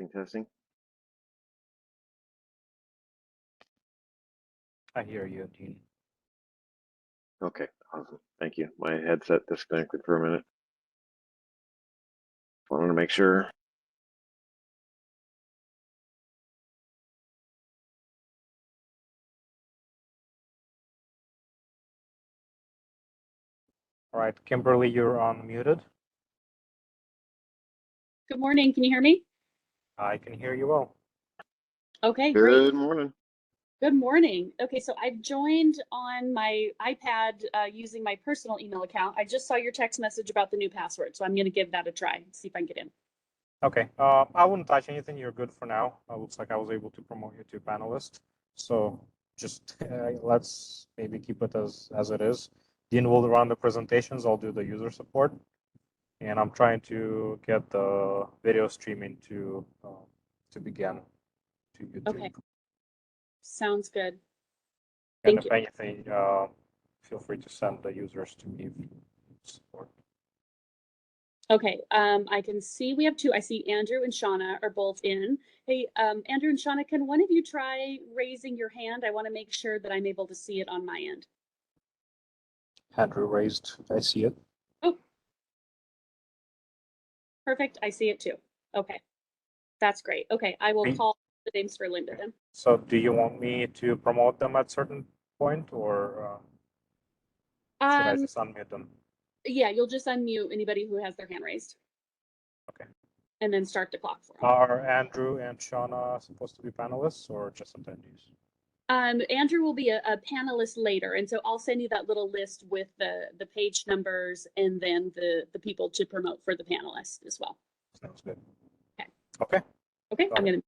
Testing. I hear you, Dean. Okay, awesome. Thank you. My headset disconnected for a minute. Wanted to make sure. All right, Kimberly, you're unmuted. Good morning. Can you hear me? I can hear you well. Okay, great. Good morning. Good morning. Okay, so I've joined on my iPad using my personal email account. I just saw your text message about the new password, so I'm going to give that a try, see if I can get in. Okay, I wouldn't touch anything. You're good for now. Looks like I was able to promote you to panelist. So just let's maybe keep it as it is. Dean will run the presentations. I'll do the user support. And I'm trying to get the video streaming to begin to YouTube. Okay. Sounds good. And Thank if anything, feel free to send the users to me if you need support. Okay, I can see we have two. I see Andrew and Shauna are both in. Hey, Andrew and Shauna, can one of you try raising your hand? I want to make sure that I'm able to see it on my end. Andrew raised. I see it. Oh, perfect. I see it too. Okay, that's great. Okay, I will call the names for Linda then. So do you want me to promote them at certain point, or should I just unmute them? Yeah, you'll just unmute anybody who has their hand raised. Okay. And then start the clock for them. Are Andrew and Shauna supposed to be panelists or just attendees? Andrew will be a panelist later, and so I'll send you that little list with the page numbers and then the people to promote for the panelists as well. Sounds good. Okay. Okay. Okay, I'm gonna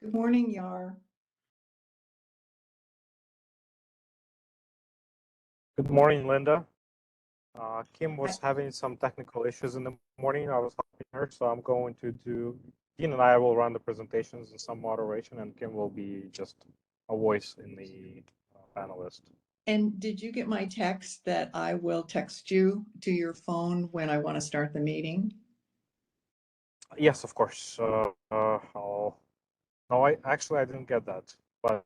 Good morning, Yar. Good morning, Linda. Kim was having some technical issues in the morning. I was helping her, so I'm going to do, Dean and I will run the presentations and some moderation, and Kim will be just a voice in the panelist. And did you get my text that I will text you to your phone when I want to start the meeting? Yes, of course. No, I didn't get that, but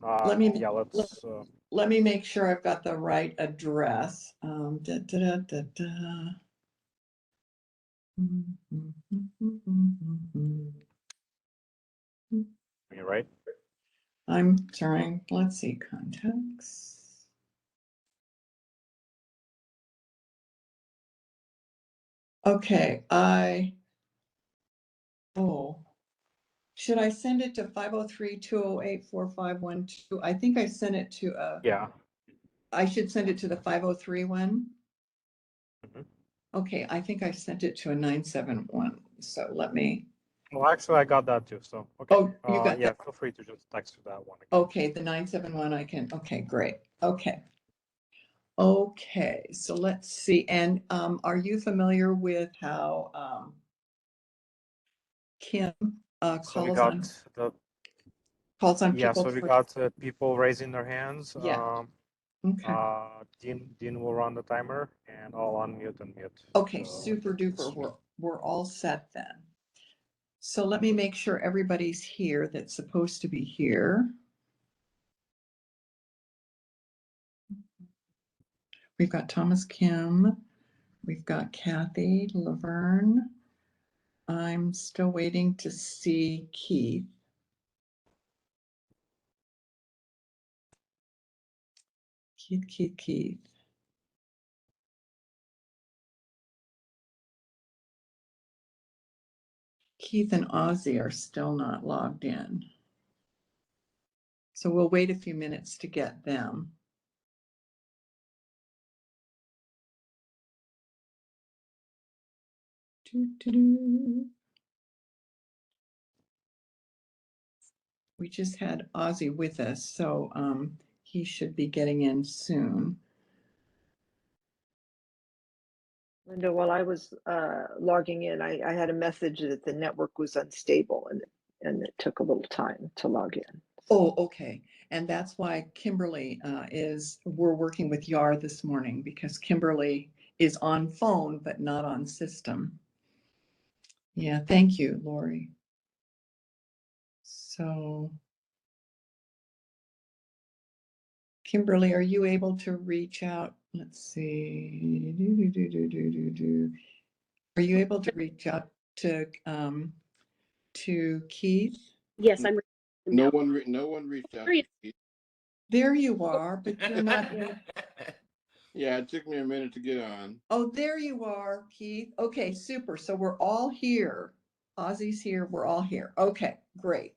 Let me- yeah, let's. Let me make sure I've got the right address. You're right. I'm trying, let's see, contacts. Okay, should I send it to 503-208-4512? I think I sent it to Yeah. I should send it to the 503 one. Mhm. Okay, I think I sent it to a 971. So let me. Well, actually, I got that too. So okay. Oh, you got yeah. that. Feel free to just text to that one. Again. Okay, the 971 I can. Okay, great. Okay. Okay, so let's see. And are you familiar with how Kim So we calls got on the people? so we got people raising their hands. Yeah. Okay. Dean will run the timer, and I'll unmute and mute. Okay, super duper. We're all set then. So let me make sure everybody's here that's supposed to be here. We've got Thomas Kim. We've got Kathy Laverne. I'm still waiting to see Keith. Keith. Keith and Ozzy are still not logged in. So we'll wait a few minutes to get them. We just had Ozzy with us, so he should be getting in soon. Linda, while I was logging in, I had a message that the network was unstable and it took a little time to log in. Oh, okay. And that's why Kimberly we're working with Yar this morning because Kimberly is on phone, but not on system. Yeah, thank you, Lori. So, Kimberly, are you able to reach out? Let's see. Are you able to reach out to Keith? Yes, I'm. No one reached out. There To me. There you are, but you're not in. Yeah, it took me a minute to get on. Oh, there you are, Keith. Okay, super. So we're all here. Ozzy's here. We're all here. Okay, great.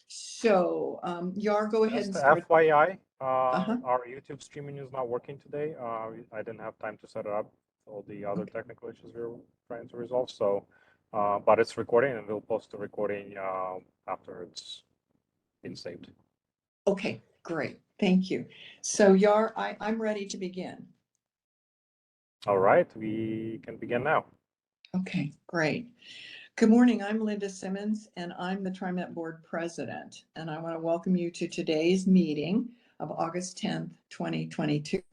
So, Yar, go ahead and Just start. FYI, Uh-huh. our YouTube streaming is not working today. I didn't have time to set it up. All the other technical issues we were trying to resolve. So, but it's recording, and we'll post the recording after it's been saved. Okay, great. Thank you. So, Yar, I'm ready to begin. All right, we can begin now. Okay, great. Good morning. I'm Linda Simmons, and I'm the TriMet Board President. And I want to welcome you to today's meeting of August 10th, 2022.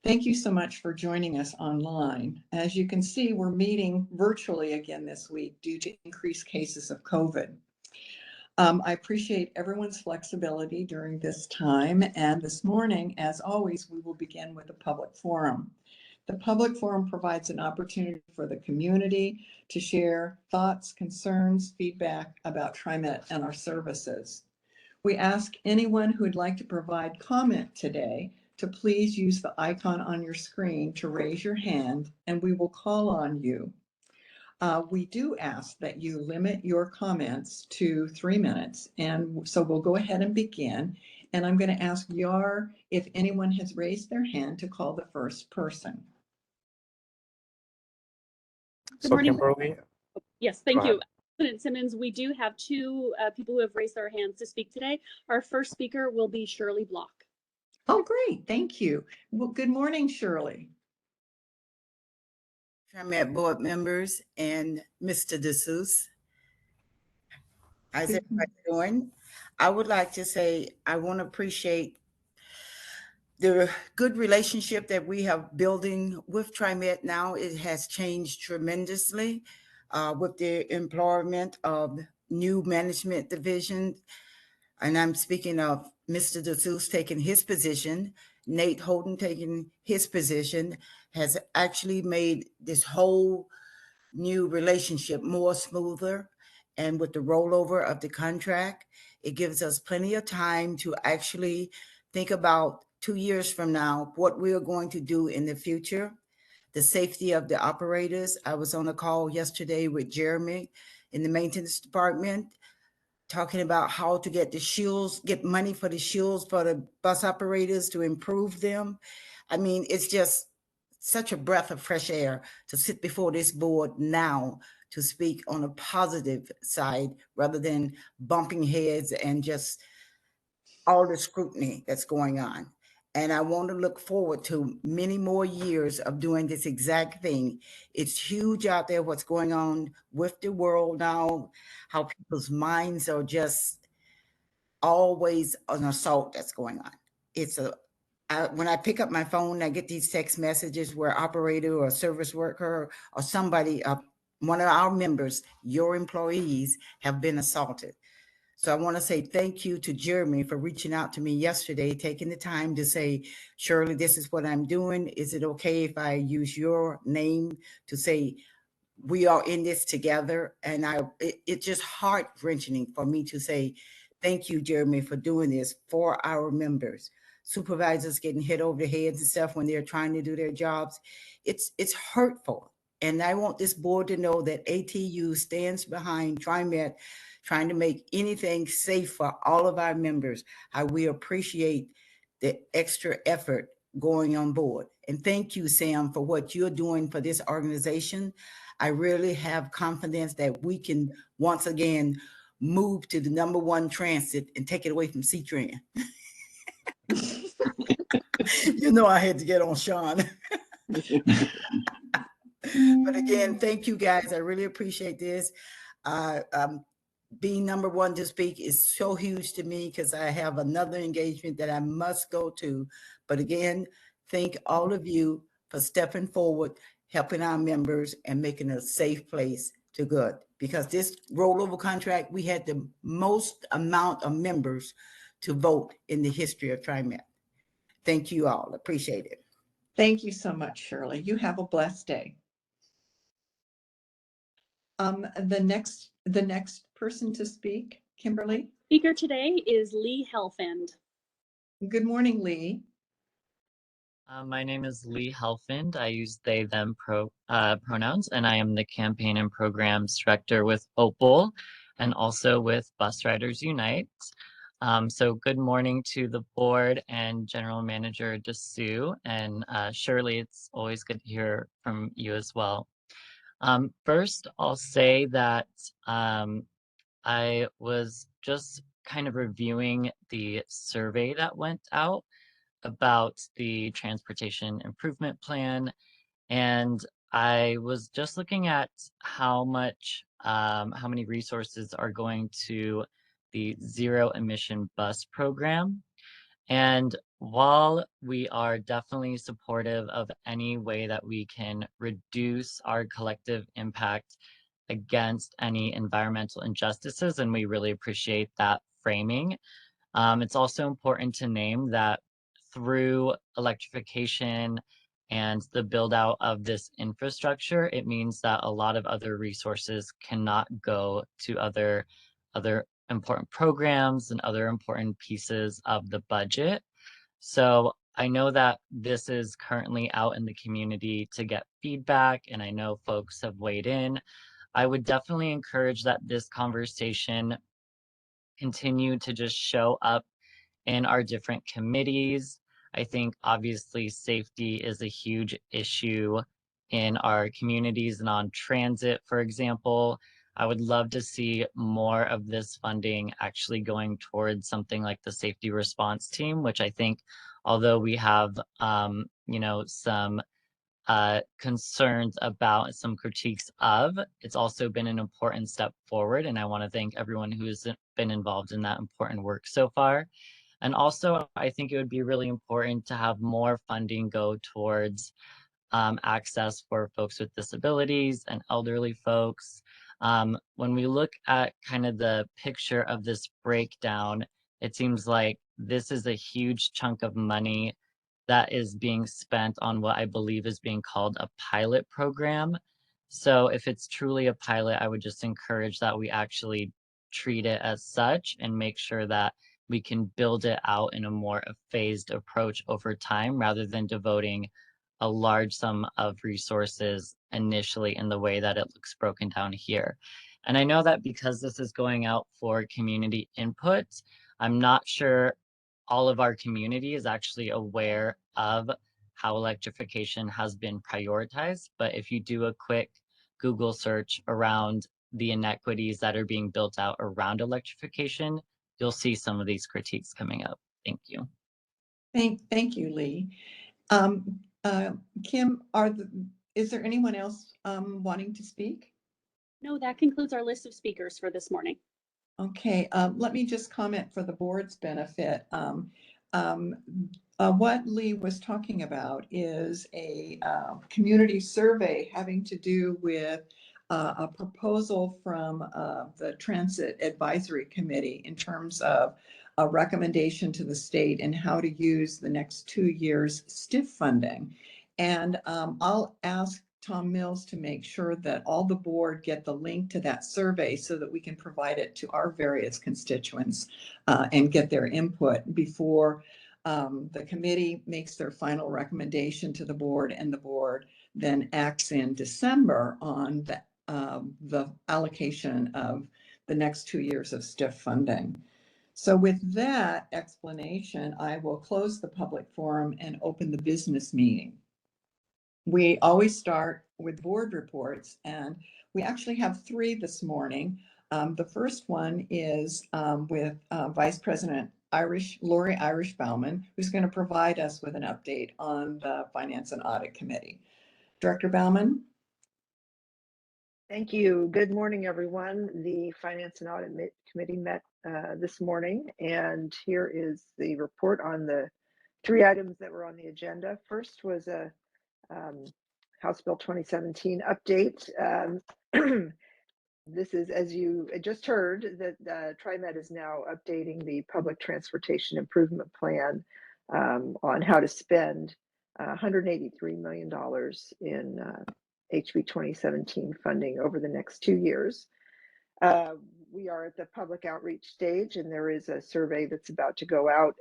Thank you so much for joining us online. As you can see, we're meeting virtually again this week due to increased cases of COVID. I appreciate everyone's flexibility during this time. And this morning, as always, we will begin with a public forum. The public forum provides an opportunity for the community to share thoughts, concerns, feedback about TriMet and our services. We ask anyone who would like to provide comment today to please use the icon on your screen to raise your hand, and we will call on you. We do ask that you limit your comments to 3 minutes, and so we'll go ahead and begin. And I'm going to ask Yar if anyone has raised their hand to call the first person. Good So morning. Kimberly, Yes, thank go you. ahead. President Simmons, we do have two people who have raised their hands to speak today. Our first speaker will be Shirley Block. Oh, great. Thank you. Well, good morning, Shirley. TriMet board members and Mr. DeSuze. How's everybody doing? I would like to say I want to appreciate the good relationship that we have building with TriMet now. It has changed tremendously with the employment of new management division. And I'm speaking of Mr. DeSuze taking his position, Nate Holden taking his position, has actually made this whole new relationship more smoother. And with the rollover of the contract, it gives us plenty of time to actually think about 2 years from now what we are going to do in the future. The safety of the operators. I was on a call yesterday with Jeremy in the maintenance department, talking about how to get the shields, get money for the shields for the bus operators to improve them. I mean, it's just such a breath of fresh air to sit before this board now to speak on a positive side rather than bumping heads and just all the scrutiny that's going on. And I want to look forward to many more years of doing this exact thing. It's huge out there what's going on with the world now, how people's minds are just always an assault that's going on. When I pick up my phone, I get these text messages where operator or service worker or somebody, one of our members, your employees, have been assaulted. So I want to say thank you to Jeremy for reaching out to me yesterday, taking the time to say, Shirley, this is what I'm doing. Is it okay if I use your name to say we are in this together? And it's just heart-wrenching for me to say, thank you, Jeremy, for doing this for our members. Supervisors getting hit over the heads and stuff when they're trying to do their jobs. It's hurtful. And I want this board to know that ATU stands behind TriMet, trying to make anything safe for all of our members. How we appreciate the extra effort going on board. And thank you, Sam, for what you're doing for this organization. I really have confidence that we can once again move to the but transit and take it away from C-Tran. You know, I had to get on Sean. But again, thank you guys. I really appreciate this. Being number one to speak is so huge to me because I have another engagement that I must go to. But again, thank all of you for stepping forward, helping our members and making a safe place to good. Because this rollover contract, we had the most amount of members to vote in the history of TriMet. Thank you all. Appreciate it. Thank you so much, Shirley. You have a blessed day. The next person to speak, Kimberly. Speaker today is Lee Helfand. Good morning, Lee. My name is Lee Helfand. I use they, them pronouns, and I am the campaign and programs director with Opal and also with Bus Riders Unite. So good morning to the board and General Manager DeSue, and Shirley, it's always good to hear from you as well. First, I'll say that I was just kind of reviewing the survey that went out about the transportation improvement plan, and I was just looking at how many resources are going to the zero emission bus program. And while we are definitely supportive of any way that we can reduce our collective impact against any environmental injustices, and we really appreciate that framing, it's also important to name that through electrification and the build out of this infrastructure, it means that a lot of other resources cannot go to other important programs and other important pieces of the budget. So I know that this is currently out in the community to get feedback, and I know folks have weighed in. I would definitely encourage that this conversation continue to just show up in our different committees. I think obviously safety is a huge issue in our communities and on transit, for example. I would love to see more of this funding actually going towards something like the safety response team, which I think, although we have, you know, some concerns about, some critiques of, it's also been an important step forward. And I want to thank everyone who's been involved in that important work so far. And also, I think it would be really important to have more funding go towards access for folks with disabilities and elderly folks. When we look at kind of the picture of this breakdown, it seems like this is a huge chunk of money that is being spent on what I believe is being called a pilot program. So if it's truly a pilot, I would just encourage that we actually treat it as such and make sure that we can build it out in a more phased approach over time rather than devoting a large sum of resources initially in the way that it looks broken down here. And I know that because this is going out for community input, I'm not sure all of our community is actually aware of how electrification has been prioritized. But if you do a quick Google search around the inequities that are being built out around electrification, you'll see some of these critiques coming up. Thank you. Thank you, Lee. Kim, is there anyone else wanting to speak? No, that concludes our list of speakers for this morning. Okay, let me just comment for the board's benefit. What Lee was talking about is a community survey having to do with a proposal from the Transit Advisory Committee in terms of a recommendation to the state and how to use the next 2 years STIF funding. And I'll ask Tom Mills to make sure that all the board get the link to that survey so that we can provide it to our various constituents and get their input before the committee makes their final recommendation to the board, and the board then acts in December on the allocation of the next 2 years of STIF funding. So with that explanation, I will close the public forum and open the business meeting. We always start with board reports, and we actually have 3 this morning. The first one is with Vice President Lori Irish Bauman, who's going to provide us with an update on the Finance and Audit Committee. Director Bauman. Thank you. Good morning, everyone. The Finance and Audit Committee met this morning, and here is the report on the 3 items that were on the agenda. First was a House Bill 2017 update. This is, as you just heard, that TriMet is now updating the Public Transportation Improvement Plan on how to spend $183 million in HB 2017 funding over the next 2 years. We are at the public outreach stage, and there is a survey that's about to go out.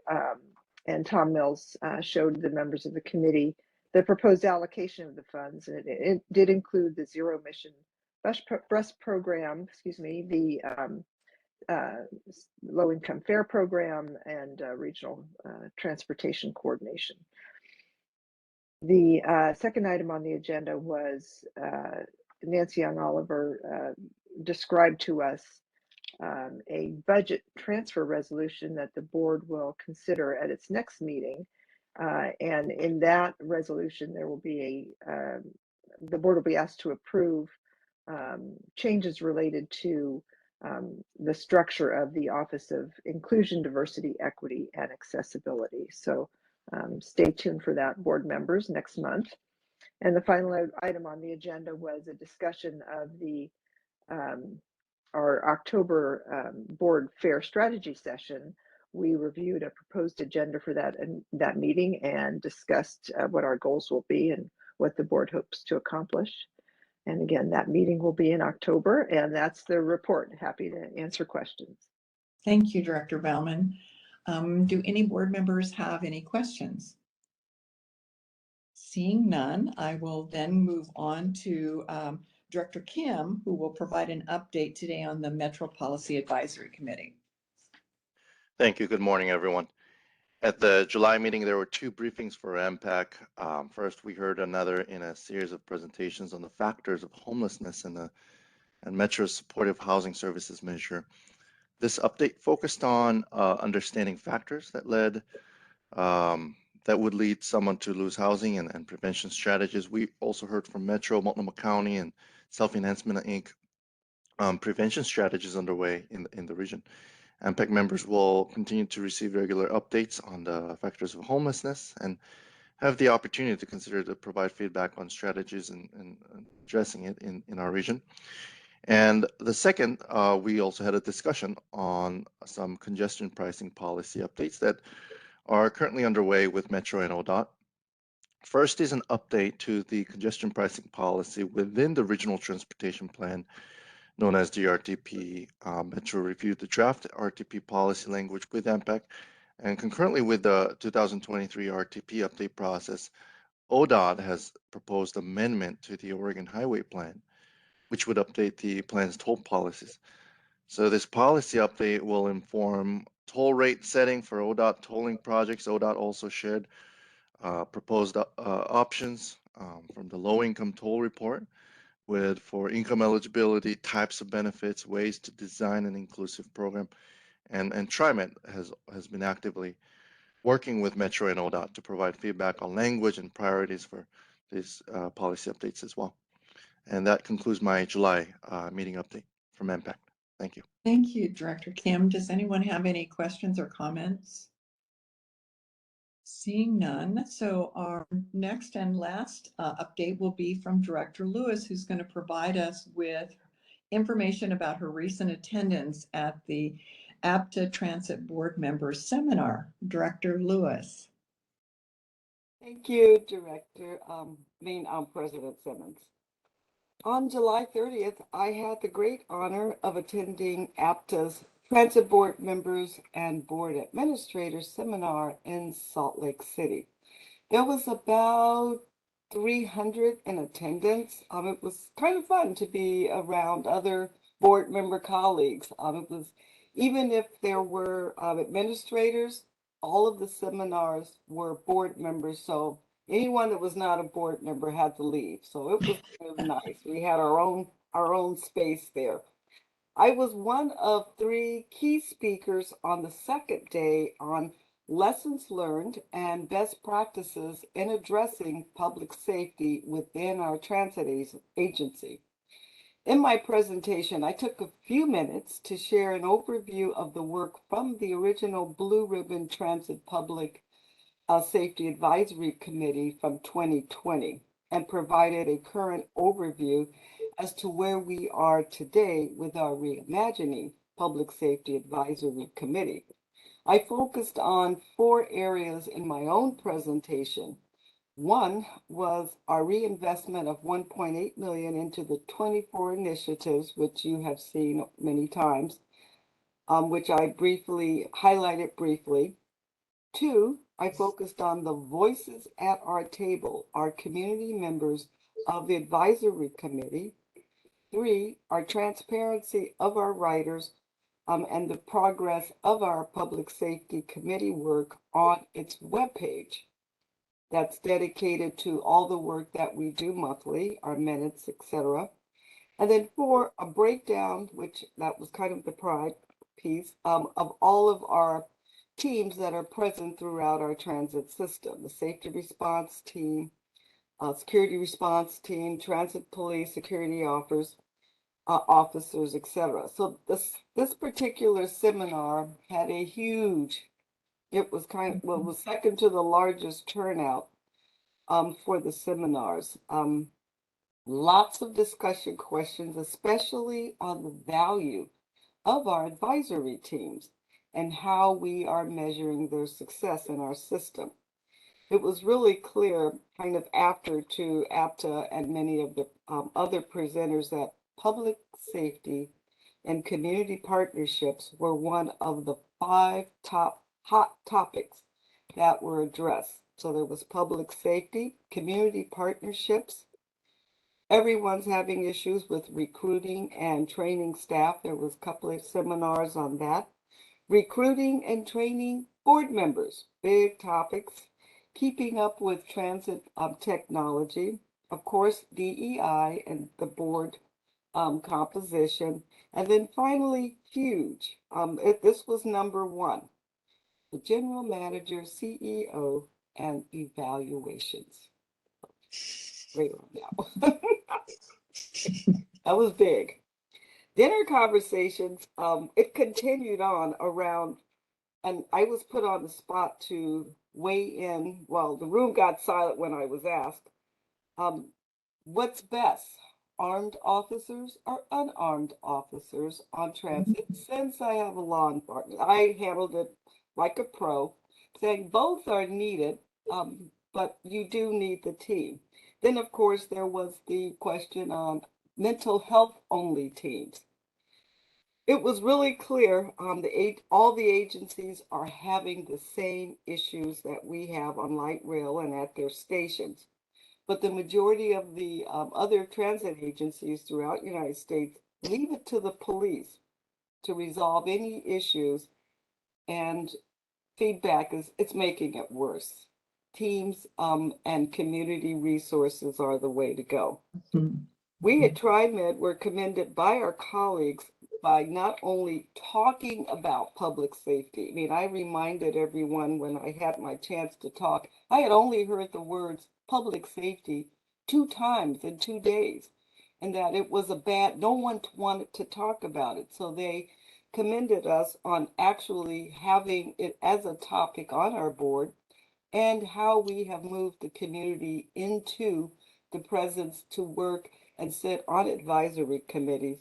And Tom Mills showed the members of the committee the proposed allocation of the funds, and it did include the zero emission bus program, the low income fare program, and regional transportation coordination. The second item on the agenda was Nancy Young Oliver described to us a budget transfer resolution that the board will consider at its next meeting. And in that resolution, there will be the board will be asked to approve changes related to the structure of the Office of Inclusion, Diversity, Equity, and Accessibility. So stay tuned for that, board members, next month. And the final item on the agenda was a discussion of the our October board fair strategy session. We reviewed a proposed agenda for that meeting and discussed what our goals will be and what the board hopes to accomplish. And again, that meeting will be in October, and that's the report. Happy to answer questions. Thank you, Director Bauman. Do any board members have any questions? Seeing none, I will then move on to Director Kim, who will provide an update today on the Metro Policy Advisory Committee. Thank you. Good morning, everyone. At the July meeting, there were 2 briefings for MPAC. First, we heard another in a series of presentations on the factors of homelessness in the and Metro's supportive housing services measure. This update focused on understanding factors that would lead someone to lose housing and prevention strategies. We also heard from Metro, Multnomah County, and Self Enhancement Inc. Prevention strategies underway in the region. AMPEC members will continue to receive regular updates on the factors of homelessness and have the opportunity to consider to provide feedback on strategies and addressing it in our region. And the second, we also had a discussion on some congestion pricing policy updates that are currently underway with Metro and ODOT. First is an update to the congestion pricing policy within the Regional Transportation Plan, known as the RTP. Metro reviewed the draft RTP policy language with AMPEC, and concurrently with the 2023 RTP update process, ODOT has proposed amendment to the Oregon Highway Plan, which would update the plan's toll policies. So this policy update will inform toll rate setting for ODOT tolling projects. ODOT also shared proposed options from the low-income toll report for income eligibility, types of benefits, ways to design an inclusive program. And TriMet has been actively working with Metro and ODOT to provide feedback on language and priorities for these policy updates as well. And that concludes my July meeting update from MPAC. Thank you. Thank you, Director Kim. Does anyone have any questions or comments? Seeing none. So our next and last update will be from Director Lewis, who's going to provide us with information about her recent attendance at the APTA Transit Board Members Seminar. Director Lewis. Thank you, Director, President Simmons. On July 30th, I had the great honor of attending APTA's Transit Board Members and Board Administrators Seminar in Salt Lake City. There was about 300 in attendance. It was kind of fun to be around other board member colleagues. It was, even if there were administrators, all of the seminars were board members, so anyone that was not a board member had to leave. So it was kind of nice. We had our own space there. I was one of 3 key speakers on the second day on lessons learned and best practices in addressing public safety within our transit agency. In my presentation, I took a few minutes to share an overview of the work from the original Blue Ribbon Transit Public Safety Advisory Committee from 2020 and provided a current overview as to where we are today with our Reimagining Public Safety Advisory Committee. I focused on 4 areas in my own presentation. One was our reinvestment of $1.8 million into the 24 initiatives, which you have seen many times, which I highlighted briefly. 2, I focused on the voices at our table, our community members of the advisory committee. 3, our transparency of our writers and the progress of our public safety committee work on its webpage. That's dedicated to all the work that we do monthly, our minutes, etc. And then 4, a breakdown, which that was kind of the pride piece, of all of our teams that are present throughout our transit system, the safety response team, security response team, transit police, security officers, etc. So this particular seminar had a huge, it was was second to the largest turnout for the seminars. Lots of discussion questions, especially on the value of our advisory teams and how we are measuring their success in our system. It was really clear kind of after to APTA and many of the other presenters that public safety and community partnerships were one of the 5 top hot topics that were addressed. So there was public safety, community partnerships. Everyone's having issues with recruiting and training staff. There was a couple of seminars on that. Recruiting and training board members, big topics. Keeping up with transit technology. Of course, DEI and the board composition, and then finally, huge. This was number one, the general manager, CEO, and evaluations. Wait on now. That was big. Dinner conversations, it continued on around, and I was put on the spot to weigh in. Well, the room got silent when I was asked, what's best, armed officers or unarmed officers on transit? Since I have a law enforcement, I handled it like a pro, saying both are needed, but you do need the team. Then, of course, there was the question on mental health only teams. It was really clear all the agencies are having the same issues that we have on light rail and at their stations. But the majority of the other transit agencies throughout the United States leave it to the police to resolve any issues, and feedback is it's making it worse. Teams and community resources are the way to go. We at TriMet were commended by our colleagues by not only talking about public safety. I mean, I reminded everyone when I had my chance to talk, I had only heard the words public safety 2 times in 2 days, and that it was no one wanted to talk about it. So they commended us on actually having it as a topic on our board, and how we have moved the community into the presence to work and sit on advisory committees,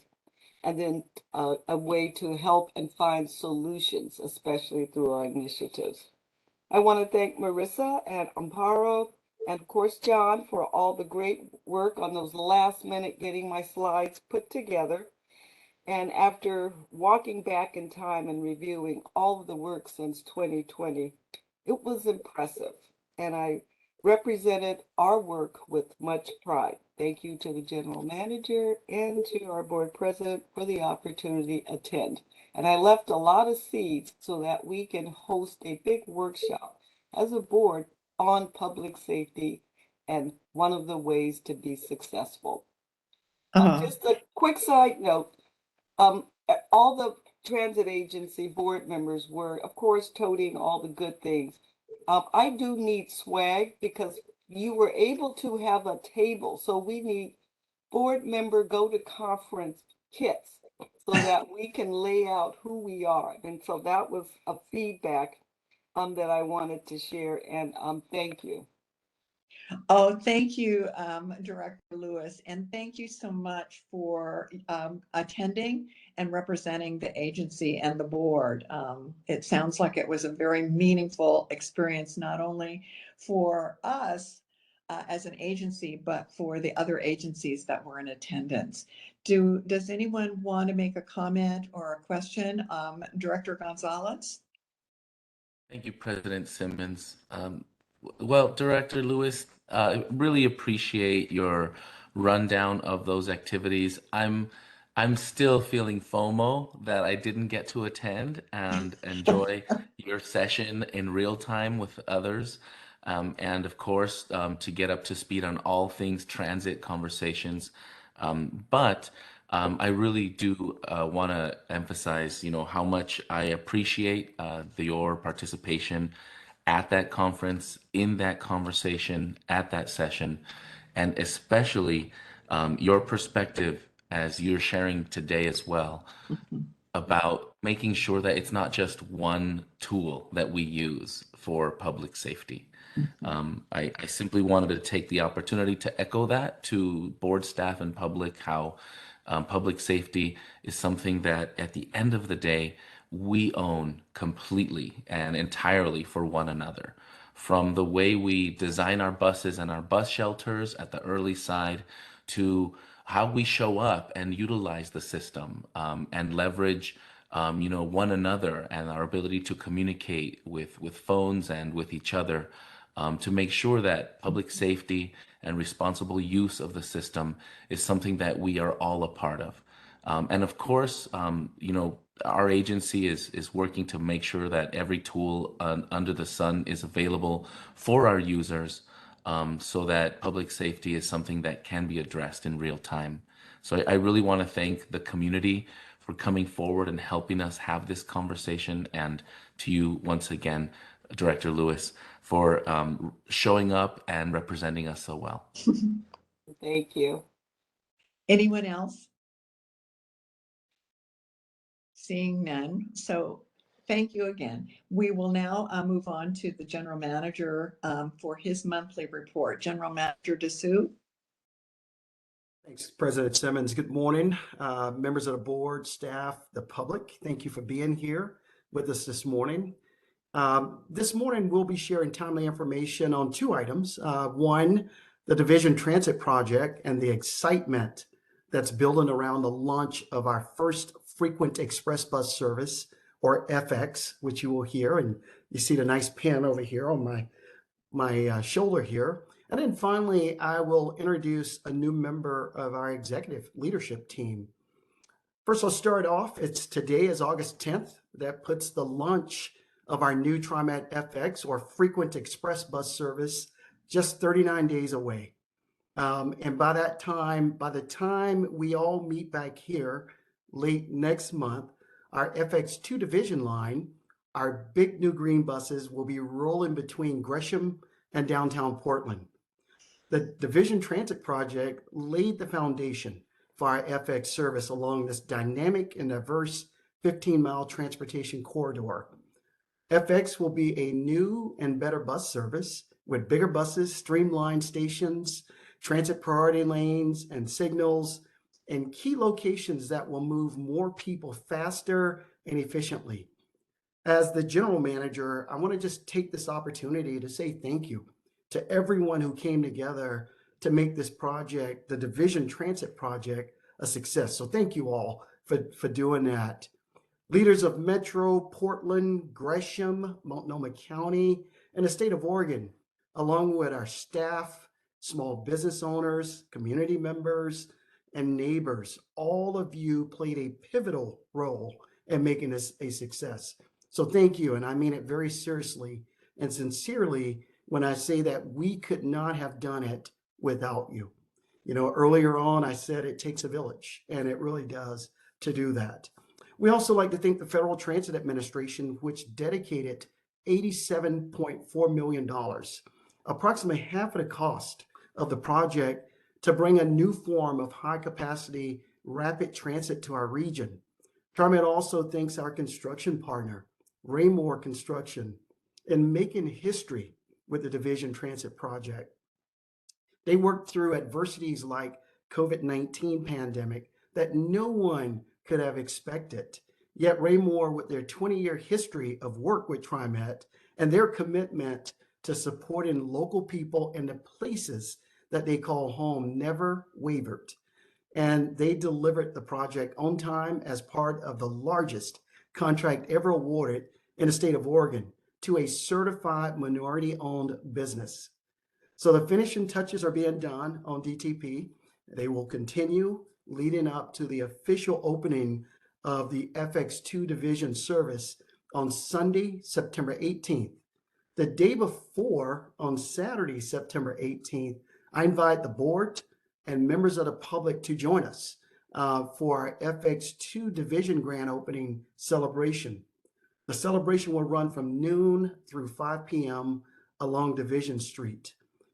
and then a way to help and find solutions, especially through our initiatives. I want to thank Marissa and Amparo and of course John for all the great work on those last minute getting my slides put together. And after walking back in time and reviewing all of the work since 2020, it was impressive. And I represented our work with much pride. Thank you to the general manager and to our board president for the opportunity to attend. And I left a lot of seeds so that we can host a big workshop as a board on public safety and one of the ways to be successful. Just a quick side note, all the transit agency board members were, of course, toting all the good things. I do need swag because you were able to have a table. So we need board member go to conference kits so that we can lay out who we are. And so that was a feedback that I wanted to share, and thank you. Oh, thank you, Director Lewis, and thank you so much for attending and representing the agency and the board. It sounds like it was a very meaningful experience, not only for us as an agency, but for the other agencies that were in attendance. Does anyone want to make a comment or a question? Director Gonzalez? Thank you, President Simmons. Well, Director Lewis, really appreciate your rundown of those activities. I'm still feeling FOMO that I didn't get to attend and enjoy your session in real time with others. And of course, to get up to speed on all things transit conversations. But I really do want to emphasize, how much I appreciate your participation at that conference, in that conversation, at that session, and especially your perspective as you're sharing today as well about making sure that it's not just one tool that we use for public safety. I simply wanted to take the opportunity to echo that to board staff and public, how public safety is something that at the end of the day, we own completely and entirely for one another. From the way we design our buses and our bus shelters at the early side to how we show up and utilize the system and leverage one another and our ability to communicate with phones and with each other to make sure that public safety and responsible use of the system is something that we are all a part of. And of course, our agency is working to make sure that every tool under the sun is available for our users so that public safety is something that can be addressed in real time. So I really want to thank the community for coming forward and helping us have this conversation, and to you once again, Director Lewis, for showing up and representing us so well. Thank you. Anyone else? Seeing none. So thank you again. We will now move on to the general manager for his monthly report. General Manager Dessou. Thanks, President Simmons. Good morning, members of the board, staff, the public. Thank you for being here with us this morning. This morning, we'll be sharing timely information on two items. One, the Division Transit Project and the excitement that's building around the launch of our first frequent express bus service, or FX, which you will hear. And you see the nice pen over here on my shoulder here. And then finally, I will introduce a new member of our executive leadership team. First, I'll start off. Today is August 10th. That puts the launch of our new TriMet FX, or frequent express bus service, just 39 days away. And by the time we all meet back here late next month, our FX2 division line, our big new green buses, will be rolling between Gresham and downtown Portland. The Division Transit Project laid the foundation for our FX service along this dynamic and diverse 15-mile transportation corridor. FX will be a new and better bus service with bigger buses, streamlined stations, transit priority lanes and signals, and key locations that will move more people faster and efficiently. As the general manager, I want to just take this opportunity to say thank you to everyone who came together to make this project, the Division Transit Project, a success. So thank you all for doing that. Leaders of Metro, Portland, Gresham, Multnomah County, and the state of Oregon, along with our staff, small business owners, community members, and neighbors, all of you played a pivotal role in making this a success. So thank you, and I mean it very seriously and sincerely when I say that we could not have done it without you. You know, earlier on, I said it takes a village, and it really does to do that. We also like to thank the Federal Transit Administration, which dedicated $87.4 million, approximately half of the cost of the project, to bring a new form of high-capacity rapid transit to our region. TriMet also thanks our construction partner, Raymore Construction, in making history with the Division Transit Project. They worked through adversities like COVID-19 pandemic that no one could have expected. Yet Raymore, with their 20-year history of work with TriMet and their commitment to supporting local people in the places that they call home, never wavered. And they delivered the project on time as part of the largest contract ever awarded in the state of Oregon to a certified minority-owned business. So the finishing touches are being done on DTP. They will continue leading up to the official opening of the FX2 division service on Sunday, September 18th. The day before, on Saturday, September 18th, I invite the board and members of the public to join us for our FX2 division grand opening celebration. The celebration will run from noon through 5 p.m. along Division Street.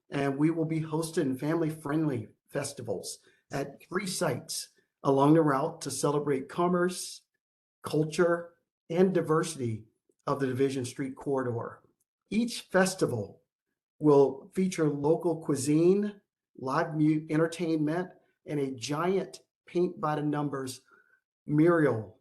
And we will be hosting family-friendly festivals at 3 sites along the route to celebrate commerce, culture, and diversity of the Division Street corridor. Each festival will feature local cuisine, live entertainment, and a giant paint by the numbers mural.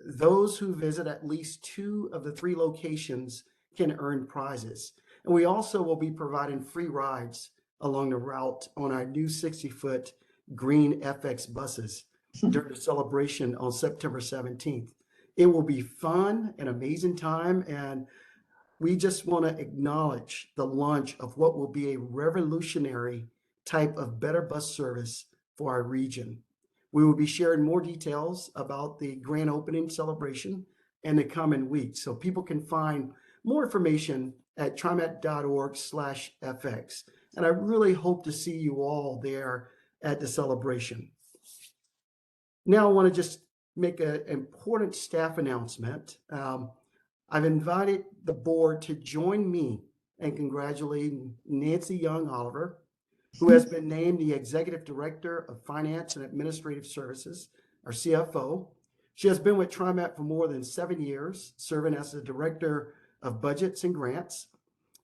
Those who visit at least 2 of the 3 locations can earn prizes. And we also will be providing free rides along the route on our new 60-foot green FX buses during the celebration on September 17th. It will be fun, an amazing time, and we just want to acknowledge the launch of what will be a revolutionary type of better bus service for our region. We will be sharing more details about the grand opening celebration in the coming weeks, so people can find more information at trimet.org/FX. And I really hope to see you all there at the celebration. Now I want to just make an important staff announcement. I've invited the board to join me in congratulating Nancy Young Oliver, who has been named the Executive Director of Finance and Administrative Services, or CFO. She has been with TriMet for more than 7 years, serving as the Director of Budgets and Grants,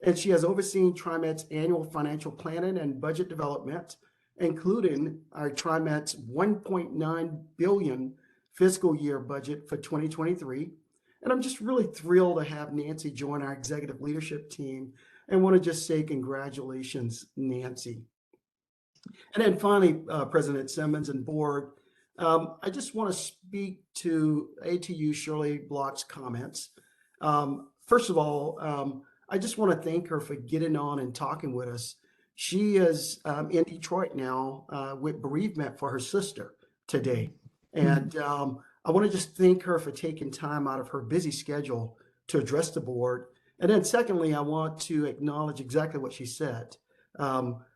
and she has overseen TriMet's annual financial planning and budget development, including our TriMet's $1.9 billion fiscal year budget for 2023. And I'm just really thrilled to have Nancy join our executive leadership team, and want to just say congratulations, Nancy. And then finally, President Simmons and board, I just want to speak to ATU Shirley Block's comments. First of all, I just want to thank her for getting on and talking with us. She is in Detroit now with bereavement for her sister today. And I want to just thank her for taking time out of her busy schedule to address the board. And then secondly, I want to acknowledge exactly what she said.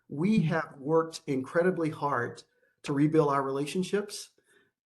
We have worked incredibly hard to rebuild our relationships,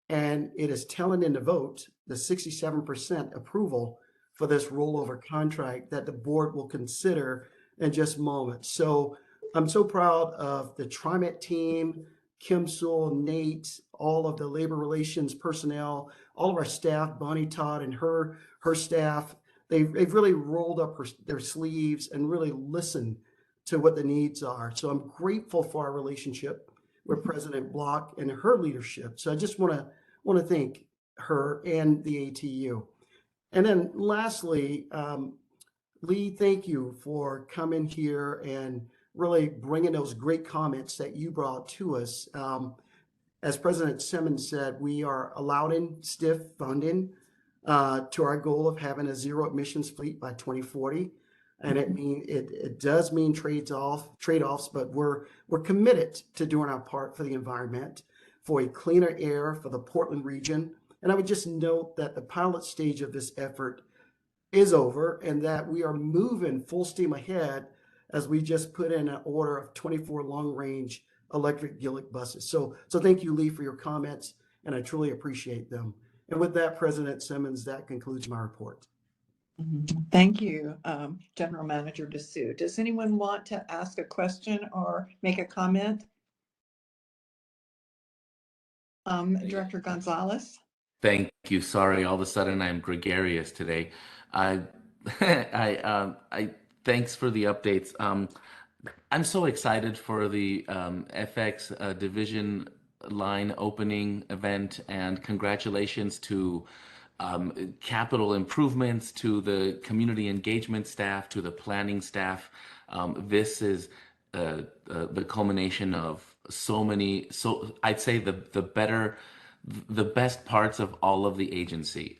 and it is telling in the vote, the 67% approval for this rollover contract that the board will consider in just moments. So I'm so proud of the TriMet team, Kim Sewell, Nate, all of the labor relations personnel, all of our staff, Bonnie Todd and her staff. They've really rolled up their sleeves and really listened to what the needs are. So I'm grateful for our relationship with President Block and her leadership. So I just want to thank her and the ATU. And then lastly, Lee, thank you for coming here and really bringing those great comments that you brought to us. As President Simmons said, we are allowing stiff funding to our goal of having a zero emissions fleet by 2040. And it does mean trade-offs, but we're committed to doing our part for the environment, for a cleaner air for the Portland region. And I would just note that the pilot stage of this effort is over, and that we are moving full steam ahead as we just put in an order of 24 long-range electric Gillick buses. So thank you, Lee, for your comments, and I truly appreciate them. And with that, President Simmons, that concludes my report. Thank you, General Manager Dessou. Does anyone want to ask a question or make a comment? Director Gonzalez? Thank you. Sorry, all of a sudden I'm gregarious today. I thanks for the updates. I'm so excited for the FX division line opening event, and congratulations to capital improvements, to the community engagement staff, to the planning staff. This is the culmination of I'd say the best parts of all of the agency.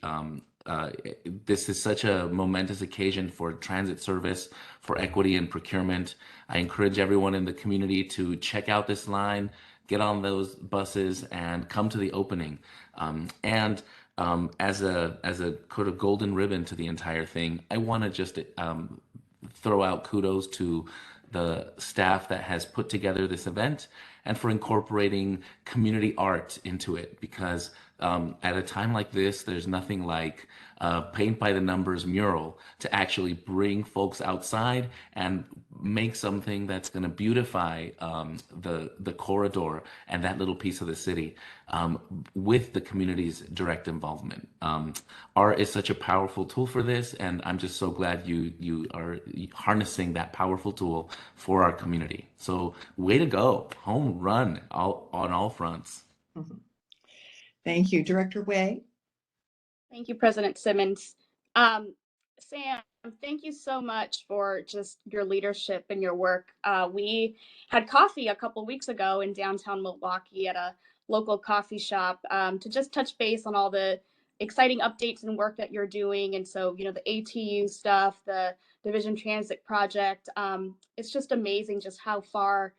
This is such a momentous occasion for transit service, for equity and procurement. I encourage everyone in the community to check out this line, get on those buses, and come to the opening. As a sort of golden ribbon to the entire thing, I want to just throw out kudos to the staff that has put together this event, and for incorporating community art into it, because at a time like this, there's nothing like paint by the numbers mural to actually bring folks outside and make something that's going to beautify the corridor and that little piece of the city with the community's direct involvement. Art is such a powerful tool for this, and I'm just so glad you are harnessing that powerful tool for our community. So way to go, home run on all fronts. Thank you. Director Way? Thank you, President Simmons. Sam, thank you so much for just your leadership and your work. We had coffee a couple weeks ago in downtown Milwaukee at a local coffee shop to just touch base on all the exciting updates and work that you're doing. And so, the ATU stuff, the Division Transit Project, it's just amazing just how far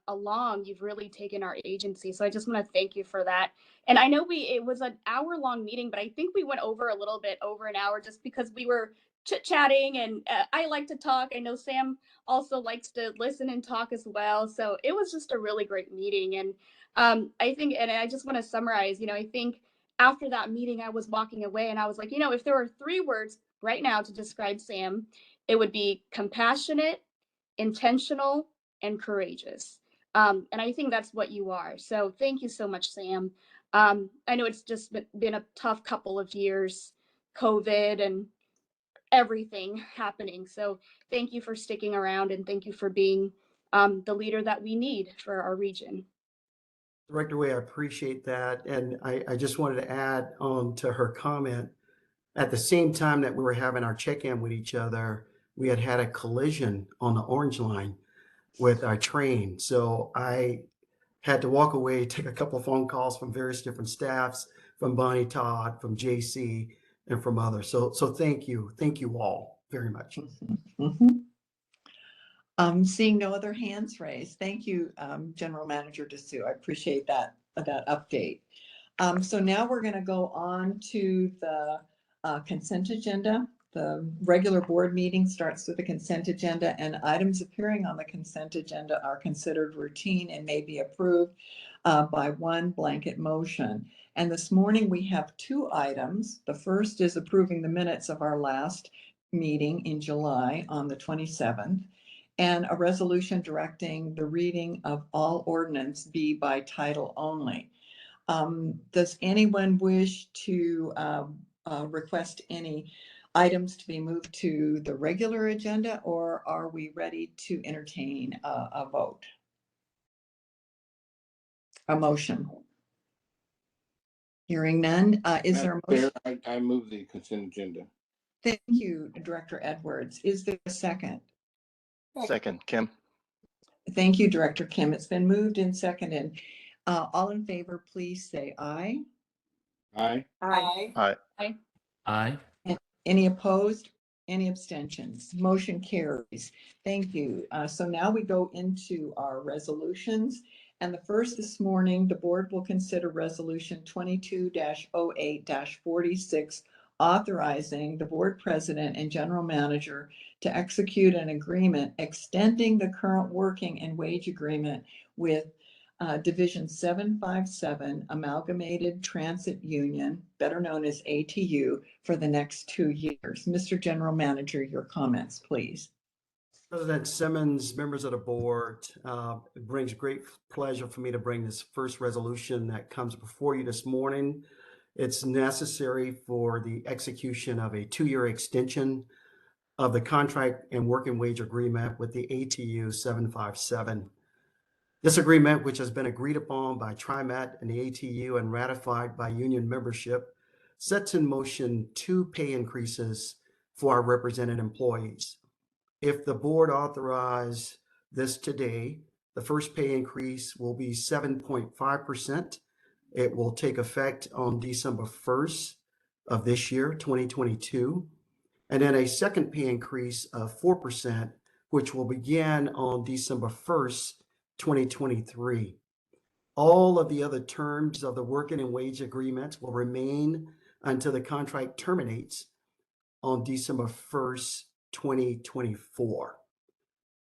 along you've really taken our agency. So I just want to thank you for that. And I know it was an hour-long meeting, but I think we went over a little bit over an hour just because we were chit-chatting, and I like to talk. I know Sam also likes to listen and talk as well. So it was just a really great meeting. And I think, and I just want to summarize, I think after that meeting, I was walking away and I was like, if there were 3 words right now to describe Sam, it would be compassionate, intentional, and courageous. And I think that's what you are. So thank you so much, Sam. I know it's just been a tough couple of years, COVID and everything happening. So thank you for sticking around and thank you for being the leader that we need for our region. Director Way, I appreciate that. And I just wanted to add on to her comment. At the same time that we were having our check-in with each other, we had a collision on the orange line with our train. So I had to walk away, take a couple of phone calls from various different staffs, from Bonnie Todd, from JC, and from others. So thank you. Thank you all very much. Seeing no other hands raised. Thank you, General Manager Dessou. I appreciate that update. So now we're going to go on to the consent agenda. The regular board meeting starts with the consent agenda, and items appearing on the consent agenda are considered routine and may be approved by one blanket motion. And this morning we have 2 items. The first is approving the minutes of our last meeting in July on the 27th, and a resolution directing the reading of all ordinance be by title only. Does anyone wish to request any items to be moved to the regular agenda, or are we ready to entertain a vote? A motion? Hearing none, is there a motion? I move the consent agenda. Thank you, Director Edwards. Is there a second? Second, Kim. Thank you, Director Kim. It's been moved and seconded. All in favor, please say aye. Aye. Aye. Aye. Aye. Aye. Any opposed? Any abstentions? Motion carries. Thank you. So now we go into our resolutions. And the first this morning, the board will consider resolution 22-08-46, authorizing the board president and general manager to execute an agreement extending the current working and wage agreement with Division 757 Amalgamated Transit Union, better known as ATU, for the next 2 years. Mr. General Manager, your comments, please. President Simmons, members of the board, it brings great pleasure for me to bring this first resolution that comes before you this morning. It's necessary for the execution of a 2-year extension of the contract and working wage agreement with the ATU 757. This agreement, which has been agreed upon by TriMet and the ATU and ratified by union membership, sets in motion 2 pay increases for our represented employees. If the board authorize this today, the first pay increase will be 7.5%. It will take effect on December 1st of this year, 2022. And then a second pay increase of 4%, which will begin on December 1st, 2023. All of the other terms of the working and wage agreements will remain until the contract terminates on December 1st, 2024.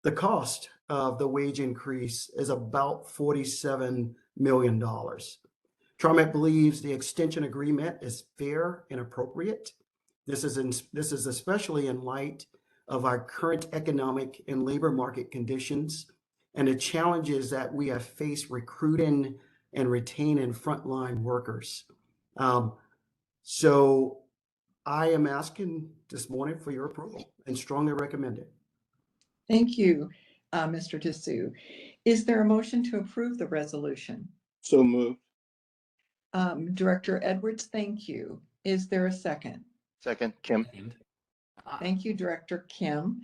The cost of the wage increase is about $47 million. TriMet believes the extension agreement is fair and appropriate. This is especially in light of our current economic and labor market conditions and the challenges that we have faced recruiting and retaining frontline workers. So I am asking this morning for your approval and strongly recommend it. Thank you, Mr. Dessou. Is there a motion to approve the resolution? So moved. Director Edwards, thank you. Is there a second? Second, Kim. Thank you, Director Kim.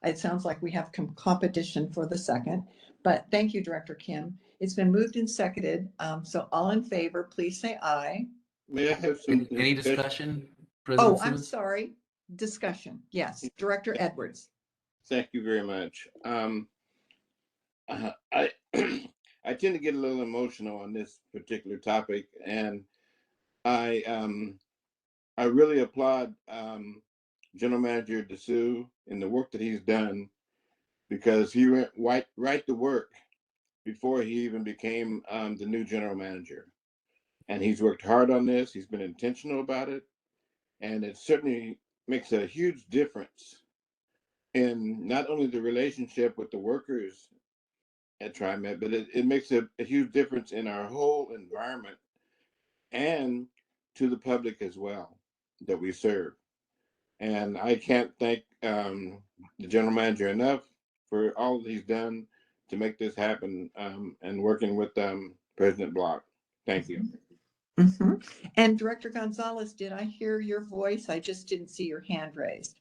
It sounds like we have competition for the second, but thank you, Director Kim. It's been moved and seconded. So all in favor, please say aye. May I have some? Any discussion, President Oh, I'm Simmons? sorry. Discussion. Yes, Director Edwards. Thank you very much. I I tend to get a little emotional on this particular topic, and I really applaud General Manager Dessou and the work that he's done, because he went right to work before he even became the new general manager. And he's worked hard on this. He's been intentional about it. And it certainly makes a huge difference in not only the relationship with the workers at TriMet, but it makes a huge difference in our whole environment and to the public as well that we serve. And I can't thank the general manager enough for all that he's done to make this happen and working with President Block. Thank you. Mhm. And Director Gonzalez, did I hear your voice? I just didn't see your hand raised.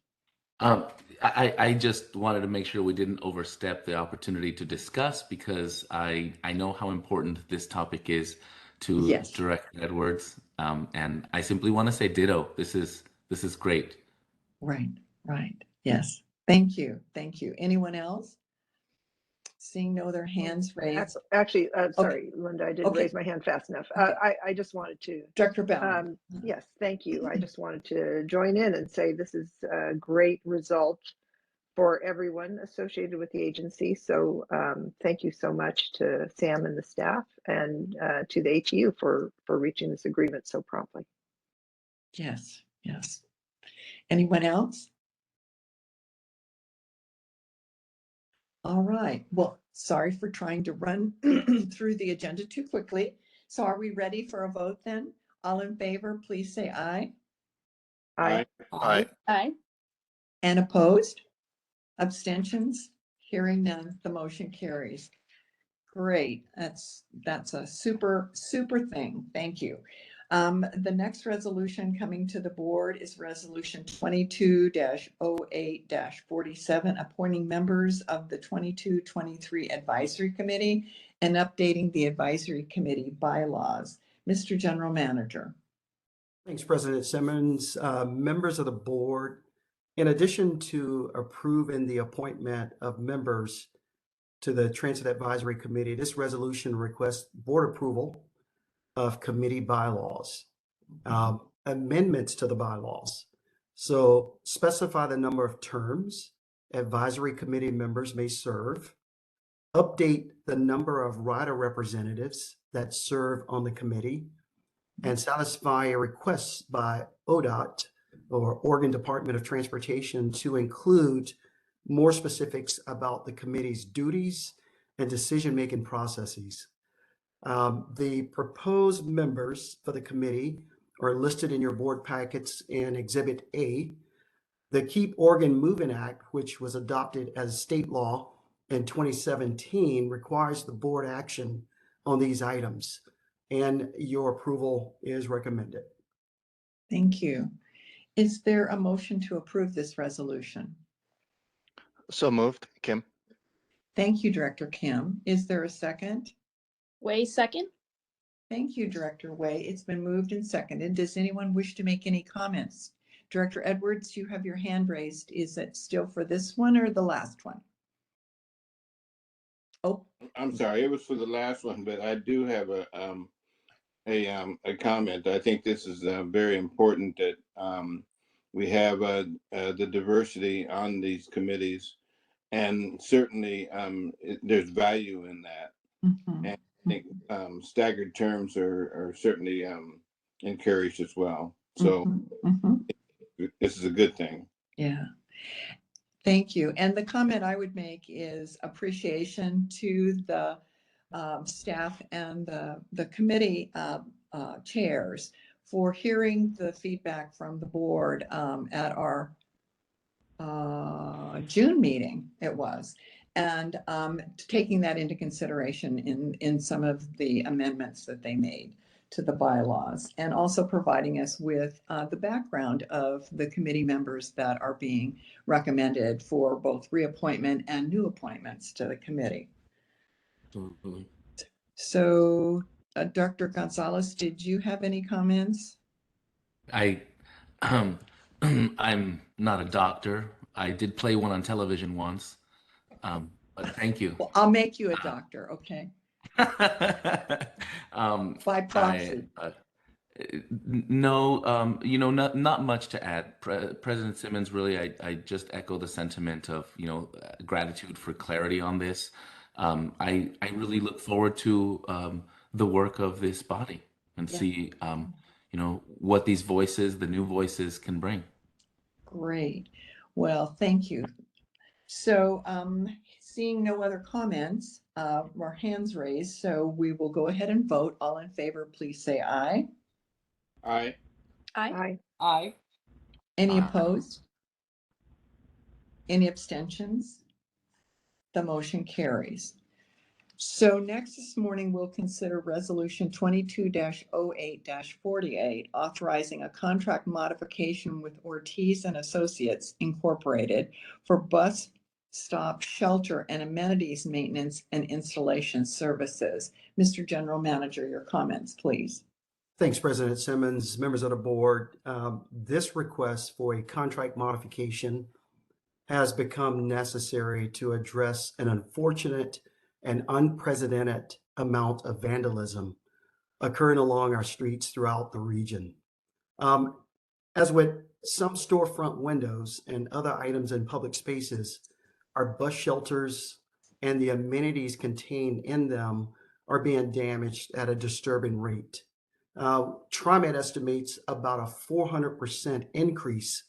Um, I just wanted to make sure we didn't overstep the opportunity to discuss because I know how important this topic is to Yes. Director Edwards, and I simply want to say ditto. This is great. Right, right. Yes. Thank you. Thank you. Anyone else? Seeing no other hands raised. Actually, sorry, Linda, I didn't Okay. raise my hand fast enough. Okay. I just wanted to, Director Bell. yes, thank you. I just wanted to join in and say this is a great result for everyone associated with the agency. So thank you so much to Sam and the staff and to the ATU for reaching this agreement so promptly. Yes, yes. Anyone else? All right. Well, sorry for trying to run through the agenda too quickly. So are we ready for a vote then? All in favor, please say aye. Aye. Aye. Aye. And opposed? Abstentions? Hearing none, the motion carries. Great. That's a super thing. Thank you. The next resolution coming to the board is Resolution 22-08-47, appointing members of the 22-23 Advisory Committee and updating the Advisory Committee bylaws. Mr. General Manager. Thanks, President Simmons. Members of the board, in addition to approving the appointment of members to the Transit Advisory Committee, this resolution requests board approval of committee bylaws, amendments to the bylaws. So specify the number of terms advisory committee members may serve, update the number of rider representatives that serve on the committee, and satisfy a request by ODOT or Oregon Department of Transportation to include more specifics about the committee's duties and decision-making processes. The proposed members for the committee are listed in your board packets in Exhibit A. The Keep Oregon Moving Act, which was adopted as state law in 2017, requires the board action on these items, and your approval is recommended. Thank you. Is there a motion to approve this resolution? So moved, Kim. Thank you, Director Kim. Is there a second? Way second. Thank you, Director Way. It's been moved and seconded. Does anyone wish to make any comments? Director Edwards, you have your hand raised. Is it still for this one or the last one? Oh, I'm sorry, it was for the last one, but I do have a comment. I think this is very important that we have the diversity on these committees, and certainly there's value in that. mhm. And I think staggered terms are certainly encouraged as well. So this is a good thing. Yeah. Thank you. And the comment I would make is appreciation to the staff and the committee chairs for hearing the feedback from the board at our June meeting, it was, and taking that into consideration in some of the amendments that they made to the bylaws, and also providing us with the background of the committee members that are being recommended for both reappointment and new appointments to the committee. Absolutely. So, Dr. Gonzalez, did you have any comments? I'm not a doctor. I did play one on television once, but thank you. Well, I'll make you a doctor, okay? By proxy. No, not much to add. President Simmons, really, I just echo the sentiment of, gratitude for clarity on this. I really look forward to the work of this body and Yeah. see what these voices, the new voices, can bring. Great. Well, thank you. So seeing no other comments or hands raised, so we will go ahead and vote. All in favor, please say aye. Aye. Aye. Aye. Any Aye. opposed? Any abstentions? The motion carries. So next this morning, we'll consider Resolution 22-08-48, authorizing a contract modification with Ortiz and Associates Incorporated for bus stop shelter and amenities maintenance and installation services. Mr. General Manager, your comments, please. Thanks, President Simmons, members of the board. This request for a contract modification has become necessary to address an unfortunate and unprecedented amount of vandalism occurring along our streets throughout the region. As with some storefront windows and other items in public spaces, our bus shelters and the amenities contained in them are being damaged at a disturbing rate. TriMet estimates about a 400% increase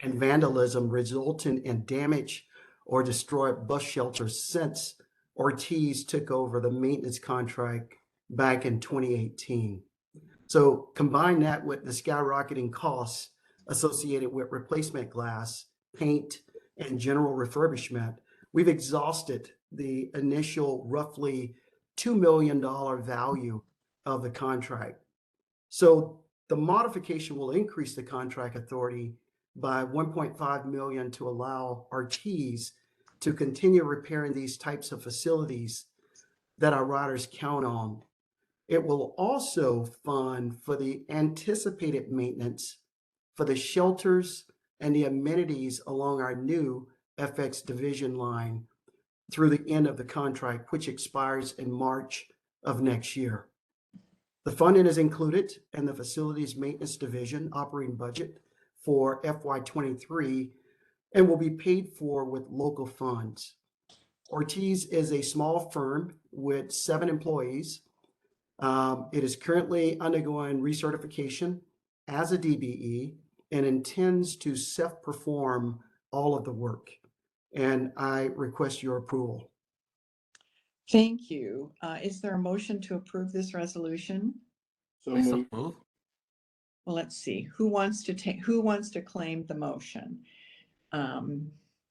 in vandalism resulting in damage or destroyed bus shelters since Ortiz took over the maintenance contract back in 2018. So combine that with the skyrocketing costs associated with replacement glass, paint, and general refurbishment, we've exhausted the initial roughly $2 million value of the contract. So the modification will increase the contract authority by $1.5 million to allow Ortiz to continue repairing these types of facilities that our riders count on. It will also fund for the anticipated maintenance for the shelters and the amenities along our new FX division line through the end of the contract, which expires in March of next year. The funding is included in the facilities maintenance division operating budget for FY23 and will be paid for with local funds. Ortiz is a small firm with 7 employees. It is currently undergoing recertification as a DBE and intends to self-perform all of the work. And I request your approval. Thank you. Is there a motion to approve this resolution? So I so moved. move. Well, let's see. Who wants to claim the motion?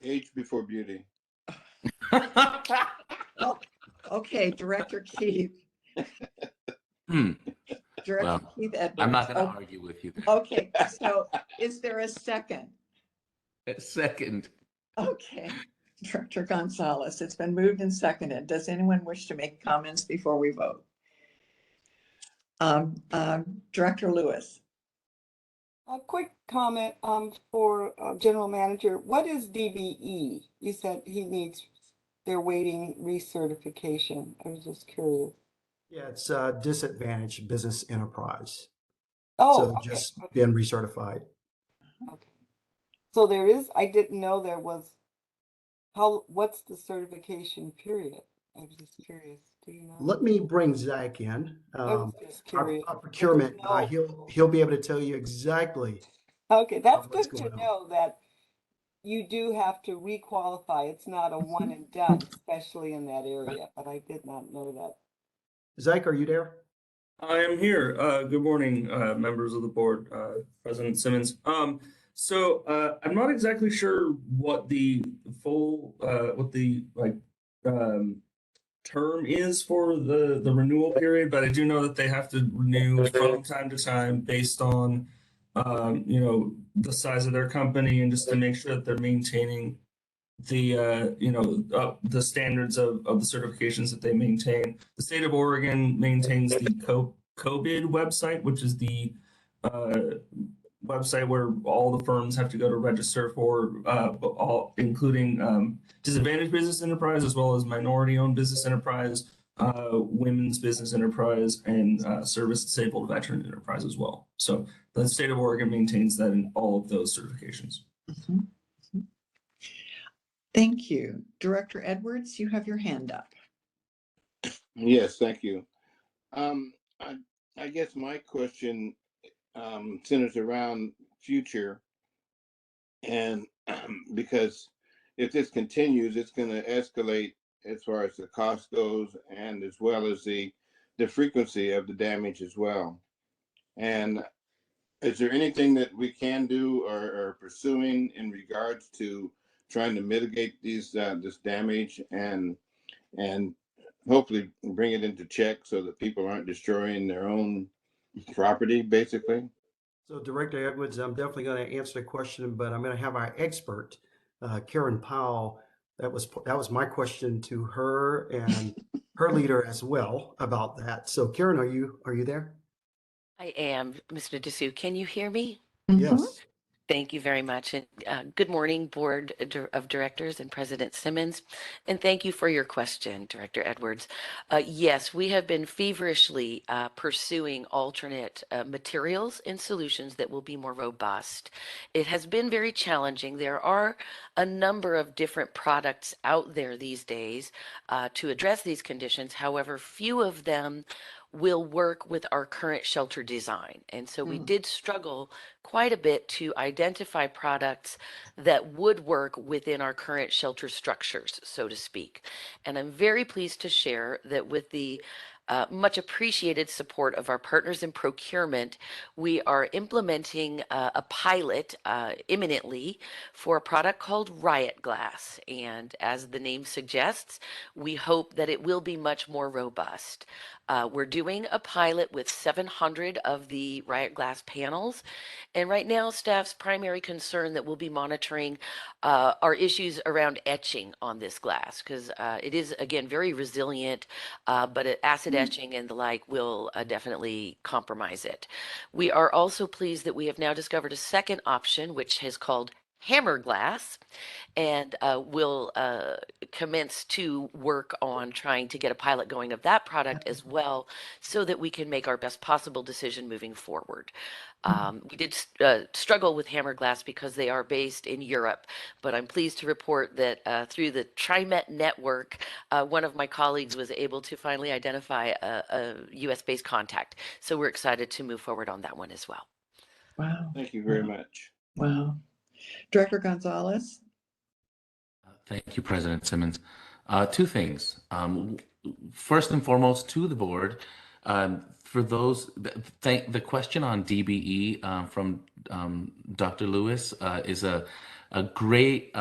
Age before beauty. Oh, okay, Director Keith. Director Well, Keith Edwards. I'm not going to Oh, argue with you. okay, so is there a second? Second. Okay, Director Gonzalez, it's been moved and seconded. Does anyone wish to make comments before we vote? Director Lewis. A quick comment for General Manager. What is DBE? You said they're waiting recertification. I was just curious. Yeah, it's a disadvantaged business enterprise. Oh, So okay. just been recertified. Okay. So I didn't know there was, what's the certification period? I was just curious. Do you know? Let me bring Zach in. I was just curious. Our procurement guy, No. he'll be able to tell you exactly. Okay, that's what's good to going on. know that you do have to requalify. It's not a one and done, especially in that area, but I did not know that. Zach, are you there? I am here. Good morning, members of the board, President Simmons. So I'm not exactly sure what the full, term is for the renewal period, but I do know that they have to renew from time to time based on, the size of their company and just to make sure that they're maintaining the the standards of the certifications that they maintain. The state of Oregon maintains the COBID website, which is the website where all the firms have to go to register for all, including disadvantaged business enterprise as well as minority-owned business enterprise, women's business enterprise, and service disabled veteran enterprise as well. So the state of Oregon maintains that in all of those certifications. Thank you. Director Edwards, you have your hand up. Yes, thank you. I, I guess my question centers around future, and because if this continues, it's going to escalate as far as the cost goes, and as well as the frequency of the damage as well. And is there anything that we can do or are pursuing in regards to trying to mitigate these this damage and hopefully bring it into check so that people aren't destroying their own property, basically? So Director Edwards, I'm definitely going to answer the question, but I'm going to have our expert, Karen Powell. That was my question to her and her leader as well about that. So Karen, are you there? I am, Mr. Dessou. Can you hear me? Yes. Thank you very much. And good morning, Board of Directors and President Simmons. And thank you for your question, Director Edwards. Yes, we have been feverishly pursuing alternate materials and solutions that will be more robust. It has been very challenging. There are a number of different products out there these days to address these conditions. However, few of them will work with our current shelter design. And so we did struggle quite a bit to identify products that would work within our current shelter structures, so to speak. And I'm very pleased to share that with the much appreciated support of our partners in procurement, we are implementing a pilot imminently for a product called Riot Glass. And as the name suggests, we hope that it will be much more robust. We're doing a pilot with 700 of the Riot Glass panels. And right now, staff's primary concern that we'll be monitoring are issues around etching on this glass, because it is, again, very resilient, but acid etching and the like will definitely compromise it. We are also pleased that we have now discovered a second option, which is called hammer glass, and we'll commence to work on trying to get a pilot going of that product as well, so that we can make our best possible decision moving forward. We did struggle with hammer glass because they are based in Europe, but I'm pleased to report that through the TriMet network, one of my colleagues was able to finally identify a US-based contact. So we're excited to move forward on that one as well. Wow. Thank you very much. Wow. Director Gonzalez? Thank you, President Simmons. Two things. First and foremost, to the board, for those, the question on DBE from Dr. Lewis is a great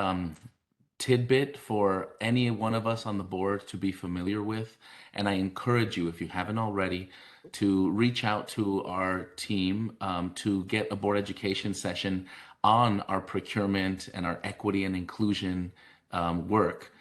tidbit for any one of us on the board to be familiar with. And I encourage you, if you haven't already, to reach out to our team to get a board education session on our procurement and our equity and inclusion work.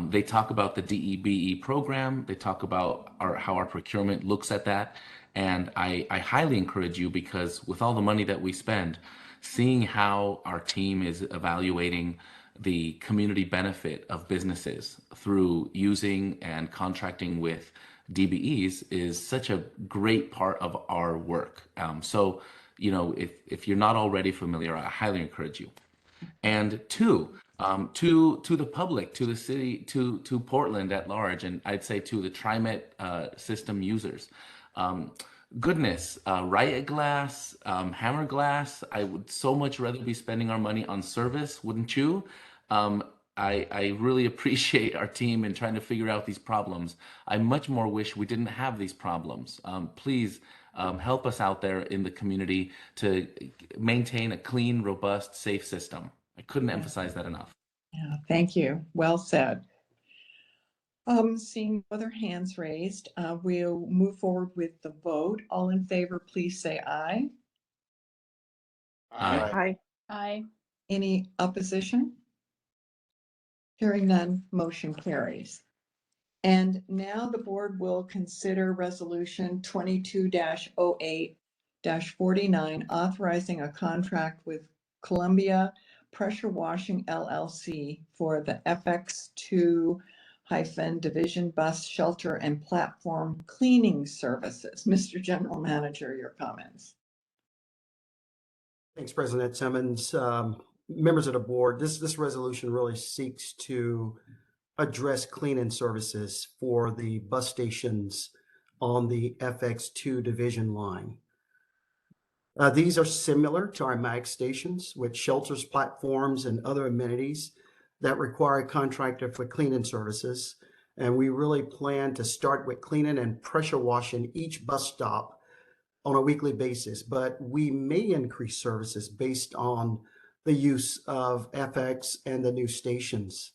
They talk about the DEBE program. They talk about how our procurement looks at that. And I highly encourage you, because with all the money that we spend, seeing how our team is evaluating the community benefit of businesses through using and contracting with DBEs is such a great part of our work. So, you know, if you're not already familiar, I highly encourage you. And two, to the public, to the city, to Portland at large, and I'd say to the TriMet system users. Goodness, Riot Glass, Hammer Glass, I would so much rather be spending our money on service, wouldn't you? I really appreciate our team in trying to figure out these problems. I much more wish we didn't have these problems. Please help us out there in the community to maintain a clean, robust, safe system. I couldn't emphasize that enough. Yeah, thank you. Well said. Seeing no other hands raised, we'll move forward with the vote. All in favor, please say aye. Aye. Aye. Aye. Any opposition? Hearing none, motion carries. And now the board will consider resolution 22-08-49, authorizing a contract with Columbia Pressure Washing LLC for the FX2 Division Bus Shelter and Platform Cleaning Services. Mr. General Manager, your comments. Thanks, President Simmons. Members of the board, this resolution really seeks to address cleaning services for the bus stations on the FX2 division line. These are similar to our MAG stations with shelters, platforms, and other amenities that require a contractor for cleaning services. And we really plan to start with cleaning and pressure washing each bus stop on a weekly basis, but we may increase services based on the use of FX and the new stations.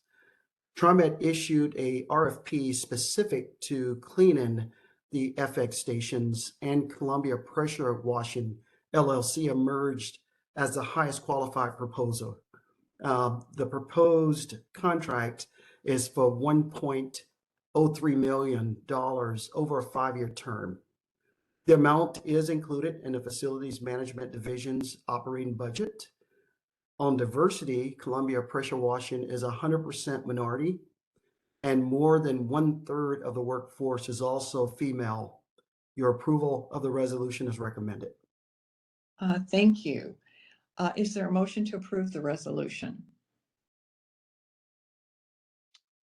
TriMet issued a RFP specific to cleaning the FX stations, and Columbia Pressure Washing LLC emerged as the highest qualified proposal. The proposed contract is for $1.03 million over a 5-year term. The amount is included in the Facilities Management Division's operating budget. On diversity, Columbia Pressure Washing is 100% minority, and more than 1/3 of the workforce is also female. Your approval of the resolution is recommended. Thank you. Is there a motion to approve the resolution?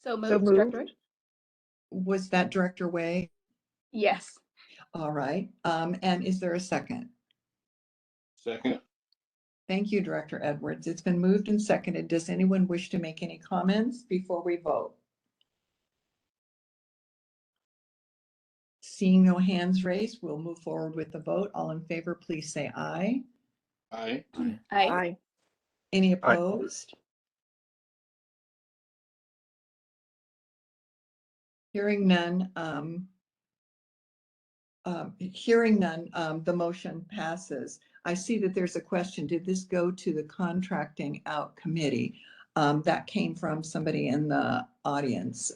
So moved, So Director. moved. Was that Director Way? Yes. All right. And is there a second? Second. Thank you, Director Edwards. It's been moved and seconded. Does anyone wish to make any comments before we vote? Seeing no hands raised, we'll move forward with the vote. All in favor, please say aye. Aye. Aye. Aye. Any opposed? Hearing none, the motion passes. I see that there's a question. Did this go to the contracting out committee? That came from somebody in the audience.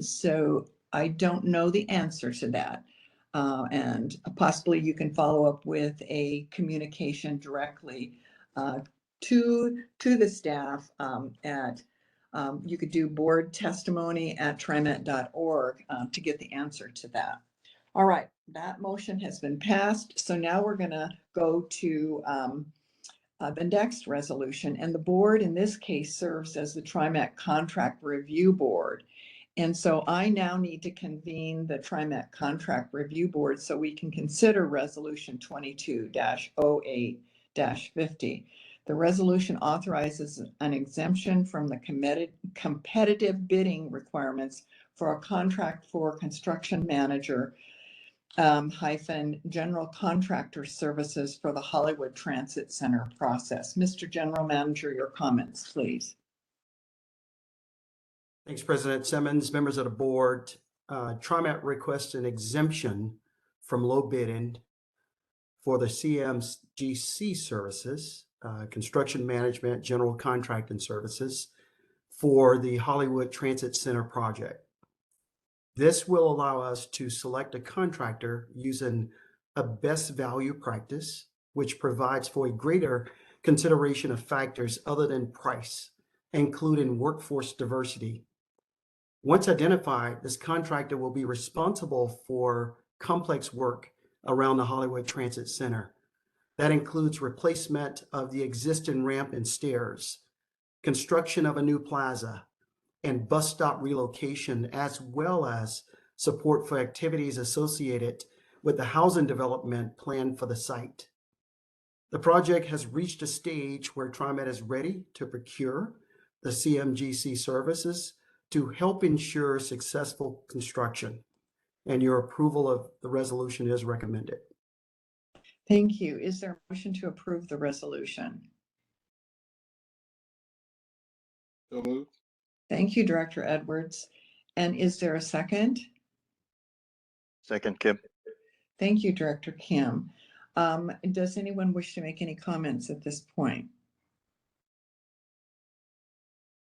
So I don't know the answer to that. And possibly you can follow up with a communication directly to the staff at you could do board testimony at trimet.org to get the answer to that. All right, that motion has been passed. So now we're going to go to the next resolution. And the board in this case serves as the TriMet Contract Review Board. And so I now need to convene the TriMet Contract Review Board so we can consider Resolution 22-08-50. The resolution authorizes an exemption from the competitive bidding requirements for a contract for construction manager general contractor services for the Hollywood Transit Center process. Mr. General Manager, your comments, please. Thanks, President Simmons, members of the board. TriMet requests an exemption from low bidding for the CMGC services, construction management, general contracting services for the Hollywood Transit Center project. This will allow us to select a contractor using a best value practice, which provides for a greater consideration of factors other than price, including workforce diversity. Once identified, this contractor will be responsible for complex work around the Hollywood Transit Center. That includes replacement of the existing ramp and stairs, construction of a new plaza, and bus stop relocation, as well as support for activities associated with the housing development plan for the site. The project has reached a stage where TriMet is ready to procure the CMGC services to help ensure successful construction, and your approval of the resolution is recommended. Thank you. Is there a motion to approve the resolution? So moved. Thank you, Director Edwards. And is there a second? Second, Kim. Thank you, Director Kim. Does anyone wish to make any comments at this point?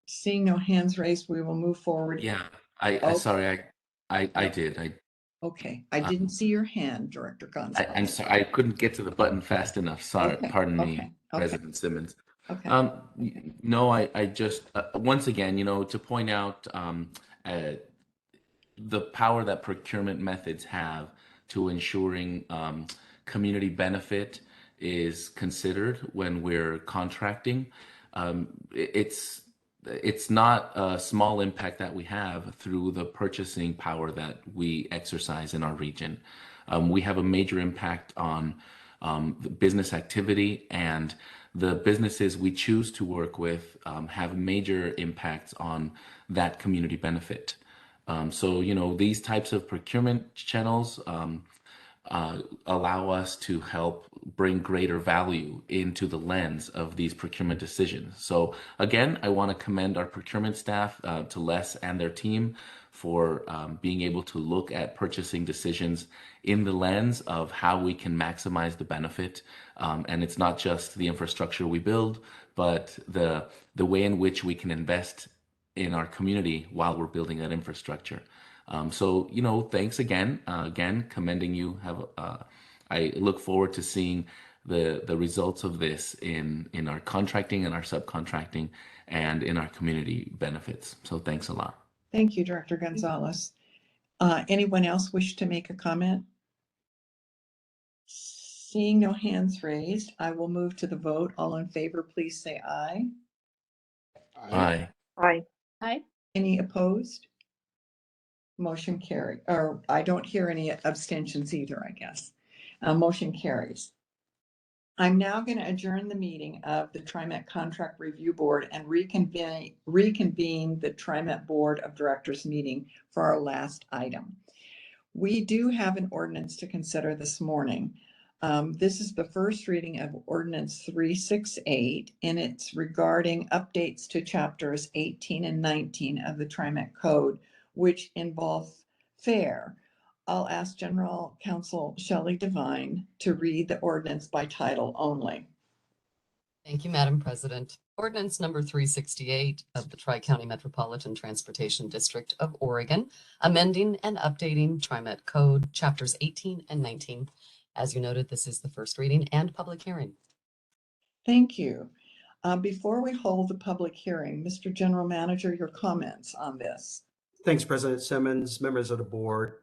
Seeing no hands raised, we will move forward. Yeah, Oh. sorry, I did. Okay, I didn't see your hand, Director Gonzalez. I'm sorry, I couldn't get to the button fast enough. Sorry, Okay, pardon me, okay. President Simmons. Okay. No, I just once again, to point out the power that procurement methods have to ensuring community benefit is considered when we're contracting. It's it's not a small impact that we have through the purchasing power that we exercise in our region. We have a major impact on the business activity, and the businesses we choose to work with have major impacts on that community benefit. So, these types of procurement channels allow us to help bring greater value into the lens of these procurement decisions. So again, I want to commend our procurement staff to Les and their team for being able to look at purchasing decisions in the lens of how we can maximize the benefit. And it's not just the infrastructure we build, but the way in which we can invest in our community while we're building that infrastructure. So, thanks again. Again, commending you. I look forward to seeing the results of this in our contracting and our subcontracting and in our community benefits. So thanks a lot. Thank you, Director Gonzalez. Anyone else wish to make a comment? Seeing no hands raised, I will move to the vote. All in favor, please say aye. Aye. Aye. Aye. Any opposed? Motion carried, or I don't hear any abstentions either, I guess. Motion carries. I'm now going to adjourn the meeting of the TriMet Contract Review Board and reconvene the TriMet Board of Directors meeting for our last item. We do have an ordinance to consider this morning. This is the first reading of Ordinance 368, and it's regarding updates to chapters 18 and 19 of the TriMet Code, which involve fare. I'll ask General Counsel Shelley Devine to read the ordinance by title only. Thank you, Madam President. Ordinance number 368 of the Tri-County Metropolitan Transportation District of Oregon, amending and updating TriMet Code chapters 18 and 19. As you noted, this is the first reading and public hearing. Thank you. Before we hold the public hearing, Mr. General Manager, your comments on this. Thanks, President Simmons, members of the board.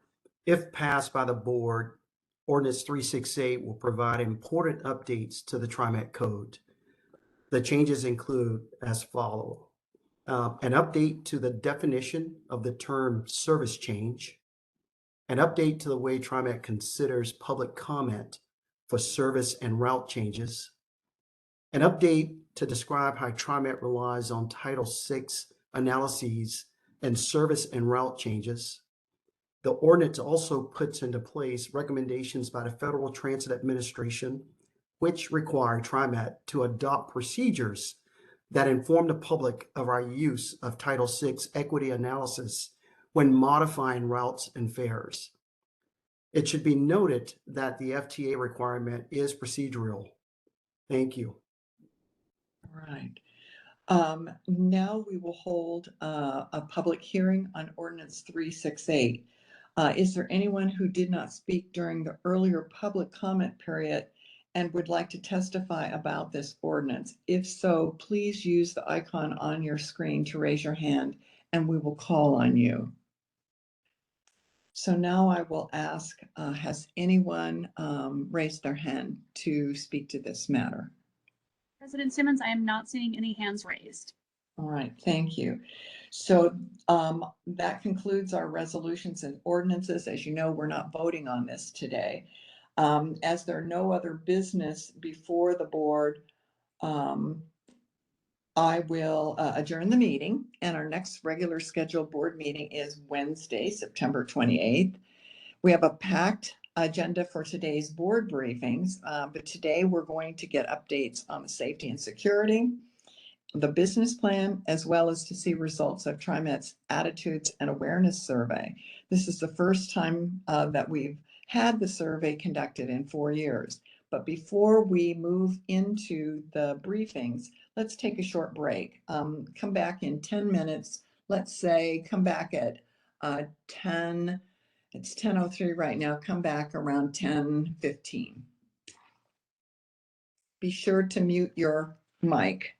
If passed by the board, Ordinance 368 will provide important updates to the TriMet Code. The changes include as follows: an update to the definition of the term service change, an update to the way TriMet considers public comment for service and route changes, an update to describe how TriMet relies on Title VI analyses and service and route changes. The ordinance also puts into place recommendations by the Federal Transit Administration, which require TriMet to adopt procedures that inform the public of our use of Title VI equity analysis when modifying routes and fares. It should be noted that the FTA requirement is procedural. Thank you. All right. Now we will hold a public hearing on Ordinance 368. Is there anyone who did not speak during the earlier public comment period and would like to testify about this ordinance? If so, please use the icon on your screen to raise your hand and we will call on you. So now I will ask, has anyone raised their hand to speak to this matter? President Simmons, I am not seeing any hands raised. All right, thank you. So that concludes our resolutions and ordinances. As you know, we're not voting on this today. As there are no other business before the board, I will adjourn the meeting, and our next regular scheduled board meeting is Wednesday, September 28th. We have a packed agenda for today's board briefings, but today we're going to get updates on the safety and security, the business plan, as well as to see results of TriMet's attitudes and awareness survey. This is the first time that we've had the survey conducted in 4 years. But before we move into the briefings, let's take a short break. Come back in 10 minutes. Let's say come back at 10. It's 10:03 right now. Come back around 10:15. Be sure to mute your mic.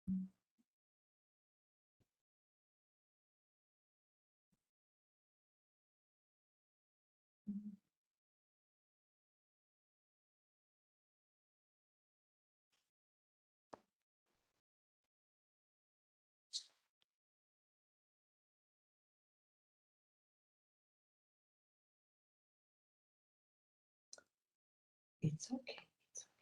It's okay. It's okay.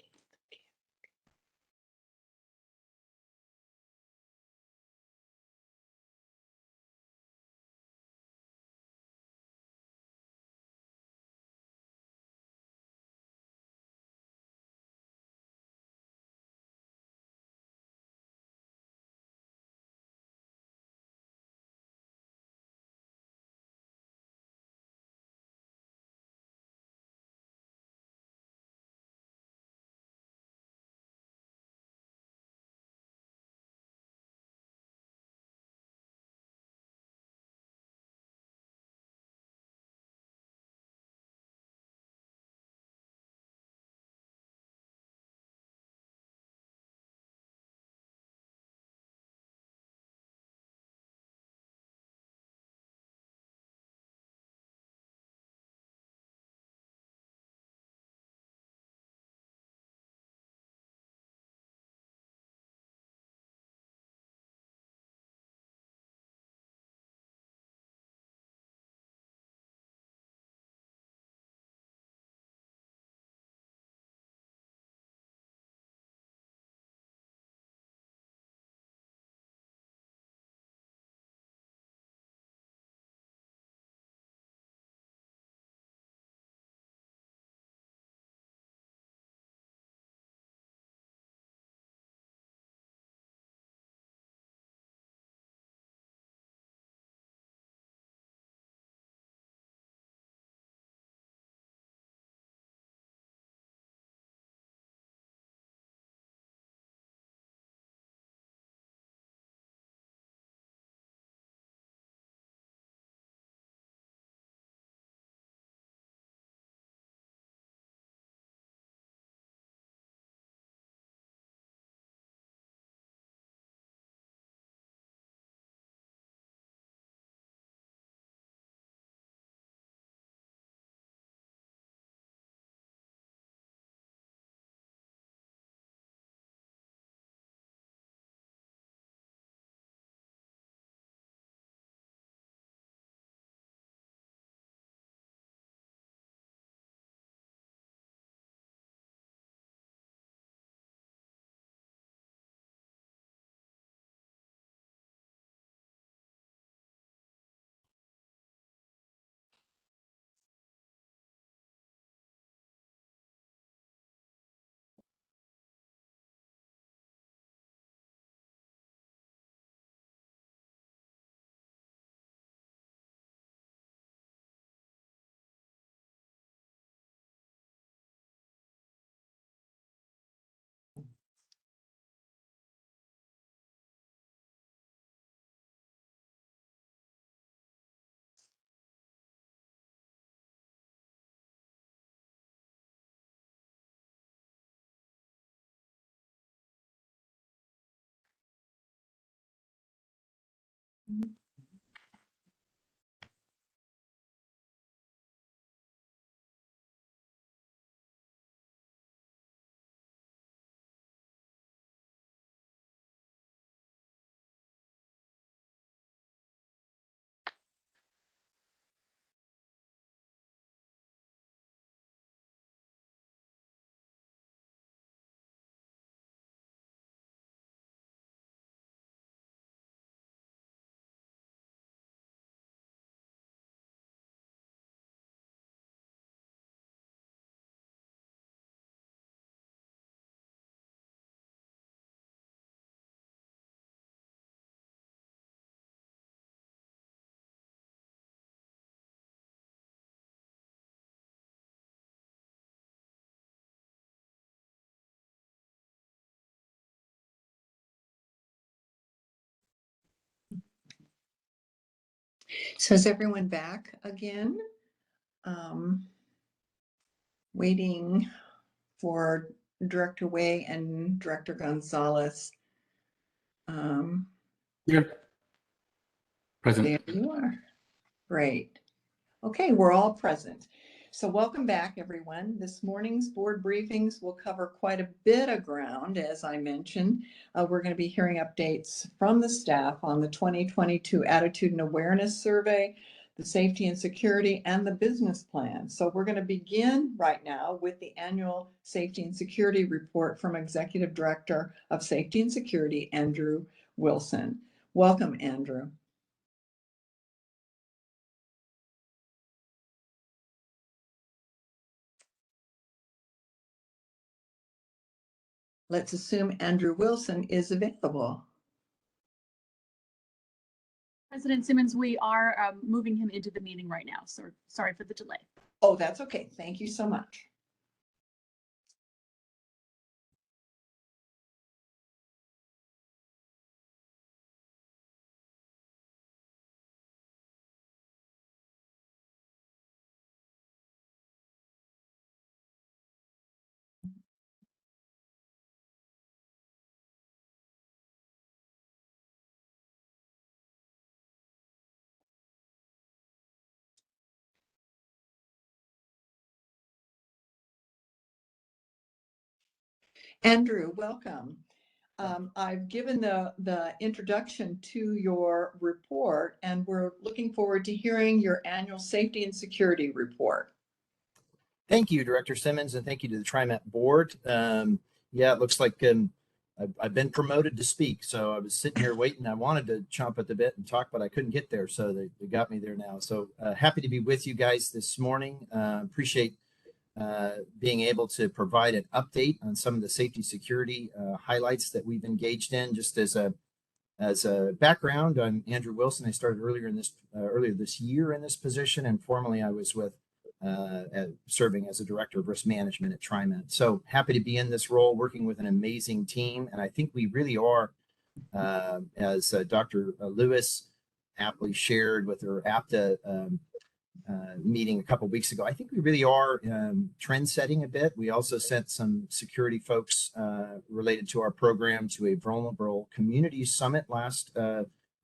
So is everyone back again? Waiting for Director Way and Director Gonzalez Here. Present. There you are. Great. Okay, we're all present. So welcome back, everyone. This morning's board briefings will cover quite a bit of ground, as I mentioned. We're going to be hearing updates from the staff on the 2022 Attitude and Awareness Survey, the Safety and Security, and the business plan. So we're going to begin right now with the annual Safety and Security report from Executive Director of Safety and Security, Andrew Wilson. Welcome, Andrew. Let's assume Andrew Wilson is available. President Simmons, we are moving him into the meeting right now, so sorry for the delay. Oh, that's okay. Thank you so much. Andrew, welcome. I've given the introduction to your report, and we're looking forward to hearing your annual safety and security report. Thank you, Director Simmons, and thank you to the TriMet board. Yeah, it looks like I've been promoted to speak, so I was sitting here waiting. I wanted to chomp at the bit and talk, but I couldn't get there, so they got me there now. So happy to be with you guys this morning. Appreciate being able to provide an update on some of the safety security highlights that we've engaged in. Just as a background, I'm Andrew Wilson. I started earlier this year in this position, and formerly I was with serving as a director of risk management at TriMet. So happy to be in this role, working with an amazing team, and I think we really are, as Dr. Lewis aptly shared with her APTA meeting a couple of weeks ago. I think we really are trend setting a bit. We also sent some security folks related to our program to a vulnerable communities summit last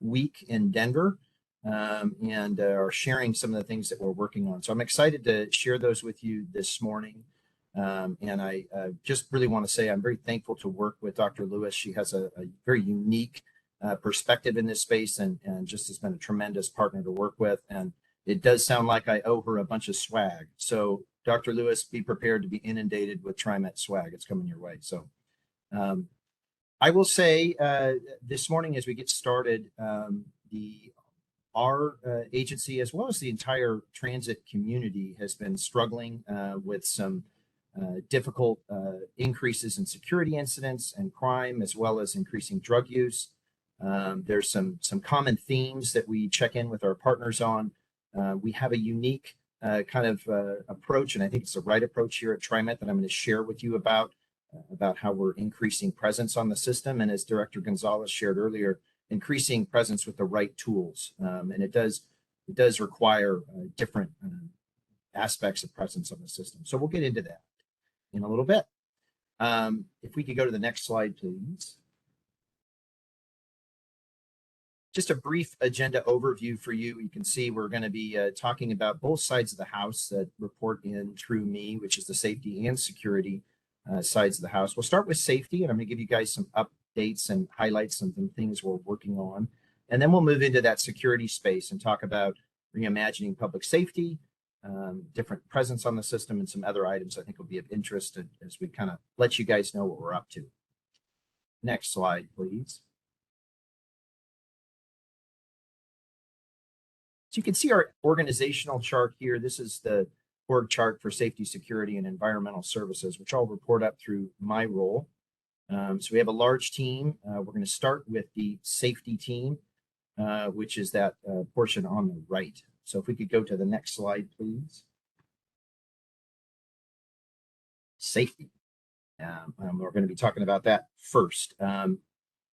week in Denver, and are sharing some of the things that we're working on. So I'm excited to share those with you this morning. And I just really want to say I'm very thankful to work with Dr. Lewis. She has a very unique perspective in this space, and just has been a tremendous partner to work with. And it does sound like I owe her a bunch of swag. So Dr. Lewis, be prepared to be inundated with TriMet swag. It's coming your way. So I will say this morning as we get started, our agency, as well as the entire transit community, has been struggling with some difficult increases in security incidents and crime, as well as increasing drug use. There's some common themes that we check in with our partners on. We have a unique kind of approach, and I think it's the right approach here at TriMet that I'm going to share with you about how we're increasing presence on the system. And as Director Gonzalez shared earlier, increasing presence with the right tools. And it does require different aspects of presence on the system. So we'll get into that in a little bit. If we could go to the next slide, please. Just a brief agenda overview for you. You can see we're going to be talking about both sides of the house that report in through me, which is the safety and security sides of the house. We'll start with safety, and I'm going to give you guys some updates and highlights some things we're working on. And then we'll move into that security space and talk about reimagining public safety, different presence on the system, and some other items I think will be of interest as we kind of let you guys know what we're up to. Next slide, please. So you can see our organizational chart here. This is the org chart for safety, security, and environmental services, which I'll report up through my role. So we have a large team. We're going to start with the safety team, which is that portion on the right. So if we could go to the next slide, please. Safety. We're going to be talking about that first. If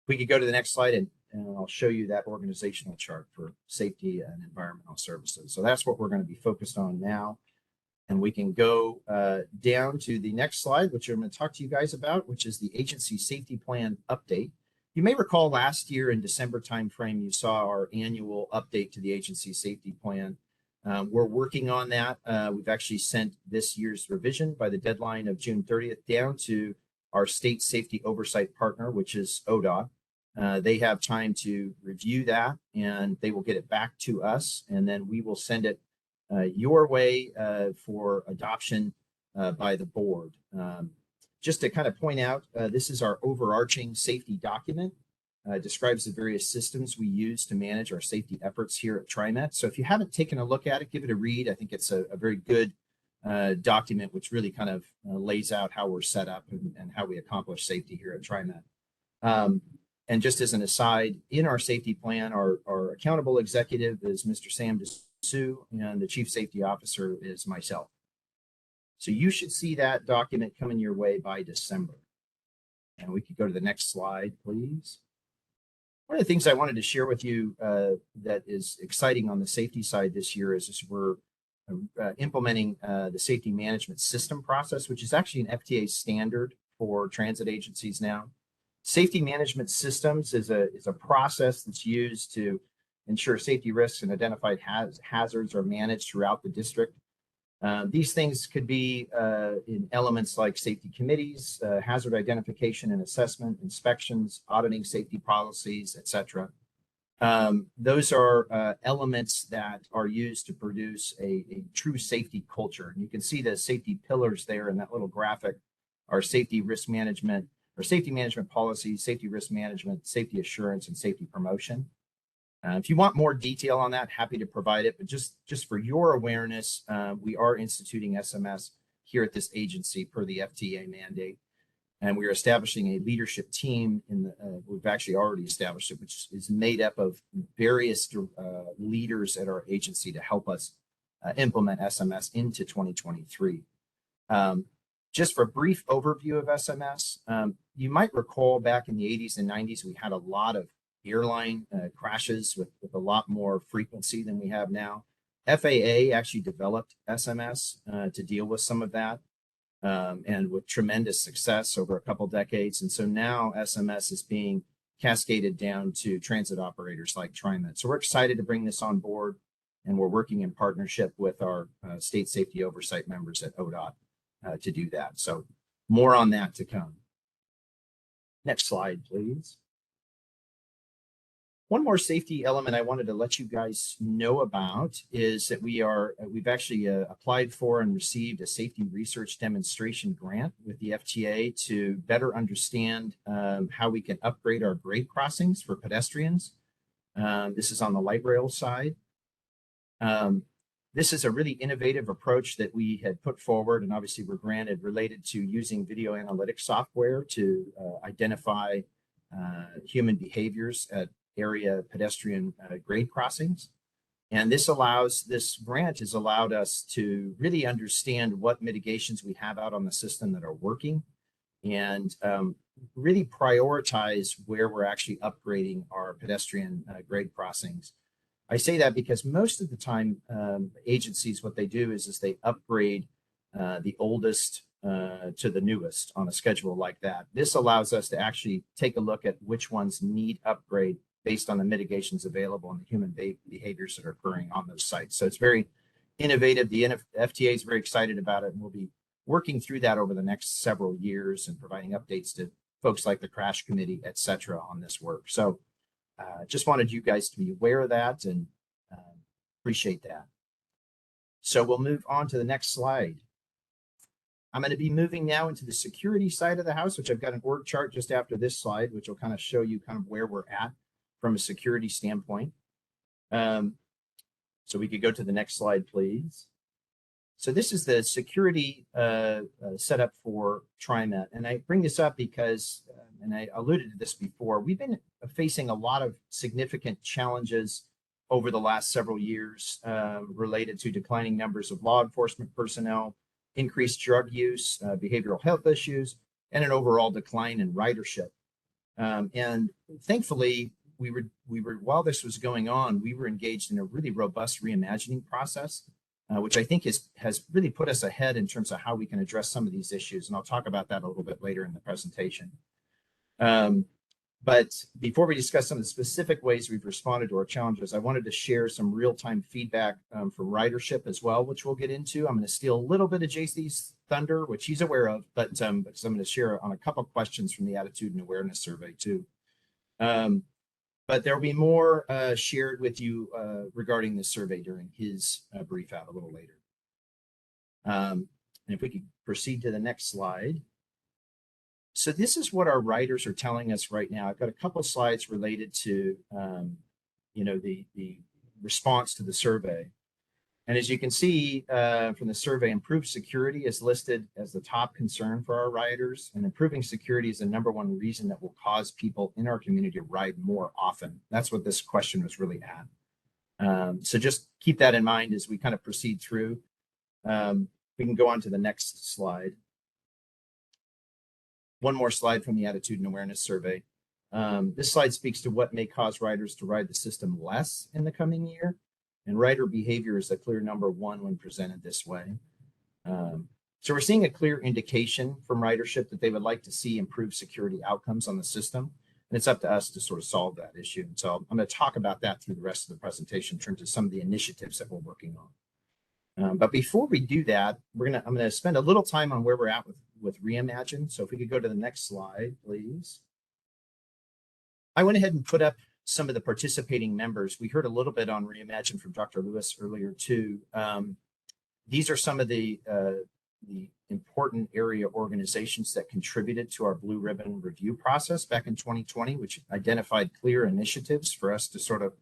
we could go to the next slide, and I'll show you that organizational chart for safety and environmental services. So that's what we're going to be focused on now. And we can go down to the next slide, which I'm going to talk to you guys about, which is the agency safety plan update. You may recall last year in December timeframe, you saw our annual update to the agency safety plan. We're working on that. We've actually sent this year's revision by the deadline of June 30th down to our state safety oversight partner, which is ODOT. They have time to review that and they will get it back to us, and then we will send it your way for adoption by the board. Just to kind of point out, this is our overarching safety document. Describes the various systems we use to manage our safety efforts here at TriMet. So if you haven't taken a look at it, give it a read. I think it's a very good document, which really kind of lays out how we're set up and how we accomplish safety here at TriMet. And just as an aside, in our safety plan, our accountable executive is Mr. Sam Dessou, and the chief safety officer is myself. So you should see that document coming your way by December. And we could go to the next slide, please. One of the things I wanted to share with you that is exciting on the safety side this year is we're implementing the safety management system process, which is actually an FTA standard for transit agencies now. Safety management systems is a process that's used to ensure safety risks and identified hazards are managed throughout the district. These things could be in elements like safety committees, hazard identification and assessment, inspections, auditing safety policies, etc. Those are elements that are used to produce a true safety culture. And you can see the safety pillars there in that little graphic are safety risk management, or safety management policies, safety risk management, safety assurance, and safety promotion. If you want more detail on that, happy to provide it. But just for your awareness, we are instituting SMS here at this agency per the FTA mandate. And we are establishing a leadership team we've actually already established it, which is made up of various leaders at our agency to help us implement SMS into 2023. Just for a brief overview of SMS, you might recall back in the 80s and 90s, we had a lot of airline crashes with a lot more frequency than we have now. FAA actually developed SMS to deal with some of that, and with tremendous success over a couple decades. And so now SMS is being cascaded down to transit operators like TriMet. So we're excited to bring this on board, and we're working in partnership with our state safety oversight members at ODOT to do that. So more on that to come. Next slide, please. One more safety element I wanted to let you guys know about is that we've actually applied for and received a safety research demonstration grant with the FTA to better understand how we can upgrade our grade crossings for pedestrians. This is on the light rail side. This is a really innovative approach that we had put forward, and obviously we're granted related to using video analytics software to identify human behaviors at area pedestrian grade crossings. And this grant has allowed us to really understand what mitigations we have out on the system that are working, and really prioritize where we're actually upgrading our pedestrian grade crossings. I say that because most of the time agencies, what they do is they upgrade the oldest to the newest on a schedule like that. This allows us to actually take a look at which ones need upgrade based on the mitigations available and the human behaviors that are occurring on those sites. So it's very innovative. The FTA is very excited about it, and we'll be working through that over the next several years and providing updates to folks like the Crash Committee, et cetera, on this work. So just wanted you guys to be aware of that, and appreciate that. So we'll move on to the next slide. I'm going to be moving now into the security side of the house, which I've got an org chart just after this slide, which will kind of show you kind of where we're at from a security standpoint. So we could go to the next slide, please. So this is the security setup for TriMet. And I bring this up because, and I alluded to this before, we've been facing a lot of significant challenges over the last several years related to declining numbers of law enforcement personnel, increased drug use, behavioral health issues, and an overall decline in ridership. And thankfully, we were while this was going on, we were engaged in a really robust reimagining process, which I think has really put us ahead in terms of how we can address some of these issues. And I'll talk about that a little bit later in the presentation. But before we discuss some of the specific ways we've responded to our challenges, I wanted to share some real-time feedback from ridership as well, which we'll get into. I'm going to steal a little bit of JC's thunder, which he's aware of, but I'm going to share on a couple of questions from the Attitude and Awareness Survey too. But there will be more shared with you regarding this survey during his brief out a little later. And if we could proceed to the next slide. So this is what our writers are telling us right now. I've got a couple of slides related to, the response to the survey. And as you can see from the survey, improved security is listed as the top concern for our riders, and improving security is the #1 reason that will cause people in our community to ride more often. That's what this question was really at. So just keep that in mind as we kind of proceed through. We can go on to the next slide. One more slide from the Attitude and Awareness Survey. This slide speaks to what may cause riders to ride the system less in the coming year. And rider behavior is a clear #1 when presented this way. So we're seeing a clear indication from ridership that they would like to see improved security outcomes on the system. And it's up to us to sort of solve that issue. And so I'm going to talk about that through the rest of the presentation in terms of some of the initiatives that we're working on. But before we do that, I'm going to spend a little time on where we're at with Reimagine. So if we could go to the next slide, please. I went ahead and put up some of the participating members. We heard a little bit on Reimagine from Dr. Lewis earlier too. These are some of the important area organizations that contributed to our Blue Ribbon review process back in 2020, which identified clear initiatives for us to sort of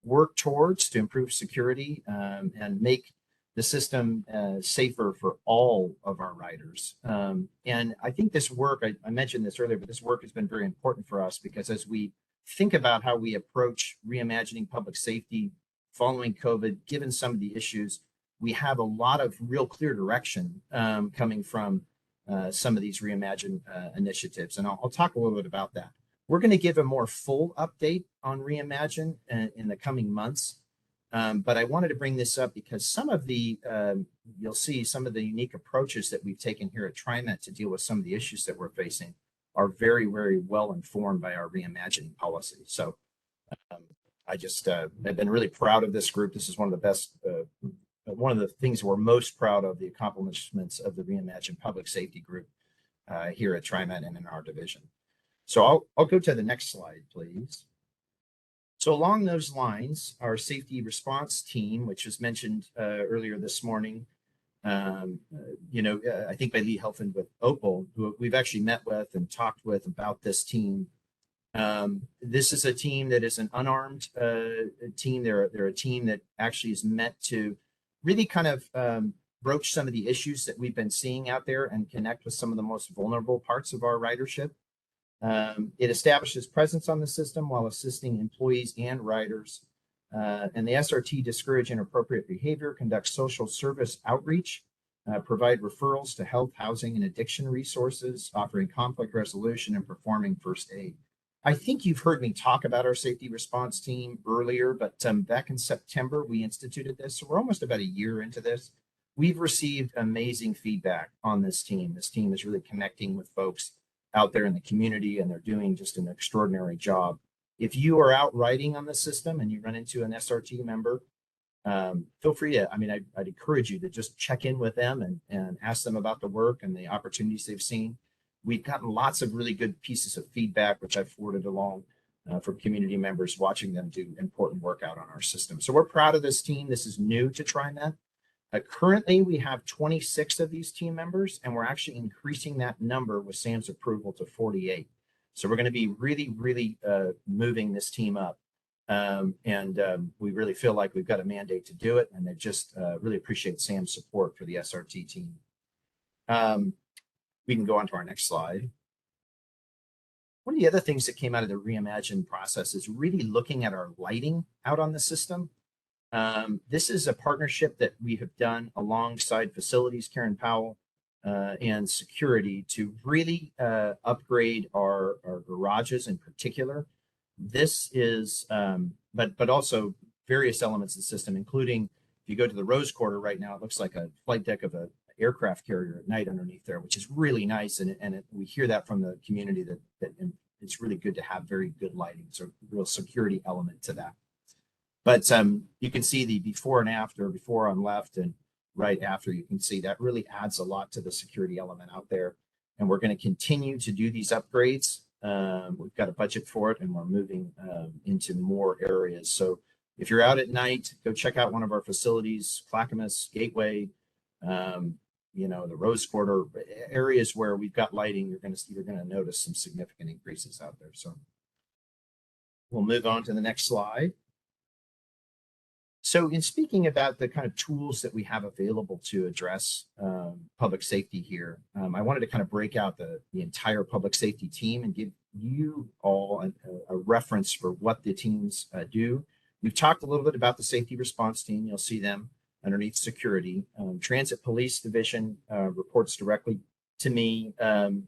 work towards to improve security and make the system safer for all of our riders. And I think this work, I mentioned this earlier, but this work has been very important for us because as we think about how we approach reimagining public safety following COVID, given some of the issues, we have a lot of real clear direction coming from some of these Reimagine initiatives. And I'll talk a little bit about that. We're going to give a more full update on Reimagine in the coming months. But I wanted to bring this up because some of the, you'll see some of the unique approaches that we've taken here at TriMet to deal with some of the issues that we're facing are very, very well informed by our reimagining policy. So I've been really proud of this group. This is one of the best, one of the things we're most proud of, the accomplishments of the Reimagine Public Safety Group here at TriMet and in our division. So I'll go to the next slide, please. So along those lines, our safety response team, which was mentioned earlier this morning, I think by Lee Helfand with Opal, who we've actually met with and talked with about this team. This is a team that is an unarmed team. They're a team that actually is meant to really kind of broach some of the issues that we've been seeing out there and connect with some of the most vulnerable parts of our ridership. It establishes presence on the system while assisting employees and riders. And the SRT discourage inappropriate behavior, conduct social service outreach, provide referrals to health, housing, and addiction resources, offering conflict resolution and performing first aid. I think you've heard me talk about our safety response team earlier, but back in September, we instituted this. So we're almost about a year into this. We've received amazing feedback on this team. This team is really connecting with folks out there in the community, and they're doing just an extraordinary job. If you are out riding on the system and you run into an SRT member, feel free to, I'd encourage you to just check in with them and ask them about the work and the opportunities they've seen. We've gotten lots of really good pieces of feedback, which I've forwarded along from community members watching them do important work out on our system. So we're proud of this team. This is new to TriMet. Currently, we have 26 of these team members, and we're actually increasing that number with Sam's approval to 48. So we're going to be really, really moving this team up. We really feel like we've got a mandate to do it, and they just really appreciate Sam's support for the SRT team. We can go on to our next slide. One of the other things that came out of the Reimagine process is really looking at our lighting out on the system. This is a partnership that we have done alongside Facilities, Karen Powell, and Security to really upgrade our garages in particular. This is, but also various elements of the system, including if you go to the Rose Quarter right now, it looks like a flight deck of an aircraft carrier at night underneath there, which is really nice. And we hear that from the community that it's really good to have very good lighting. So real security element to that. But you can see the before and after, before on left and right after, you can see that really adds a lot to the security element out there. And we're going to continue to do these upgrades. We've got a budget for it, and we're moving into more areas. So if you're out at night, go check out one of our facilities, Clackamas, Gateway, you know, the Rose Quarter, areas where we've got lighting. You're going to notice some significant increases out there. So we'll move on to the next slide. So in speaking about the kind of tools that we have available to address public safety here, I wanted to kind of break out the entire public safety team and give you all a reference for what the teams do. We've talked a little bit about the safety response team. You'll see them underneath security. Transit Police Division reports directly to me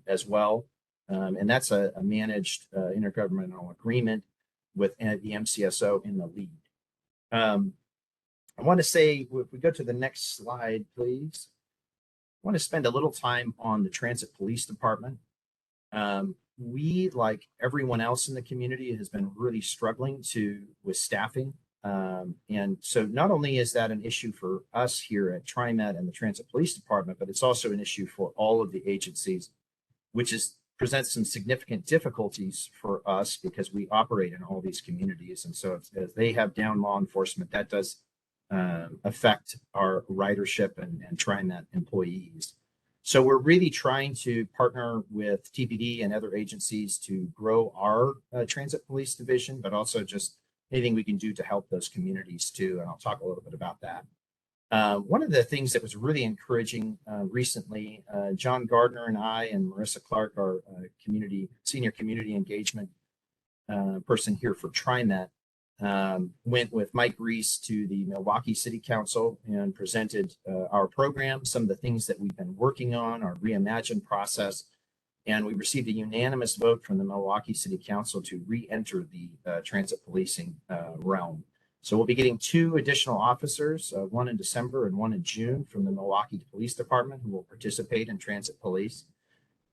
as well. And that's a managed intergovernmental agreement with the MCSO in the lead. I want to say, if we go to the next slide, please. I want to spend a little time on the Transit Police Department. We, like everyone else in the community, has been really struggling with staffing. And so not only is that an issue for us here at TriMet and the Transit Police Department, but it's also an issue for all of the agencies, which presents some significant difficulties for us because we operate in all these communities. And so as they have down law enforcement, that does affect our ridership and TriMet employees. So we're really trying to partner with TPD and other agencies to grow our Transit Police Division, but also just anything we can do to help those communities too. And I'll talk a little bit about that. One of the things that was really encouraging recently, John Gardner and I and Marissa Clark, our senior community engagement person here for TriMet, went with Mike Reese to the Milwaukee City Council and presented our program, some of the things that we've been working on, our Reimagine process, and we received a unanimous vote from the Milwaukee City Council to re-enter the transit policing realm. So we'll be getting 2 additional officers, one in December and one in June, from the Milwaukee Police Department, who will participate in transit police,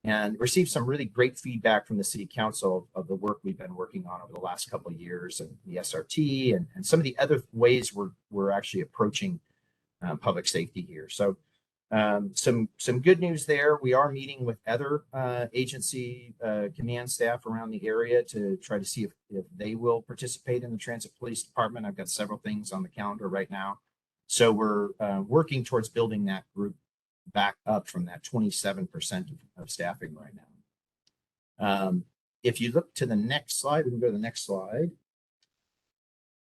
and received some really great feedback from the City Council of the work we've been working on over the last couple of years, and the SRT and some of the other ways we're actually approaching public safety here. So some good news there. We are meeting with other agency command staff around the area to try to see if they will participate in the Transit Police Department. I've got several things on the calendar right now. So we're working towards building that group back up from that 27% of staffing right now. If you look to the next slide, we can go to the next slide.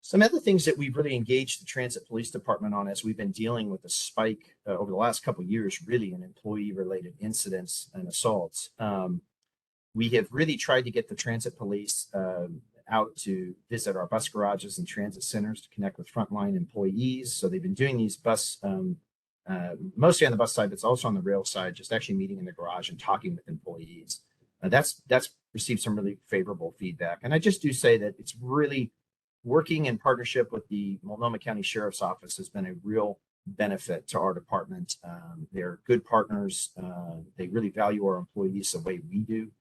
Some other things that we've really engaged the Transit Police Department on as we've been dealing with a spike over the last couple of years, really, in employee-related incidents and assaults. We have really tried to get the Transit Police out to visit our bus garages and transit centers to connect with frontline employees. So they've been doing these mostly on the bus side, but it's also on the rail side, just actually meeting in the garage and talking with employees. That's received some really favorable feedback. And I just do say that it's really working in partnership with the Multnomah County Sheriff's Office has been a real benefit to our department. They're good partners. They really value our employees the way we do,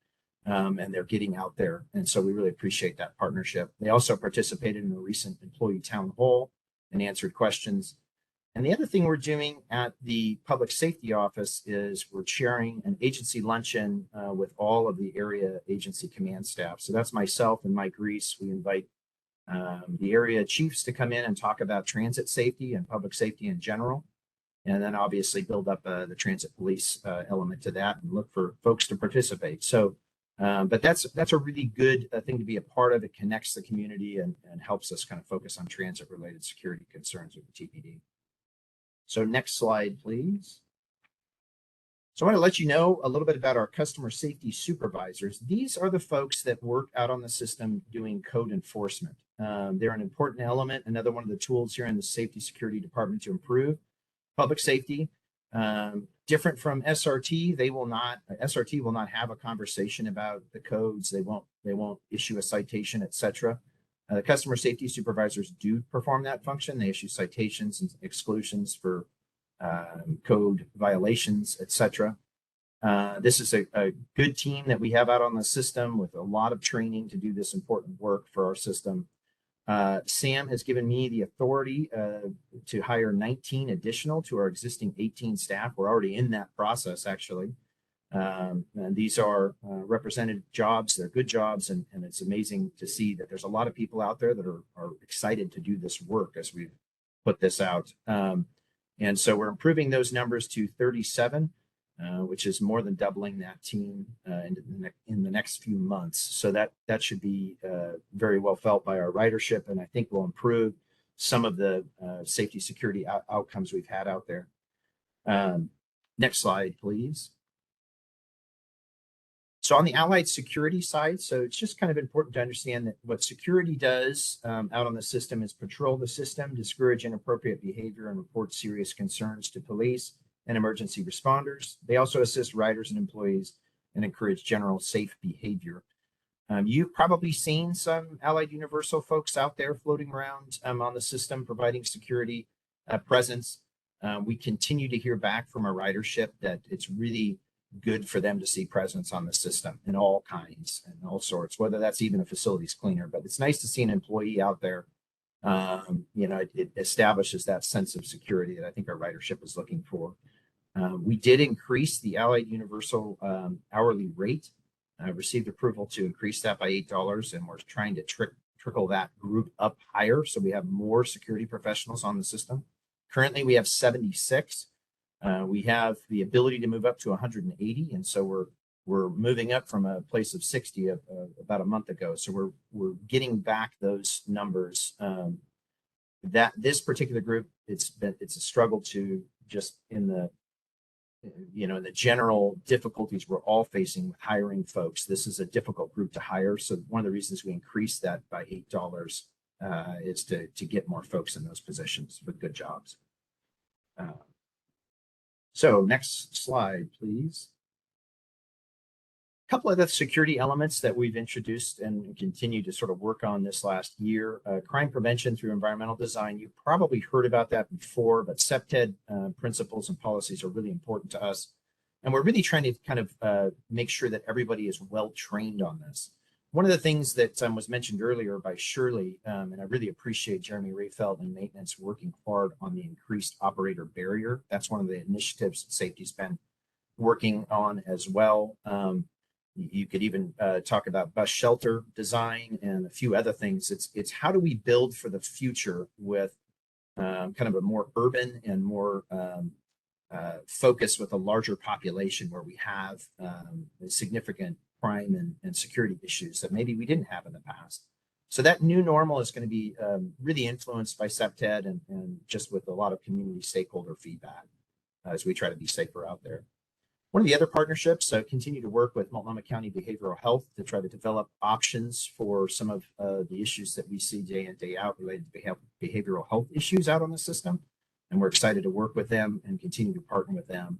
and they're getting out there. And so we really appreciate that partnership. They also participated in a recent employee town hall and answered questions. And the other thing we're doing at the Public Safety Office is we're sharing an agency luncheon with all of the area agency command staff. So that's myself and Mike Reese. We invite the area chiefs to come in and talk about transit safety and public safety in general, and then obviously build up the transit police element to that and look for folks to participate. So, but that's a really good thing to be a part of. It connects the community and helps us kind of focus on transit-related security concerns with the TPD. So next slide, please. So I want to let you know a little bit about our customer safety supervisors. These are the folks that work out on the system doing code enforcement. They're an important element, another one of the tools here in the Safety Security Department to improve public safety. Different from SRT, SRT will not have a conversation about the codes. They won't issue a citation, etc. The customer safety supervisors do perform that function. They issue citations and exclusions for code violations, etc. This is a good team that we have out on the system with a lot of training to do this important work for our system. Sam has given me the authority to hire 19 additional to our existing 18 staff. We're already in that process, actually. And these are represented jobs. They're good jobs, and it's amazing to see that there's a lot of people out there that are excited to do this work as we've put this out. And so we're improving those numbers to 37, which is more than doubling that team in the next few months. So that should be very well felt by our ridership, and I think will improve some of the safety security outcomes we've had out there. Next slide, please. So on the allied security side, so it's just kind of important to understand that what security does out on the system is patrol the system, discourage inappropriate behavior, and report serious concerns to police and emergency responders. They also assist riders and employees and encourage general safe behavior. You've probably seen some Allied Universal folks out there floating around on the system, providing security presence. We continue to hear back from our ridership that it's really good for them to see presence on the system in all kinds and all sorts, whether that's even a facilities cleaner. But it's nice to see an employee out there. It establishes that sense of security that I think our ridership is looking for. We did increase the Allied Universal hourly rate. Received approval to increase that by $8, and we're trying to trickle that group up higher so we have more security professionals on the system. Currently, we have 76. We have the ability to move up to 180, and so we're moving up from a place of 60 about a month ago. So we're getting back those numbers. That this particular group, it's a struggle to just in the general difficulties we're all facing with hiring folks. This is a difficult group to hire. So one of the reasons we increased that by $8 is to get more folks in those positions with good jobs. So next slide, please. A couple of the security elements that we've introduced and continue to sort of work on this last year. Crime prevention through environmental design. You've probably heard about that before, but CPTED principles and policies are really important to us. And we're really trying to kind of make sure that everybody is well trained on this. One of the things that was mentioned earlier by Shirley, and I really appreciate Jeremy Rayfeld and maintenance working hard on the increased operator barrier. That's one of the initiatives safety's been working on as well. You could even talk about bus shelter design and a few other things. It's how do we build for the future with kind of a more urban and more focus with a larger population where we have significant crime and security issues that maybe we didn't have in the past. So that new normal is going to be really influenced by CPTED and just with a lot of community stakeholder feedback as we try to be safer out there. One of the other partnerships continue to work with Multnomah County Behavioral Health to try to develop options for some of the issues that we see day in, day out related to behavioral health issues out on the system. And we're excited to work with them and continue to partner with them.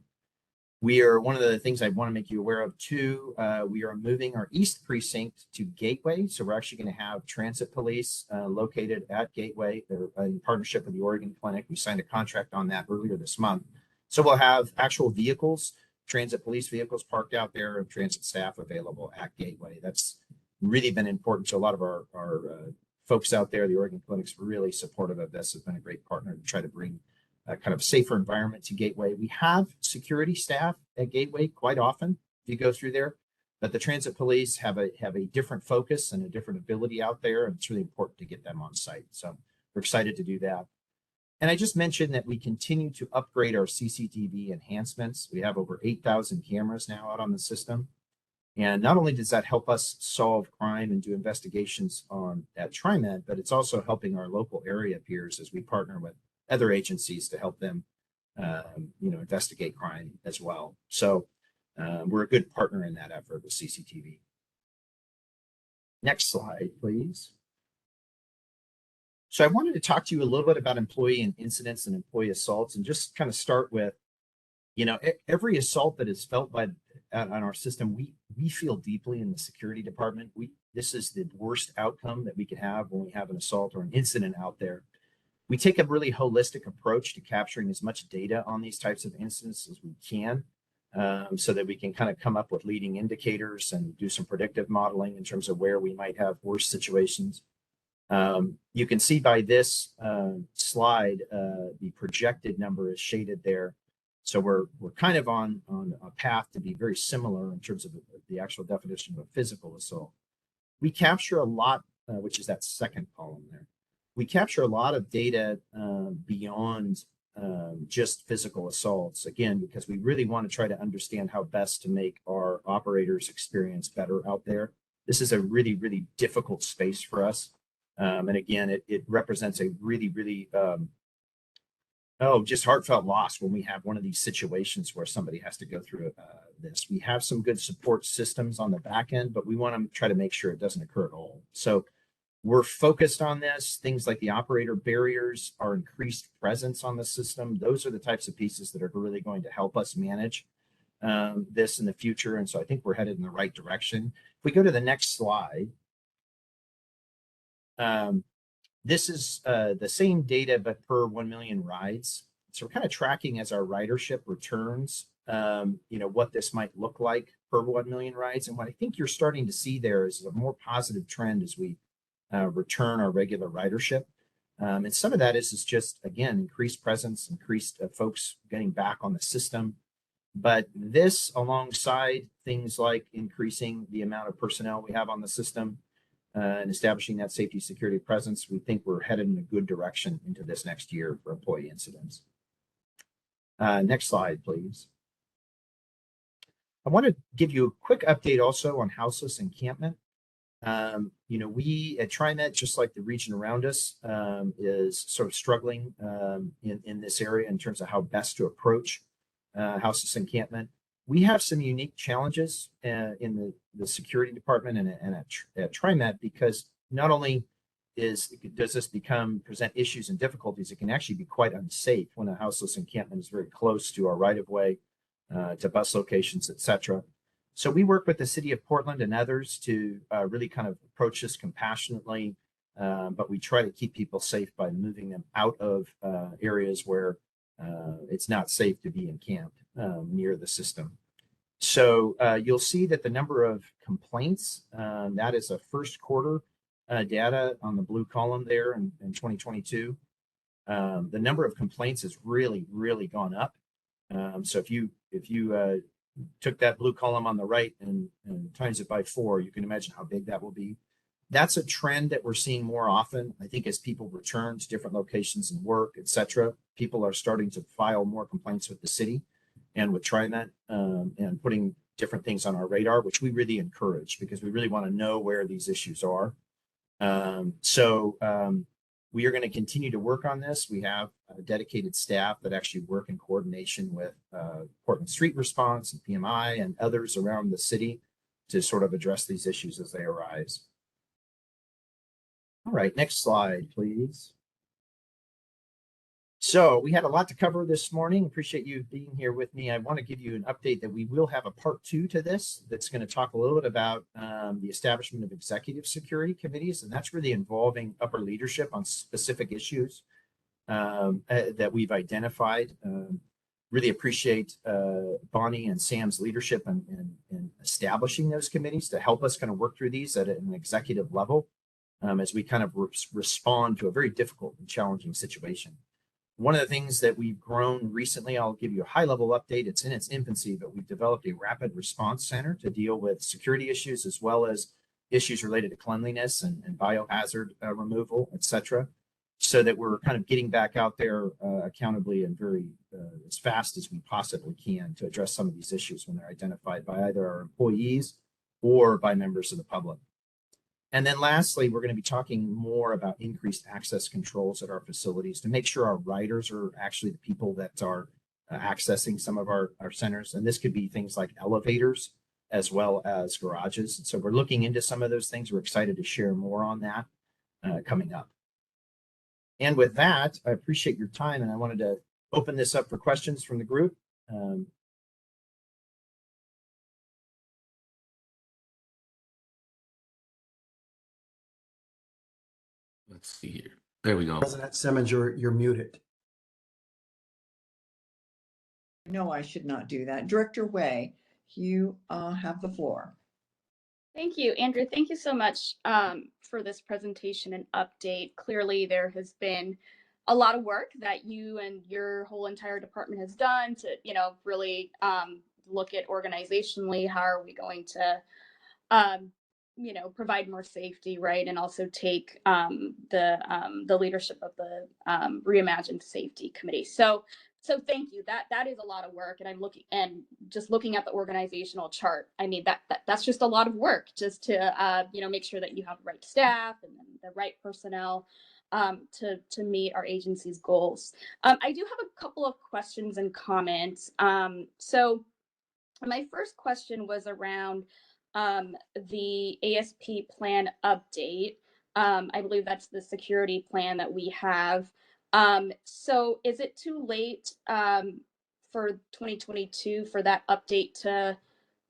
One of the things I want to make you aware of too, we are moving our East Precinct to Gateway. So we're actually going to have transit police located at Gateway. They're in partnership with the Oregon Clinic. We signed a contract on that earlier this month. So we'll have actual vehicles, transit police vehicles parked out there and transit staff available at Gateway. That's really been important to a lot of our folks out there. The Oregon Clinic's really supportive of this. Has been a great partner to try to bring a kind of safer environment to Gateway. We have security staff at Gateway quite often if you go through there, but the transit police have a different focus and a different ability out there, and it's really important to get them on site. So we're excited to do that. And I just mentioned that we continue to upgrade our CCTV enhancements. We have over 8,000 cameras now out on the system. And not only does that help us solve crime and do investigations at TriMet, but it's also helping our local area peers as we partner with other agencies to help them, investigate crime as well. So we're a good partner in that effort with CCTV. Next slide, please. So I wanted to talk to you a little bit about employee incidents and employee assaults, and just kind of start with, every assault that is felt on our system, we feel deeply in the security department. This is the worst outcome that we could have when we have an assault or an incident out there. We take a really holistic approach to capturing as much data on these types of incidents as we can. so that we can kind of come up with leading indicators and do some predictive modeling in terms of where we might have worse situations. You can see by this slide, the projected number is shaded there. So we're kind of on a path to be very similar in terms of the actual definition of a physical assault. We capture a lot, which is that second column there. We capture a lot of data beyond just physical assaults, again, because we really want to try to understand how best to make our operators' experience better out there. This is a really, really difficult space for us. And again, it represents a really, really, just heartfelt loss when we have one of these situations where somebody has to go through this. We have some good support systems on the back end, but we want to try to make sure it doesn't occur at all. So we're focused on this. Things like the operator barriers, our increased presence on the system. Those are the types of pieces that are really going to help us manage this in the future. And so I think we're headed in the right direction. If we go to the next slide, this is the same data, but per 1 million rides. So we're kind of tracking as our ridership returns, what this might look like per 1 million rides. And what I think you're starting to see there is a more positive trend as we return our regular ridership. And some of that is just, again, increased presence, increased folks getting back on the system. But this, alongside things like increasing the amount of personnel we have on the system and establishing that safety security presence, we think we're headed in a good direction into this next year for employee incidents. Next slide, please. I want to give you a quick update also on houseless encampment. We at TriMet, just like the region around us, is sort of struggling in this area in terms of how best to approach houseless encampment. We have some unique challenges in the security department and at TriMet, because not only does this present issues and difficulties, it can actually be quite unsafe when a houseless encampment is very close to our right-of-way, to bus locations, etc. So we work with the city of Portland and others to really kind of approach this compassionately, but we try to keep people safe by moving them out of areas where it's not safe to be encamped near the system. So you'll see that the number of complaints, that is a first quarter data on the blue column there in 2022. The number of complaints has really, really gone up. So if you took that blue column on the right and times it by 4, you can imagine how big that will be. That's a trend that we're seeing more often. I think as people return to different locations and work, etc., people are starting to file more complaints with the city and with TriMet, and putting different things on our radar, which we really encourage because we really want to know where these issues are. We are going to continue to work on this. We have dedicated staff that actually work in coordination with Portland Street Response and PMI and others around the city to sort of address these issues as they arise. All right, next slide, please. So we had a lot to cover this morning. Appreciate you being here with me. I want to give you an update that we will have a part 2 to this that's going to talk a little bit about the establishment of executive security committees, and that's really involving upper leadership on specific issues that we've identified. Really appreciate Bonnie and Sam's leadership in establishing those committees to help us kind of work through these at an executive level as we kind of respond to a very difficult and challenging situation. One of the things that we've grown recently, I'll give you a high-level update. It's in its infancy, but we've developed a rapid response center to deal with security issues as well as issues related to cleanliness and biohazard removal, etc., so that we're kind of getting back out there accountably and very as fast as we possibly can to address some of these issues when they're identified by either our employees or by members of the public. And then lastly, we're going to be talking more about increased access controls at our facilities to make sure our riders are actually the people that are accessing some of our centers. And this could be things like elevators as well as garages. And so we're looking into some of those things. We're excited to share more on that coming up. And with that, I appreciate your time, and I wanted to open this up for questions from the group. Let's see here. There we go. President Simmons, you're muted. No, I should not do that. Director Way, you have the floor. Thank you, Andrew. Thank you so much for this presentation and update. Clearly, there has been a lot of work that you and your whole entire department has done to, really look at organizationally, how are we going to, provide more safety, right? And also take the leadership of the Reimagined Safety Committee. So thank you. That is a lot of work, and I'm looking at the organizational chart. I mean, that's just a lot of work just to make sure that you have the right staff and the right personnel to meet our agency's goals. I do have a couple of questions and comments. So my first question was around the ASP plan update. I believe that's the security plan that we have. So is it too late for 2022 for that update to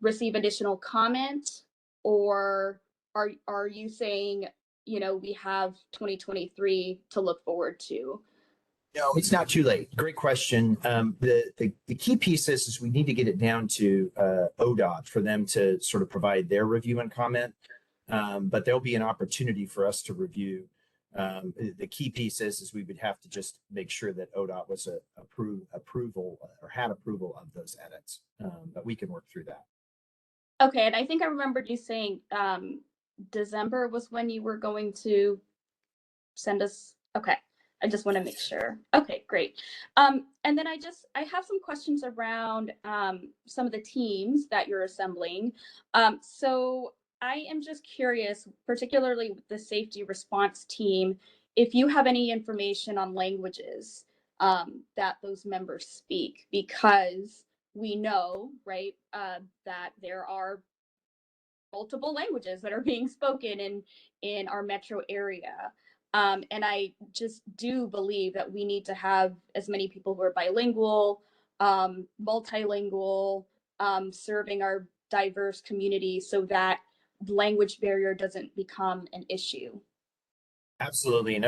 receive additional comment? Or are you saying, we have 2023 to look forward to? No, it's not too late. Great question. The key piece is we need to get it down to ODOT for them to sort of provide their review and comment. But there'll be an opportunity for us to review. The key piece is we would have to just make sure that ODOT was approval or had approval of those edits. But we can work through that. Okay, and I think I remembered you saying December was when you were going to send us. Okay. I just want to make sure. Okay, great. And then I have some questions around some of the teams that you're assembling. So I am just curious, particularly with the safety response team, if you have any information on languages that those members speak, because we know, right, that there are multiple languages that are being spoken in our metro area. And I just do believe that we need to have as many people who are bilingual, multilingual, serving our diverse community so that language barrier doesn't become an issue. Absolutely.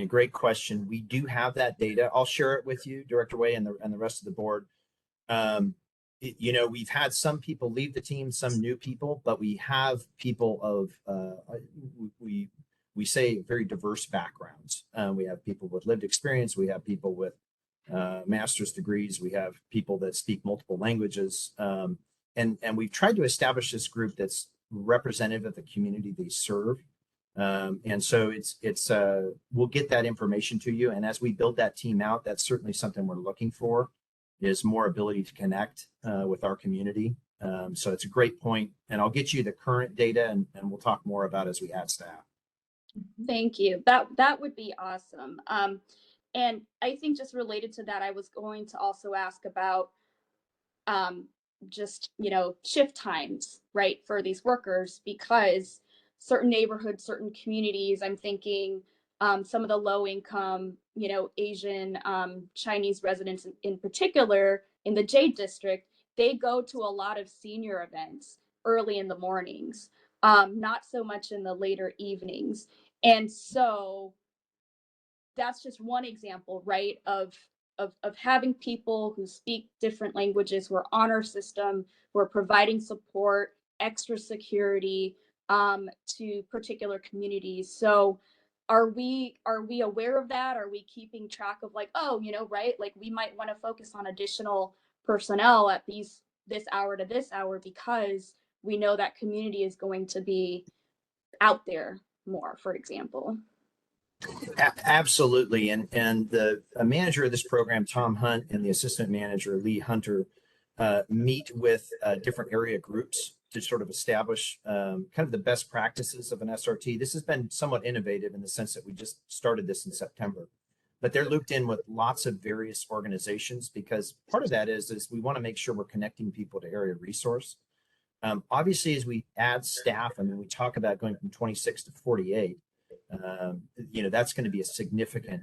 Great question. We do have that data. I'll share it with you, Director Way, and the rest of the board. We've had some people leave the team, some new people, but we have people of we say very diverse backgrounds. We have people with lived experience. We have people with master's degrees. We have people that speak multiple languages. And we've tried to establish this group that's representative of the community they serve. And so we'll get that information to you. And as we build that team out, that's certainly something we're looking for, is more ability to connect with our community. So it's a great point. And I'll get you the current data and we'll talk more about as we add staff. Thank you. That would be awesome. And I think just related to that, I was going to also ask about just, shift times, right, for these workers, because certain neighborhoods, certain communities, I'm thinking some of the low income, Asian, Chinese residents in particular in the J district, they go to a lot of senior events early in the mornings, not so much in the later evenings. And so that's just one example, right, of having people who speak different languages, who are on our system, who are providing support, extra security to particular communities. So are we aware of that? Are we keeping track of like, right, like we might want to focus on additional personnel at this hour to this hour because we know that community is going to be out there more, for example? Absolutely. And the manager of this program, Tom Hunt, and the assistant manager, Lee Hunter, meet with different area groups to sort of establish kind of the best practices of an SRT. This has been somewhat innovative in the sense that we just started this in September, but they're looped in with lots of various organizations because part of that is we want to make sure we're connecting people to area resource. Obviously, as we add staff, we talk about going from 26 to 48, that's going to be a significant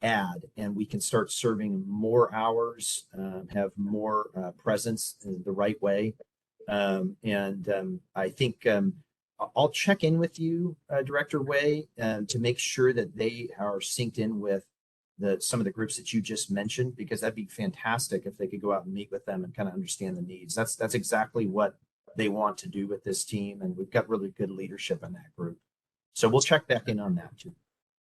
add, and we can start serving more hours, have more presence in the right way. I think I'll check in with you, Director Way, to make sure that they are synced in with some of the groups that you just mentioned, because that'd be fantastic if they could go out and meet with them and kind of understand the needs. That's exactly what they want to do with this team, and we've got really good leadership in that group. So we'll check back in on that too.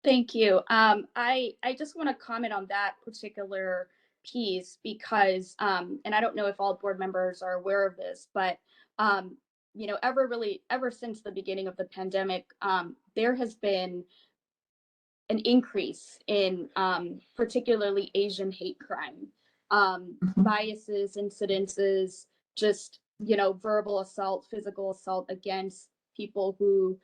Thank you. I just want to comment on that particular piece because, and I don't know if all board members are aware of this, but you know, ever since the beginning of the pandemic, there has been an increase in particularly Asian hate crime, biases, incidences, just, you know, verbal assault, physical assault against people who,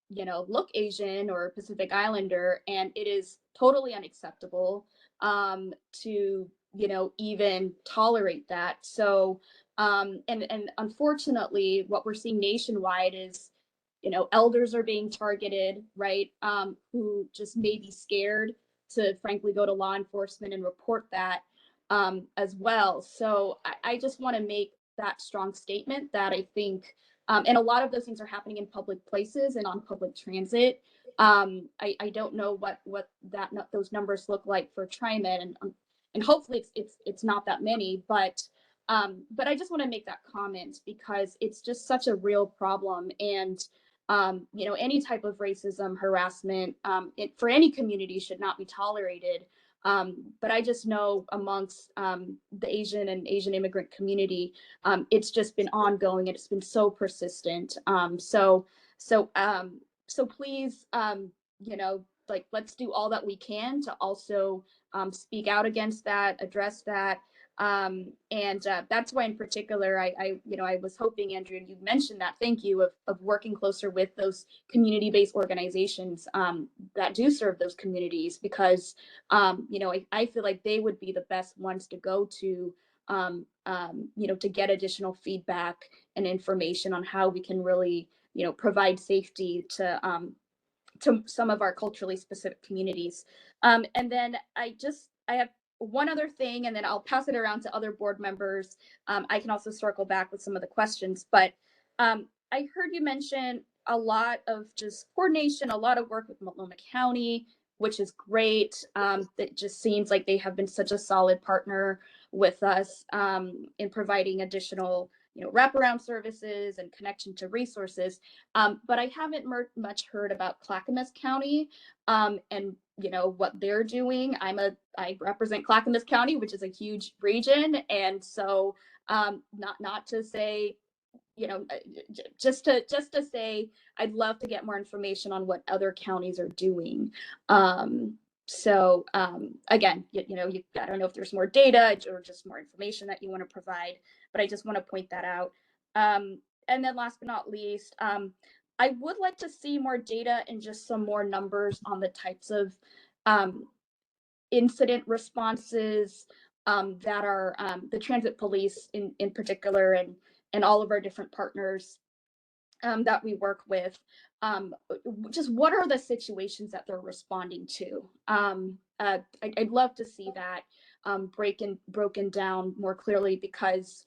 you know, look Asian or Pacific Islander. And it is totally unacceptable to, you know, even tolerate that. So, and unfortunately, what we're seeing nationwide is, you know, elders are being targeted, right? Who just may be scared to frankly go to law enforcement and report that as well. So I just want to make that strong statement that I think, and a lot of those things are happening in public places and on public transit. I don't know what those numbers look like for TriMet, and hopefully it's not that many, but I just want to make that comment because it's just such a real problem. And you know, any type of racism, harassment for any community should not be tolerated. But I just know amongst the Asian and Asian immigrant community, it's just been ongoing and it's been so persistent. So please, you know, like, let's do all that we can to also speak out against that, address that. And that's why in particular, you know, I was hoping, Andrew, and you mentioned that, thank you, of working closer with those community-based organizations that do serve those communities, because, you know, I feel like they would be the best ones to go to, you know, to get additional feedback and information on how we can really, you know, provide safety to some of our culturally specific communities. And then I have one other thing, and then I'll pass it around to other board members. I can also circle back with some of the questions, but I heard you mention a lot of just coordination, a lot of work with Multnomah County, which is great. It just seems like they have been such a solid partner with us in providing additional, you know, wraparound services and connection to resources. But I haven't much heard about Clackamas County and, you know, what they're doing. I represent Clackamas County, which is a huge region. And so not to say, you know, just to say, I'd love to get more information on what other counties are doing. So again, you know, I don't know if there's more data or just more information that you want to provide, but I just want to point that out. And then last but not least, I would like to see more data and just some more numbers on the types of incident responses that are the transit police in particular, and all of our different partners that we work with. Just what are the situations that they're responding to? I'd love to see that broken down more clearly, because,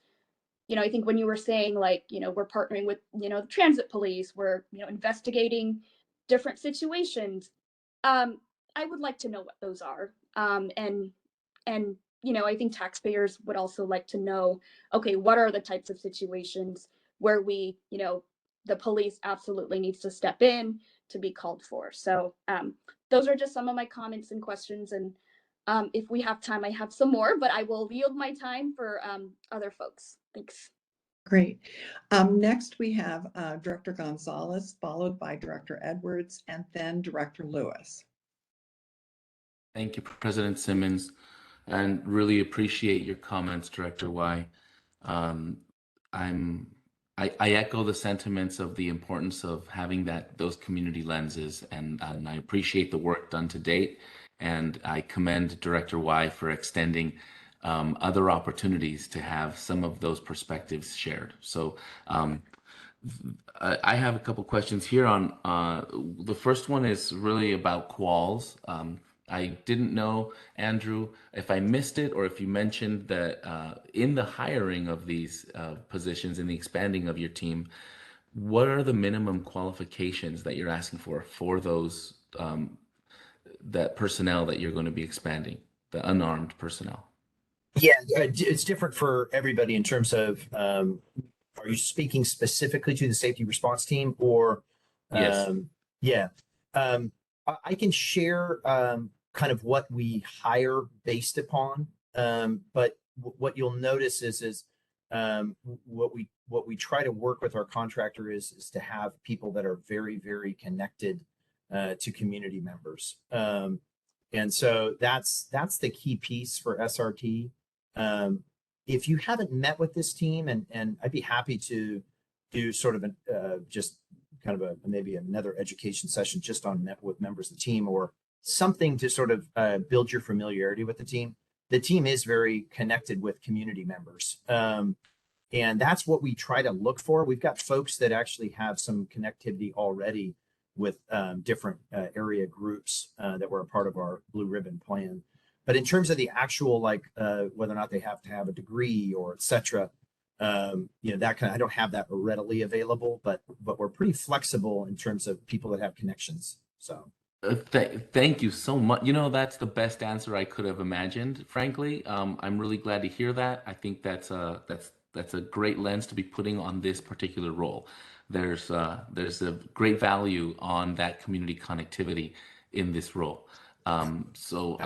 you know, I think when you were saying, like, you know, we're partnering with, you know, the transit police, we're, you know, investigating different situations. I would like to know what those are. And, you know, I think taxpayers would also like to know, okay, what are the types of situations where we, you know, the police absolutely needs to step in to be called for. So those are just some of my comments and questions. And if we have time, I have some more, but I will yield my time for other folks. Thanks. Great. Next, we have Director Gonzalez, followed by Director Edwards, and then Director Lewis. Thank you, President Simmons, and really appreciate your comments, Director Y. I echo the sentiments of the importance of having those community lenses, and I appreciate the work done to date, and I commend Director Y for extending other opportunities to have some of those perspectives shared. So I have a couple questions here on the first one is really about quals. I didn't know, Andrew, if I missed it or if you mentioned that in the hiring of these positions, in the expanding of your team, what are the minimum qualifications that you're asking for those that personnel that you're going to be expanding, the unarmed personnel? Yeah, it's different for everybody in terms of, are you speaking specifically to the safety response team or? Yes. Yeah. I can share kind of what we hire based upon, but what you'll notice is what we try to work with our contractor is to have people that are very, very connected to community members. And so that's the key piece for SRT. If you haven't met with this team, and I'd be happy to do sort of just kind of maybe another education session just on met with members of the team or something to sort of build your familiarity with the team. The team is very connected with community members. And that's what we try to look for. We've got folks that actually have some connectivity already with different area groups that were a part of our Blue Ribbon plan. But in terms of the actual, like whether or not they have to have a degree or et cetera, that kind of, I don't have that readily available, but we're pretty flexible in terms of people that have connections. So. Thank you so much. That's the best answer I could have imagined, frankly. I'm really glad to hear that. I think that's a great lens to be putting on this particular role. There's a great value on that community connectivity in this role. So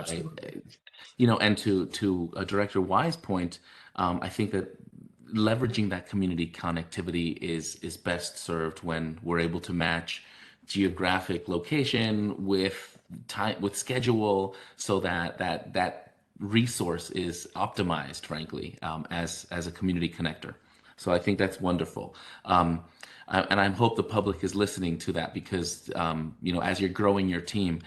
and to Director Y's point, I think that leveraging that community connectivity is best served when we're able to match geographic location with time, with schedule, so that resource is optimized, frankly, as a community connector. So I think that's wonderful. And I hope the public is listening to that because, as you're growing your team,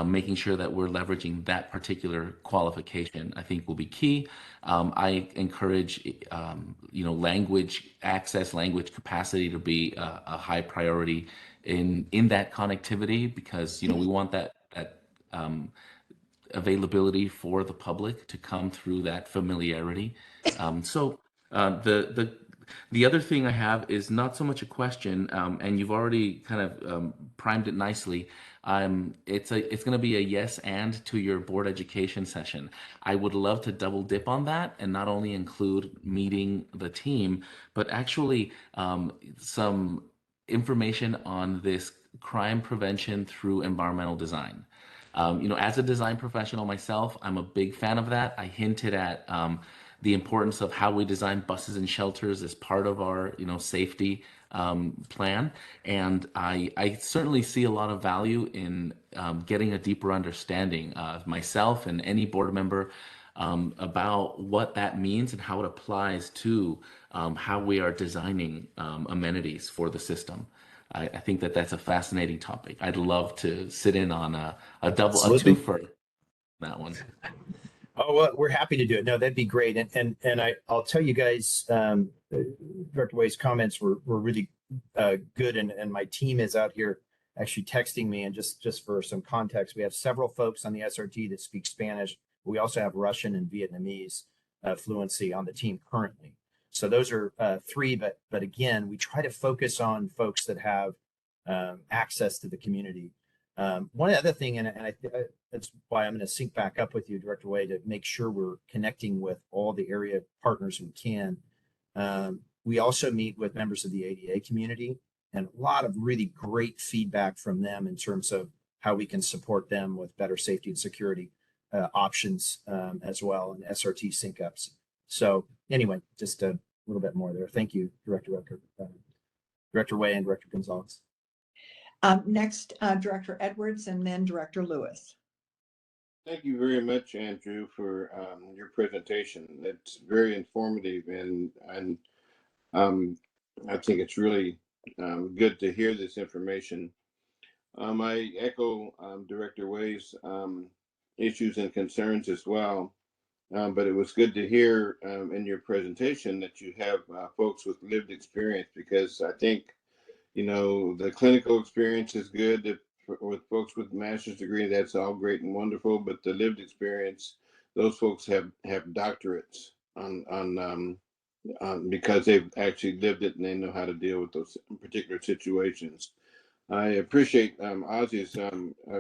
making sure that we're leveraging that particular qualification, I think will be key. I encourage, language access, language capacity to be a high priority in that connectivity because, we want that availability for the public to come through that familiarity. The other thing I have is not so much a question, and you've already kind of primed it nicely. It's going to be a yes and to your board education session. I would love to double dip on that and not only include meeting the team, but actually some information on this crime prevention through environmental design. As a design professional myself, I'm a big fan of that. I hinted at the importance of how we design buses and shelters as part of our, safety plan. And I certainly see a lot of value in getting a deeper understanding of myself and any board member about what that means and how it applies to how we are designing amenities for the system. I think that's a fascinating topic. I'd love to sit in on a twofer that one. Oh, well, we're happy to do it. No, that'd be great. And I'll tell you guys, Director Way's comments were really good. And my team is out here actually texting me. And just for some context, we have several folks on the SRT that speak Spanish. We also have Russian and Vietnamese fluency on the team currently. So those are three. But again, we try to focus on folks that have access to the community. One other thing, and that's why I'm going to sync back up with you, Director Way, to make sure we're connecting with all the area partners we can. We also meet with members of the ADA community and a lot of really great feedback from them in terms of how we can support them with better safety and security options as well, and SRT sync ups. So anyway, just a little bit more there. Thank you, Director Way and Director Gonzalez. Next, Director Edwards and then Director Lewis. Thank you very much, Andrew, for your presentation. It's very informative, and I think it's really good to hear this information. I echo Director Way's issues and concerns as well, but it was good to hear in your presentation that you have folks with lived experience, because I think the clinical experience is good with folks with master's degree. That's all great and wonderful, but the lived experience, those folks have doctorates on because they've actually lived it and they know how to deal with those particular situations. I appreciate Ozzy's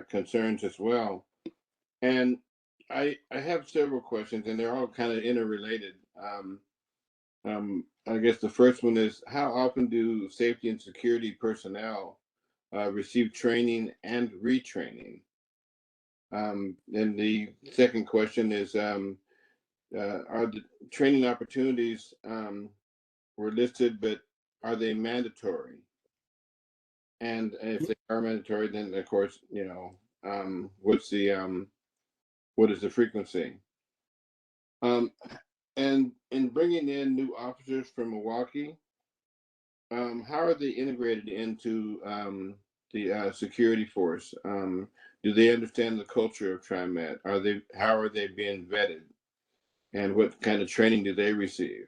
concerns as well. And I have several questions, and they're all kind of interrelated. I guess the first one is, how often do safety and security personnel receive training and retraining? And the second question is, are the training opportunities were listed, but are they mandatory? And if they are mandatory, then of course, what is the frequency? And in bringing in new officers from Milwaukee, how are they integrated into the security force? Do they understand the culture of TriMet? How are they being vetted? And what kind of training do they receive?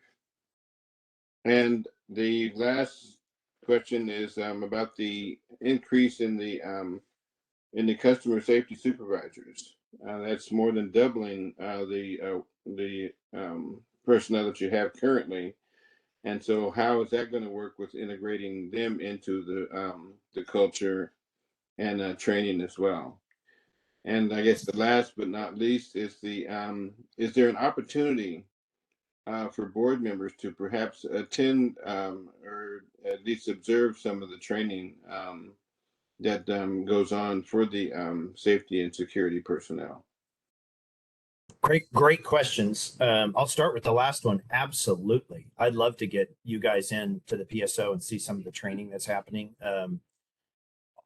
And the last question is about the increase in the customer safety supervisors. That's more than doubling the personnel that you have currently. And so, how is that going to work with integrating them into the culture and training as well? And I guess the last but not least is is there an opportunity for board members to perhaps attend or at least observe some of the training that goes on for the safety and security personnel? Great questions. I'll start with the last one. Absolutely. I'd love to get you guys in to the PSO and see some of the training that's happening.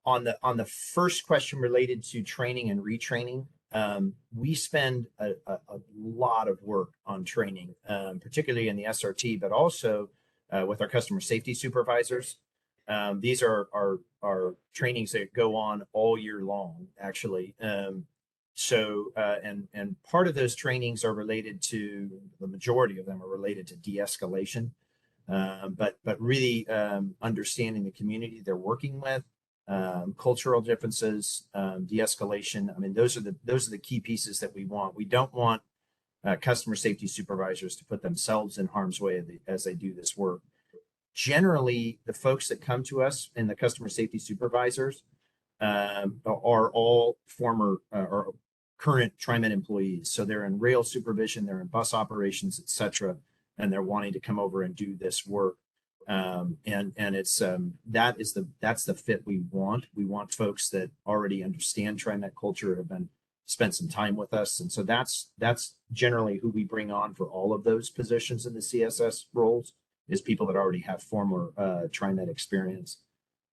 On the first question related to training and retraining, we spend a lot of work on training, particularly in the SRT, but also with our customer safety supervisors. These are our trainings that go on all year long, actually. And part of those trainings are related to, the majority of them are related to de-escalation, but really understanding the community they're working with, cultural differences, de-escalation. I mean, those are the key pieces that we want. We don't want customer safety supervisors to put themselves in harm's way as they do this work. Generally, the folks that come to us and the customer safety supervisors are all former or current TriMet employees. So they're in rail supervision, they're in bus operations, et cetera, and they're wanting to come over and do this work. And it's that's the fit we want. We want folks that already understand TriMet culture, have spent some time with us, and so that's generally who we bring on for all of those positions in the CSS roles, is people that already have former TriMet experience.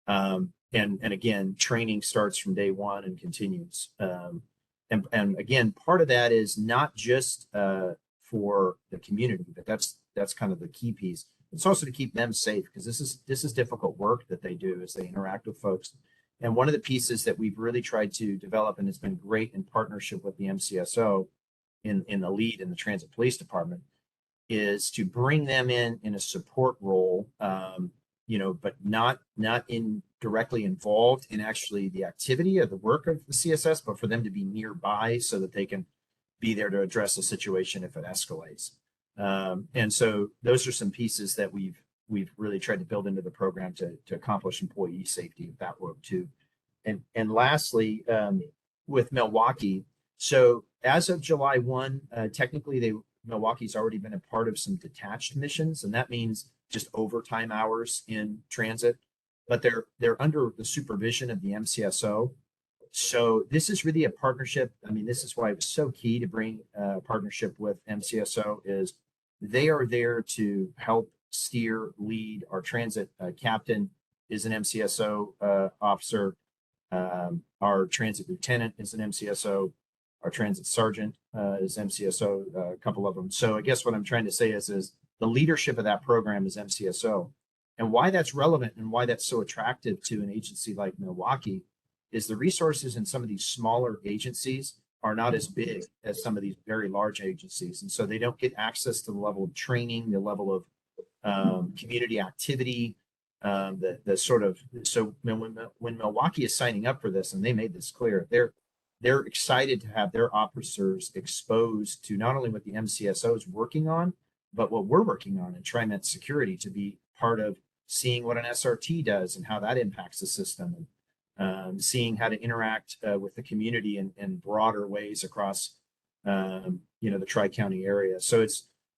And again, training starts from day one and continues. And again, part of that is not just for the community, but that's kind of the key piece. It's also to keep them safe, because this is difficult work that they do as they interact with folks. And one of the pieces that we've really tried to develop, and it's been great in partnership with the MCSO in the lead in the Transit Police Department, is to bring them in a support role, but not directly involved in actually the activity of the work of the CSS, but for them to be nearby so that they can be there to address a situation if it escalates. And so those are some pieces that we've really tried to build into the program to accomplish employee safety of that work too. And lastly, with Milwaukee, so as of July 1, technically Milwaukee's already been a part of some detached missions, and that means just overtime hours in transit, but they're under the supervision of the MCSO. So this is really a partnership. I mean, this is why it was so key to bring a partnership with MCSO, is they are there to help steer, lead. Our transit captain is an MCSO officer. Our transit lieutenant is an MCSO. Our transit sergeant is MCSO, a couple of them. So I guess what I'm trying to say is the leadership of that program is MCSO. And why that's relevant and why that's so attractive to an agency like Milwaukee is the resources in some of these smaller agencies are not as big as some of these very large agencies. And so they don't get access to the level of training, the level of community activity, the sort of, so when Milwaukee is signing up for this, and they made this clear, they're excited to have their officers exposed to not only what the MCSO is working on, but what we're working on in TriMet security, to be part of seeing what an SRT does and how that impacts the system. seeing how to interact with the community in broader ways across, the Tri-County area. So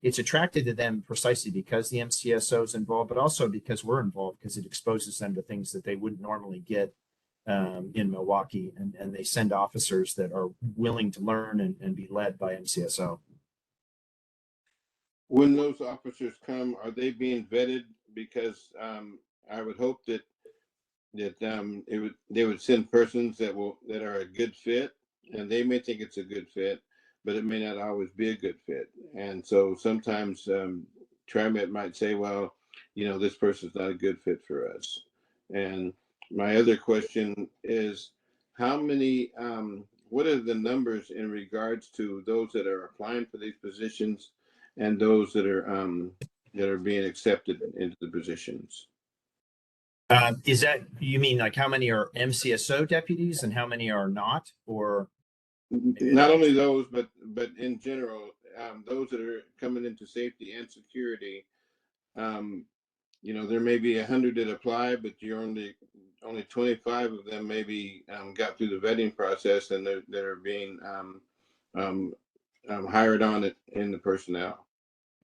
it's attracted to them precisely because the MCSO is involved, but also because we're involved, because it exposes them to things that they wouldn't normally get in Milwaukee, and they send officers that are willing to learn and be led by MCSO. When those officers come, are they being vetted? Because I would hope that they would send persons that are a good fit, and they may think it's a good fit, but it may not always be a good fit. And so sometimes TriMet might say, well, this person's not a good fit for us. And my other question is, how many, what are the numbers in regards to those that are applying for these positions and those that are being accepted into the positions? Is that, you mean like how many are MCSO deputies and how many are not, or? Not only those, but in general, those that are coming into safety and security, there may be 100 that apply, but you're only 25 of them maybe got through the vetting process, and they're being hired on it in the personnel.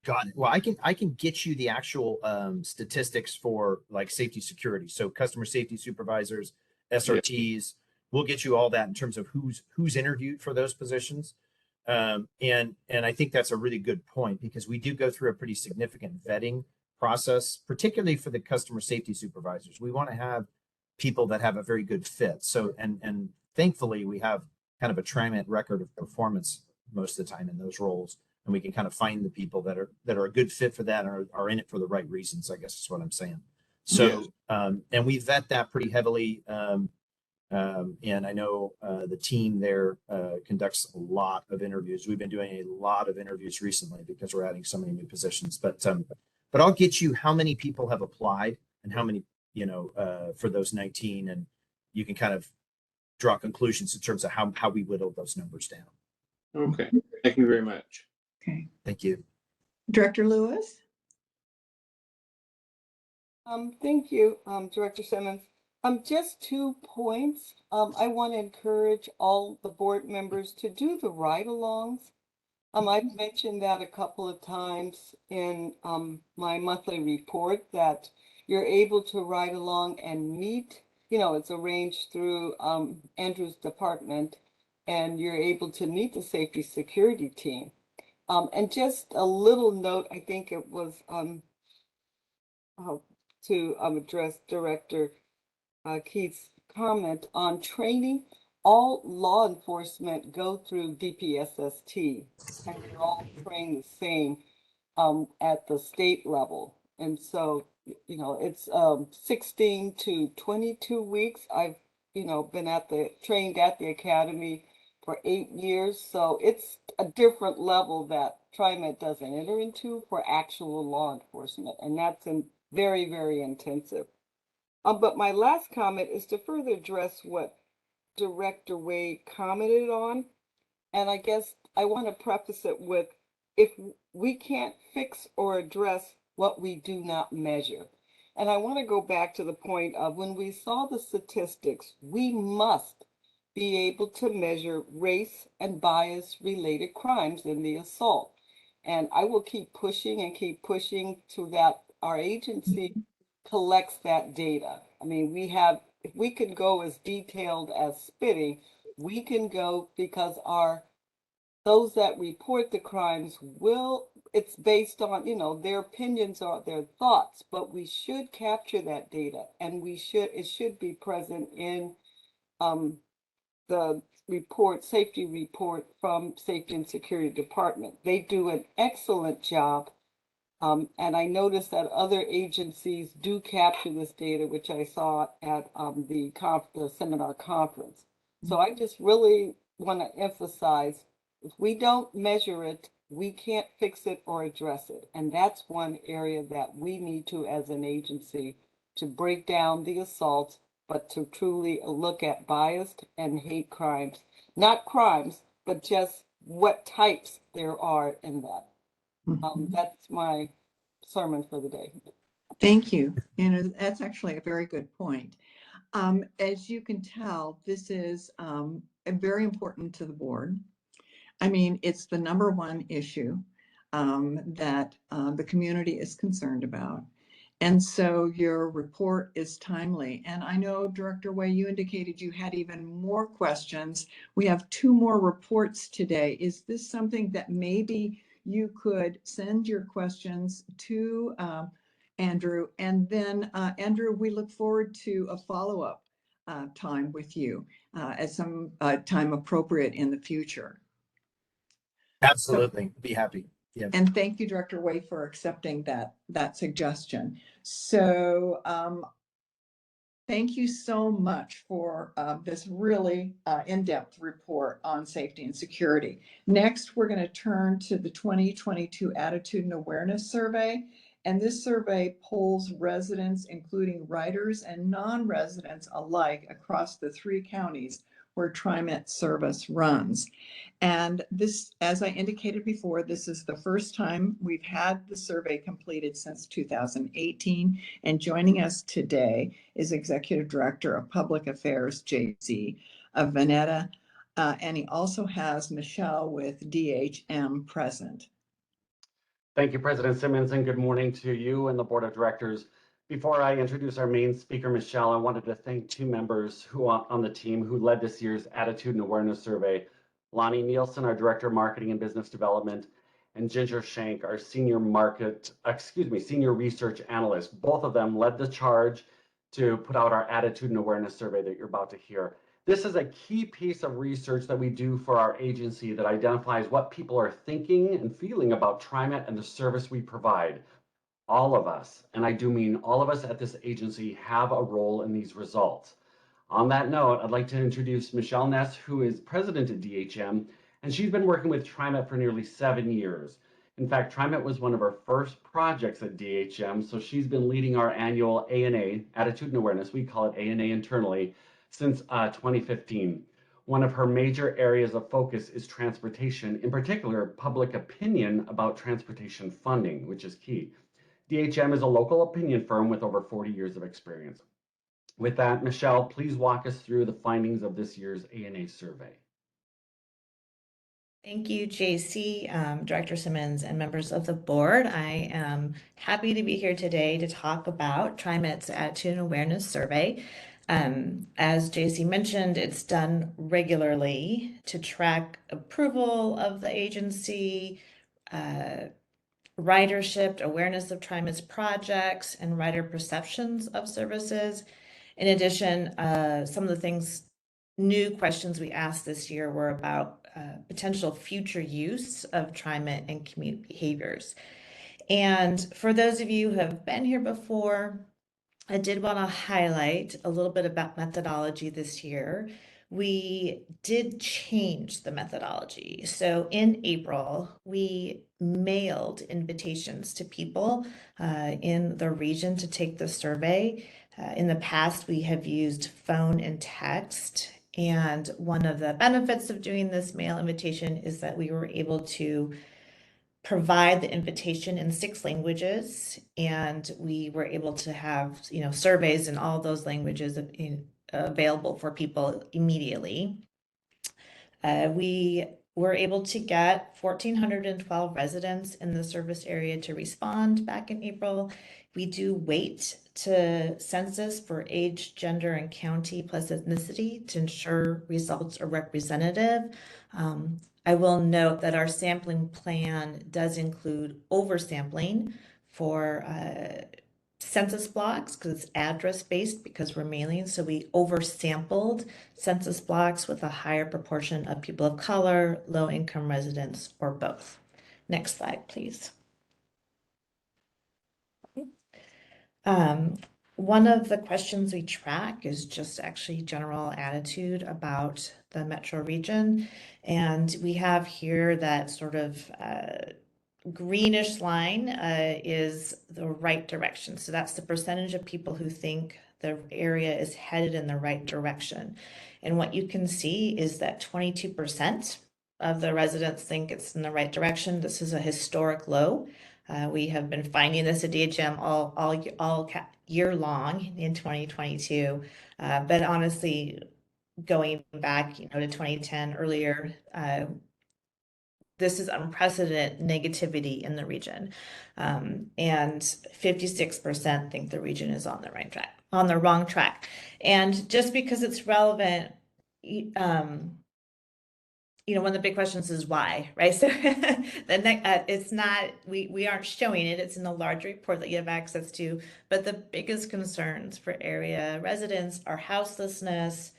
Got it. Well, I can get you the actual statistics for like safety security. So customer safety supervisors, SRTs, we'll get you all that in terms of who's interviewed for those positions. And I think that's a really good point, because we do go through a pretty significant vetting process, particularly for the customer safety supervisors. We want to have people that have a very good fit. So, and thankfully we have kind of a TriMet record of performance most of the time in those roles. And we can kind of find the people that are a good fit for that, or are in it for the right reasons, I guess is what I'm saying. So, and we vet that pretty heavily. And I know the team there conducts a lot of interviews. We've been doing a lot of interviews recently because we're adding so many new positions. But I'll get you how many people have applied and how many, for those 19, and you can kind of draw conclusions in terms of how we whittle those numbers down. Okay, thank you very much. Okay. Thank you. Director Lewis? Thank you, Director Simmons. Just 2 points. I want to encourage all the board members to do the ride-alongs. I've mentioned that a couple of times in my monthly report, that you're able to ride along and meet, it's arranged through Andrew's department, and you're able to meet the safety security team. And just a little note, I think it was to address Director Keith's comment on training. All law enforcement go through DPSST, and they're all trained the same at the state level. And so, it's 16 to 22 weeks. I've, been trained at the academy for 8 years. So it's a different level that TriMet doesn't enter into for actual law enforcement. And that's very, very intensive. But my last comment is to further address what Director Wade commented on. And I guess I want to preface it with, if we can't fix or address what we do not measure. And I want to go back to the point of when we saw the statistics, we must be able to measure race and bias related crimes in the assault. And I will keep pushing to that our agency collects that data. I mean, if we can go as detailed as spitting, we can go, because those that report the crimes it's based on, their opinions or their thoughts, but we should capture that data, and it should be present in the safety report from Safety and Security Department. They do an excellent job. And I noticed that other agencies do capture this data, which I saw at the seminar conference. So I just really want to emphasize, if we don't measure it, we can't fix it or address it. And that's one area that we need to, as an agency, to break down the assaults, but to truly look at biased and hate crimes. Not crimes, but just what types there are in that. That's my sermon for the day. Thank you. That's actually a very good point. As you can tell, this is very important to the board. I mean, it's the number one issue that the community is concerned about. And so your report is timely. And I know, Director Way, you indicated you had even more questions. We have 2 more reports today. Is this something that maybe you could send your questions to Andrew? And then, Andrew, we look forward to a follow-up time with you at some time appropriate in the future. Absolutely. Be happy. Yeah. And thank you, Director Way, for accepting that suggestion. So thank you so much for this really in-depth report on safety and security. Next, we're going to turn to the 2022 Attitude and Awareness Survey. And this survey polls residents, including riders and non-residents alike, across the 3 counties where TriMet service runs. And this, as I indicated before, this is the first time we've had the survey completed since 2018. And joining us today is Executive Director of Public Affairs, JC Vanetta. And he also has Michelle with DHM present. Thank you, President Simmons, and good morning to you and the Board of Directors. Before I introduce our main speaker, Michelle, I wanted to thank 2 members who on the team who led this year's Attitude and Awareness Survey. Lonnie Nielsen, our Director of Marketing and Business Development, and Ginger Shank, our Senior Research Analyst. Both of them led the charge to put out our Attitude and Awareness Survey that you're about to hear. This is a key piece of research that we do for our agency that identifies what people are thinking and feeling about TriMet and the service we provide. All of us, and I do mean all of us at this agency, have a role in these results. On that note, I'd like to introduce Michelle Ness, who is president at DHM, and she's been working with TriMet for nearly 7 years. In fact, TriMet was one of our first projects at DHM, so she's been leading our annual ANA, Attitude and Awareness, we call it ANA internally, since 2015. One of her major areas of focus is transportation, in particular, public opinion about transportation funding, which is key. DHM is a local opinion firm with over 40 years of experience. With that, Michelle, please walk us through the findings of this year's ANA survey. Thank you, JC, Director Simmons, and members of the board. I am happy to be here today to talk about TriMet's Attitude and Awareness Survey. As JC mentioned, it's done regularly to track approval of the agency, ridership, awareness of TriMet's projects, and rider perceptions of services. In addition, some of the new questions we asked this year were about potential future use of TriMet and commute behaviors. And for those of you who have been here before, I did want to highlight a little bit about methodology this year. We did change the methodology. So in April, we mailed invitations to people in the region to take the survey. In the past, we have used phone and text. And one of the benefits of doing this mail invitation is that we were able to provide the invitation in 6 languages, and we were able to have, surveys in all those languages available for people immediately. We were able to get 1,412 residents in the service area to respond back in April. We do wait to census for age, gender, and county plus ethnicity to ensure results are representative. I will note that our sampling plan does include oversampling for census blocks because it's address-based because we're mailing. So we oversampled census blocks with a higher proportion of people of color, low-income residents, or both. Next slide, please. One of the questions we track is just actually general attitude about the metro region. And we have here that sort of greenish line is the right direction. So that's the percentage of people who think the area is headed in the right direction. And what you can see is that 22% of the residents think it's in the right direction. This is a historic low. We have been finding this at DHM all year long in 2022. But honestly, going back, to 2010 earlier, this is unprecedented negativity in the region. And 56% think the region is on the wrong track. And just because it's relevant, one of the big questions is why, right? So it's not, we aren't showing it, it's in the large report that you have access to, but the biggest concerns for area residents are houselessness,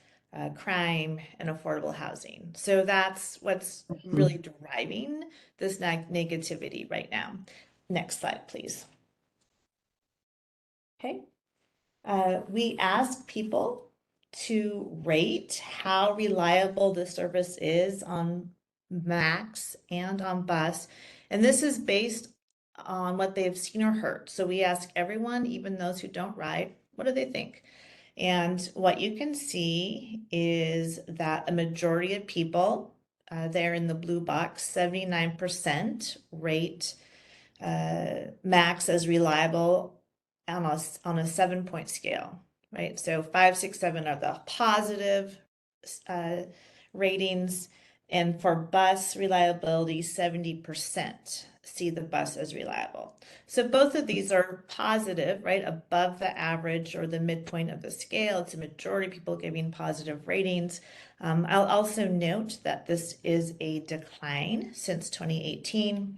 crime, and affordable housing. So that's what's really driving this negativity right now. Next slide, please. Okay. We ask people to rate how reliable the service is on Max and on Bus. And this is based on what they've seen or heard. So we ask everyone, even those who don't ride, what do they think? And what you can see is that a majority of people, there in the blue box, 79% rate Max as reliable on a 7-point scale, right? So 5, 6, 7 are the positive ratings. And for bus reliability, 70% see the bus as reliable. So both of these are positive, right? Above the average or the midpoint of the scale. It's a majority of people giving positive ratings. I'll also note that this is a decline since 2018.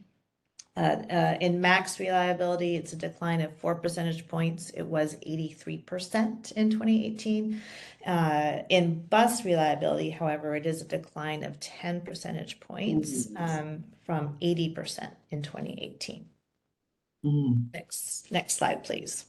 In Max reliability, it's a decline of 4 percentage points. It was 83% in 2018. In bus reliability, however, it is a decline of 10 percentage points from 80% in 2018. Next slide, please.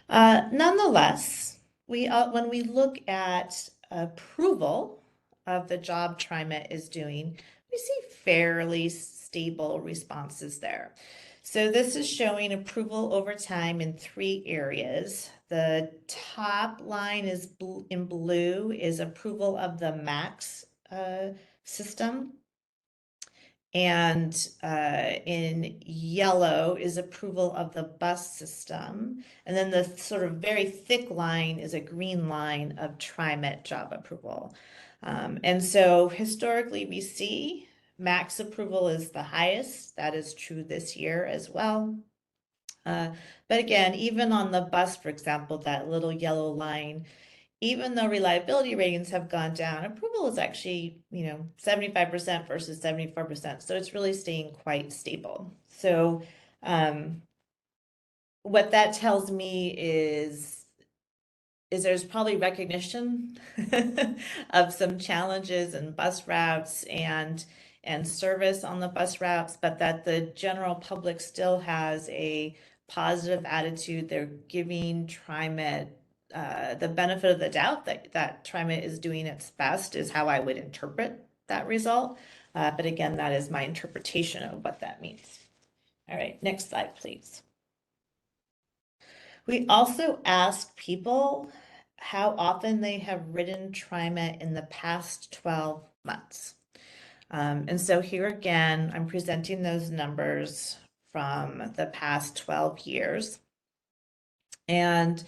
Nonetheless, when we look at approval of the job TriMet is doing, we see fairly stable responses there. So this is showing approval over time in 3 areas. The top line is in blue is approval of the Max system. And in yellow is approval of the bus system. And then the sort of very thick line is a green line of TriMet job approval. And so historically we see Max approval is the highest. That is true this year as well. But again, even on the bus, for example, that little yellow line, even though reliability ratings have gone down, approval is actually, 75% versus 74%. So it's really staying quite stable. So what that tells me is there's probably recognition of some challenges in bus routes and service on the bus routes, but that the general public still has a positive attitude. They're giving TriMet the benefit of the doubt that TriMet is doing its best is how I would interpret that result. But again, that is my interpretation of what that means. All right, next slide, please. We also ask people how often they have ridden TriMet in the past 12 months. And so here again, I'm presenting those numbers from the past 12 years. And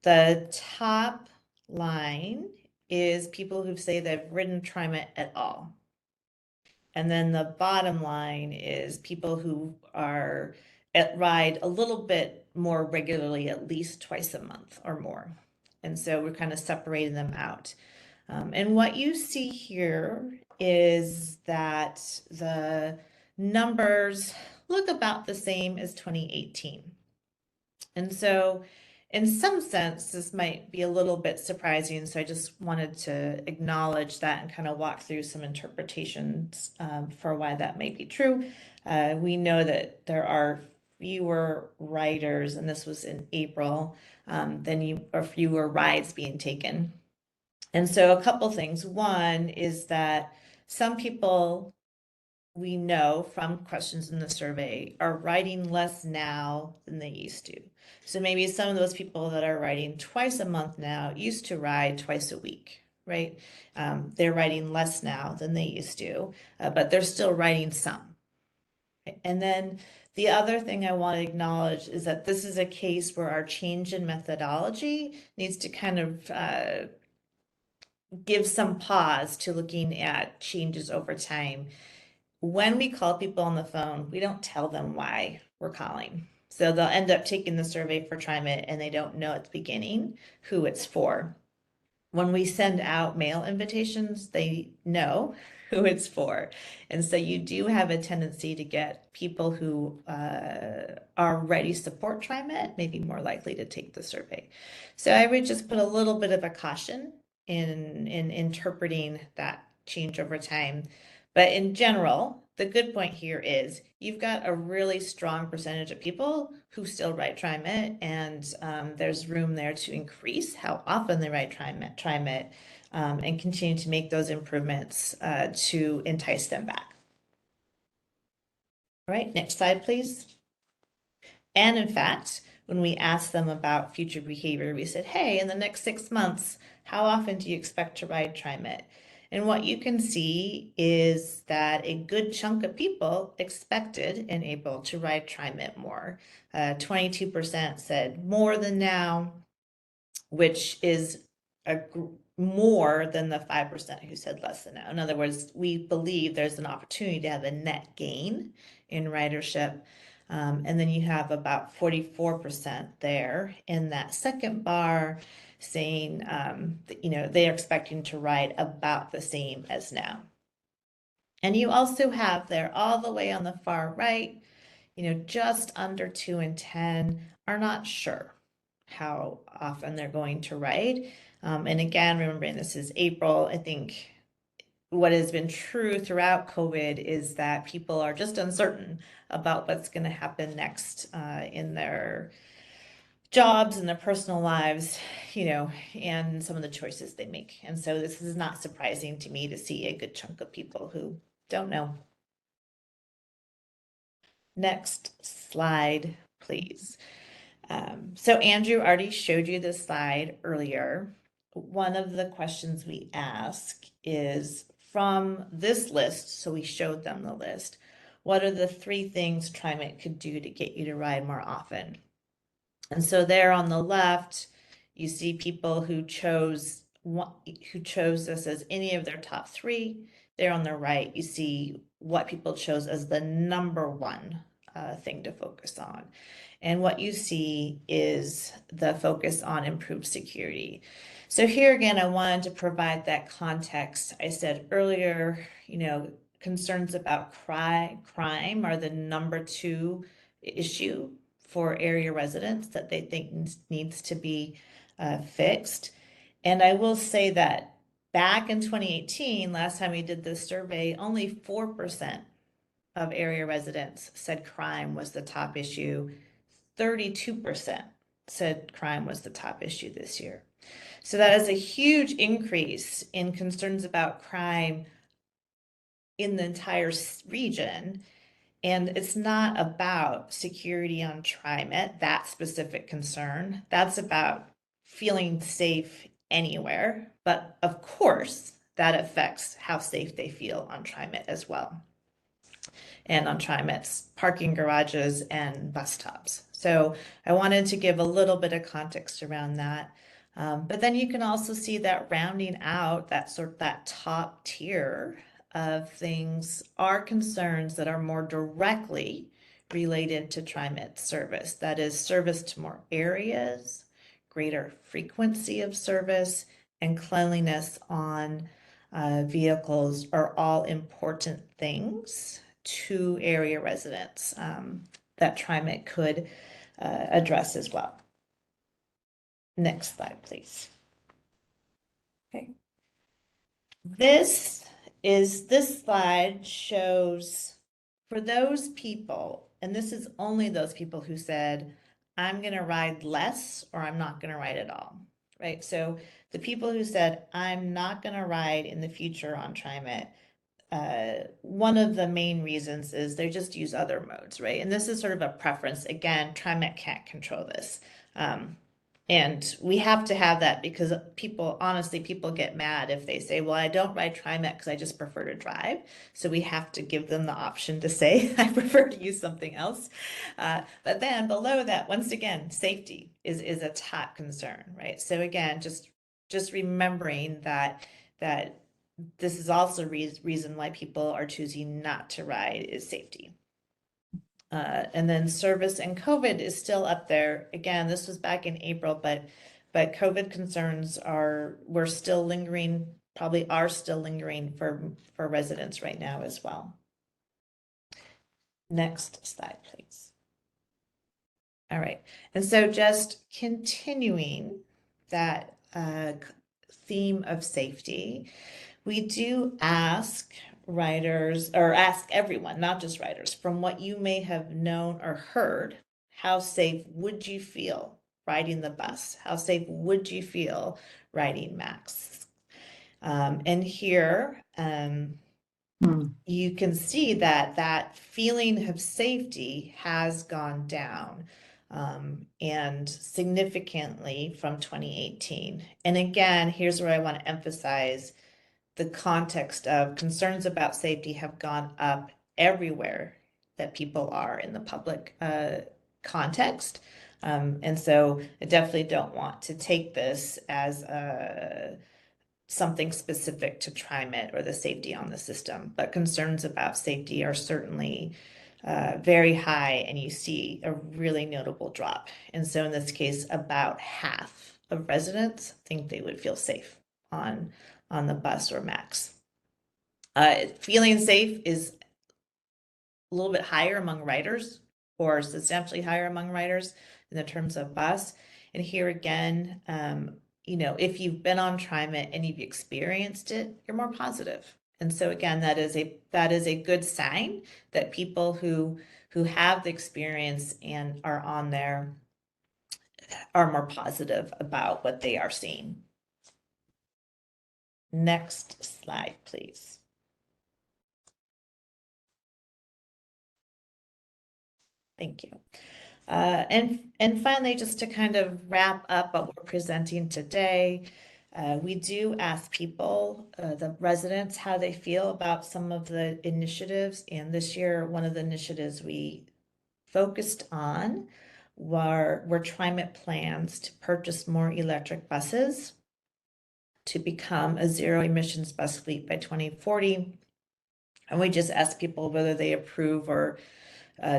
the top line is people who say they've ridden TriMet at all. And then the bottom line is people who ride a little bit more regularly, at least twice a month or more. And so we're kind of separating them out. And what you see here is that the numbers look about the same as 2018. And so in some sense, this might be a little bit surprising. So I just wanted to acknowledge that and kind of walk through some interpretations for why that may be true. We know that there are fewer riders, and this was in April, or fewer rides being taken. And so a couple things. One is that some people we know from questions in the survey are riding less now than they used to. So maybe some of those people that are riding twice a month now used to ride twice a week, right? They're riding less now than they used to, but they're still riding some. And then The other thing I want to acknowledge is that this is a case where our change in methodology needs to kind of give some pause to looking at changes over time. When we call people on the phone, we don't tell them why we're calling. So they'll end up taking the survey for TriMet and they don't know at the beginning who it's for. When we send out mail invitations, they know who it's for. And so you do have a tendency to get people who already support TriMet, maybe more likely to take the survey. So I would just put a little bit of a caution in interpreting that change over time. But in general, the good point here is you've got a really strong percentage of people who still write TriMet, and there's room there to increase how often they write TriMet, and continue to make those improvements to entice them back. All right, next slide, please. And in fact, when we asked them about future behavior, we said, hey, in the next 6 months, how often do you expect to ride TriMet? And what you can see is that a good chunk of people expected and able to ride TriMet more. 22% said more than now, which is more than the 5% who said less than now. In other words, we believe there's an opportunity to have a net gain in ridership. And then you have about 44% there in that second bar saying, you know, they're expecting to ride about the same as now. And you also have there all the way on the far right, you know, just under 2 in 10 are not sure how often they're going to ride. And again, remembering this is April, I think what has been true throughout COVID is that people are just uncertain about what's going to happen next in their jobs and their personal lives, you know, and some of the choices they make. And so this is not surprising to me to see a good chunk of people who don't know. Next slide, please. So Andrew already showed you this slide earlier. One of the questions we ask is from this list, so we showed them the list, what are the 3 things TriMet could do to get you to ride more often? And so there on the left, you see people who chose this as any of their top 3. There on the right, you see what people chose as the number 1 thing to focus on. And what you see is the focus on improved security. So here again, I wanted to provide that context. I said earlier, you know, concerns about crime are the number 2 issue for area residents that they think needs to be fixed. And I will say that back in 2018, last time we did this survey, only 4% of area residents said crime was the top issue. 32% said crime was the top issue this year. So that is a huge increase in concerns about crime in the entire region. And it's not about security on TriMet, that specific concern. That's about feeling safe anywhere. But of course, that affects how safe they feel on TriMet as well. And on TriMet's parking garages and bus stops. So I wanted to give a little bit of context around that. But then you can also see that rounding out that top tier of things are concerns that are more directly related to TriMet service. That is service to more areas, greater frequency of service, and cleanliness on vehicles are all important things to area residents that TriMet could address as well. Next slide, please. Okay. This slide shows for those people, and this is only those people who said, I'm going to ride less or I'm not going to ride at all, right? So the people who said, I'm not going to ride in the future on TriMet, one of the main reasons is they just use other modes, right? And this is sort of a preference. Again, TriMet can't control this. And we have to have that because people, honestly, people get mad if they say, well, I don't ride TriMet because I just prefer to drive. So we have to give them the option to say, I prefer to use something else. But then below that, once again, safety is a top concern, right? So again, just remembering that this is also reason why people are choosing not to ride is safety. And then service and COVID is still up there. Again, this was back in April, but COVID concerns we're still lingering, probably are still lingering for residents right now as well. Next slide, please. All right, and so just continuing that theme of safety, we do ask writers, or ask everyone, not just writers, from what you may have known or heard, how safe would you feel riding the bus? How safe would you feel riding Max? And here, you can see that feeling of safety has gone down and significantly from 2018. And again, here's where I want to emphasize the context of concerns about safety have gone up everywhere that people are in the public context. And so I definitely don't want to take this as something specific to TriMet or the safety on the system, but concerns about safety are certainly very high, and you see a really notable drop. And so in this case, about half of residents think they would feel safe on the bus or Max. Feeling safe is a little bit higher among riders, or substantially higher among riders in the terms of bus. And here again, you know, if you've been on TriMet and you've experienced it, you're more positive. And so again, that is a good sign that people who have the experience and are on there are more positive about what they are seeing. Next slide, please. Thank you. And finally, just to kind of wrap up what we're presenting today, we do ask people, the residents, how they feel about some of the initiatives. And this year, one of the initiatives we focused on were TriMet plans to purchase more electric buses to become a zero emissions bus fleet by 2040. And we just asked people whether they approve or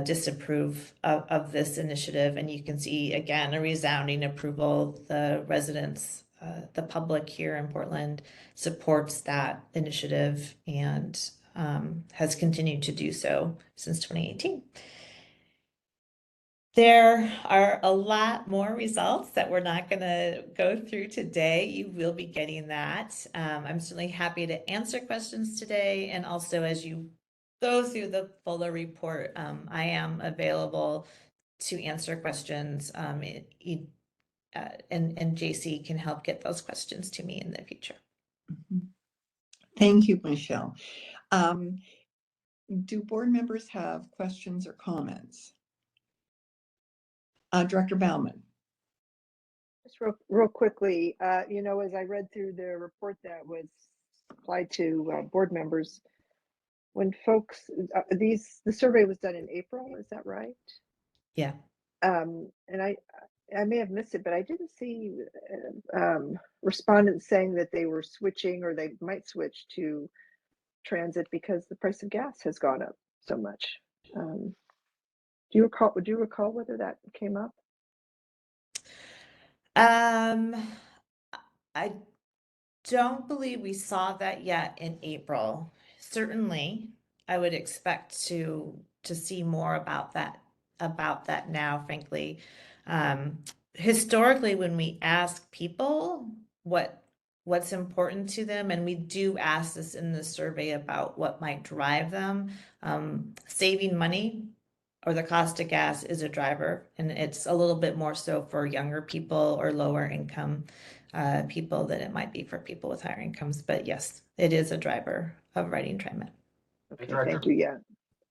disapprove of this initiative. And you can see, again, a resounding approval. The residents, the public here in Portland supports that initiative and has continued to do so since 2018. There are a lot more results that we're not going to go through today. You will be getting that. I'm certainly happy to answer questions today. And also, as you go through the fuller report, I am available to answer questions. And JC can help get those questions to me in the future. Thank you, Michelle. Do board members have questions or comments? Director Bauman. Just real quickly, you know, as I read through the report that was applied to board members, when folks, the survey was done in April, is that right? Yeah. And I may have missed it, but I didn't see respondents saying that they were switching or they might switch to transit because the price of gas has gone up so much. Do you recall whether that came up? I don't believe we saw that yet in April. Certainly, I would expect to see more about that now, frankly. Historically, when we ask people what's important to them, and we do ask this in the survey about what might drive them, saving money or the cost of gas is a driver, and it's a little bit more so for younger people or lower income people than it might be for people with higher incomes. But yes, it is a driver of riding TriMet. Okay, thank you. Yeah,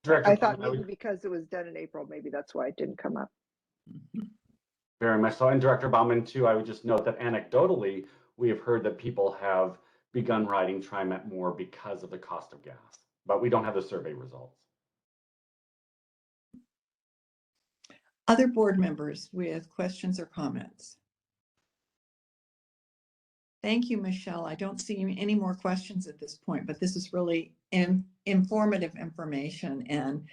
Director, I thought maybe because it was done in April, maybe that's why it didn't come up. very much so. And Director Bauman too, I would just note that anecdotally, we have heard that people have begun riding TriMet more because of the cost of gas, but we don't have the survey results. Other board members with questions or comments? Thank you, Michelle. I don't see any more questions at this point, but this is really informative information and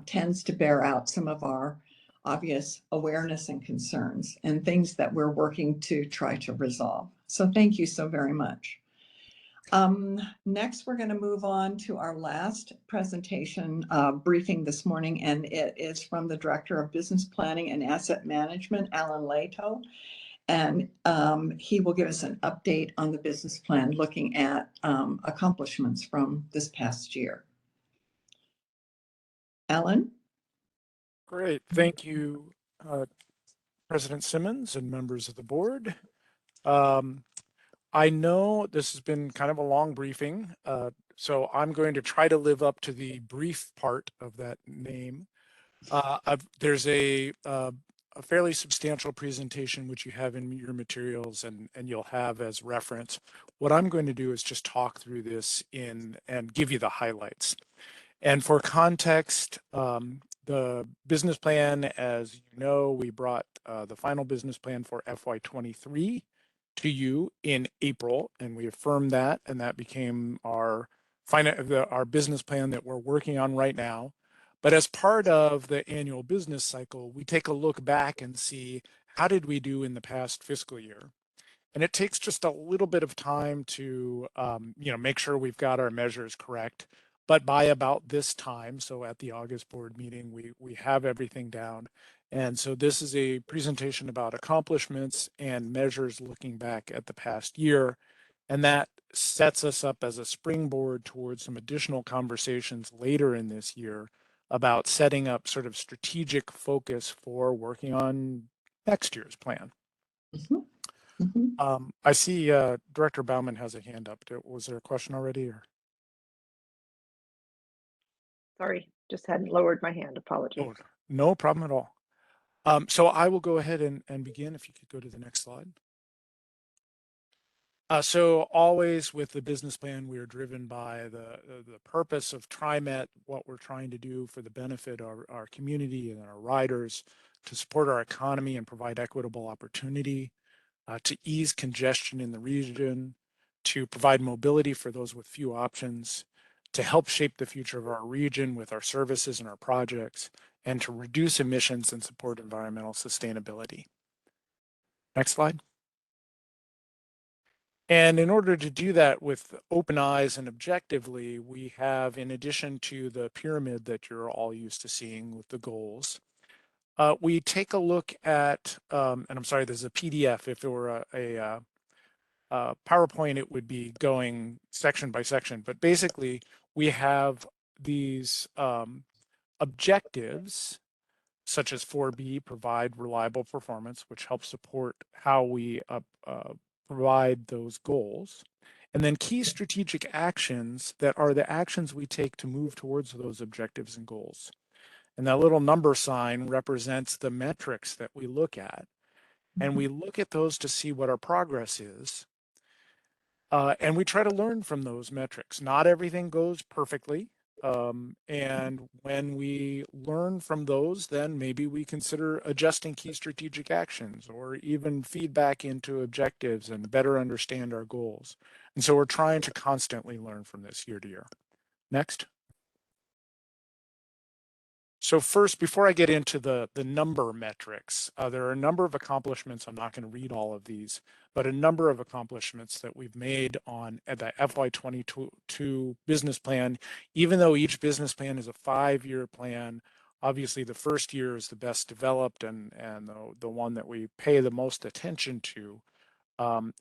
tends to bear out some of our obvious awareness and concerns and things that we're working to try to resolve. So thank you so very much. Next, we're going to move on to our last presentation briefing this morning, and it is from the Director of Business Planning and Asset Management, Alan Lato. And he will give us an update on the business plan, looking at accomplishments from this past year. Alan? Great. Thank you, President Simmons and members of the board. I know this has been kind of a long briefing, so I'm going to try to live up to the brief part of that name. There's a fairly substantial presentation which you have in your materials and you'll have as reference. What I'm going to do is just talk through this and give you the highlights. And for context, the business plan, as you know, we brought the final business plan for FY23 to you in April, and we affirmed that, and that became our business plan that we're working on right now. But as part of the annual business cycle, we take a look back and see how did we do in the past fiscal year. And it takes just a little bit of time to make sure we've got our measures correct. But by about this time, so at the August board meeting, we have everything down. And so this is a presentation about accomplishments and measures looking back at the past year. And that sets us up as a springboard towards some additional conversations later in this year about setting up sort of strategic focus for working on next year's plan. Mm-hmm. Mm-hmm. I see Director Bauman has a hand up. Was there a question already? Or? Sorry, just hadn't lowered my hand. Apologies. Oh, no problem at all. So I will go ahead and begin. If you could go to the next slide. So always with the business plan, we are driven by the purpose of TriMet, what we're trying to do for the benefit of our community and our riders, to support our economy and provide equitable opportunity, to ease congestion in the region, to provide mobility for those with few options, to help shape the future of our region with our services and our projects, and to reduce emissions and support environmental sustainability. Next slide. And in order to do that with open eyes and objectively, we have, in addition to the pyramid that you're all used to seeing with the goals, we take a look at, and I'm sorry, there's a PDF. If it were a PowerPoint, it would be going section by section. But basically, we have these objectives, such as 4B, provide reliable performance, which helps support how we provide those goals. And then key strategic actions that are the actions we take to move towards those objectives and goals. And that little number sign represents the metrics that we look at. And we look at those to see what our progress is. And we try to learn from those metrics. Not everything goes perfectly. And when we learn from those, then maybe we consider adjusting key strategic actions or even feedback into objectives and better understand our goals. And so we're trying to constantly learn from this year to year. Next. So first, before I get into the number metrics, there are a number of accomplishments. I'm not going to read all of these, but a number of accomplishments that we've made on the FY22 business plan. Even though each business plan is a 5-year plan, obviously the first year is the best developed and the one that we pay the most attention to.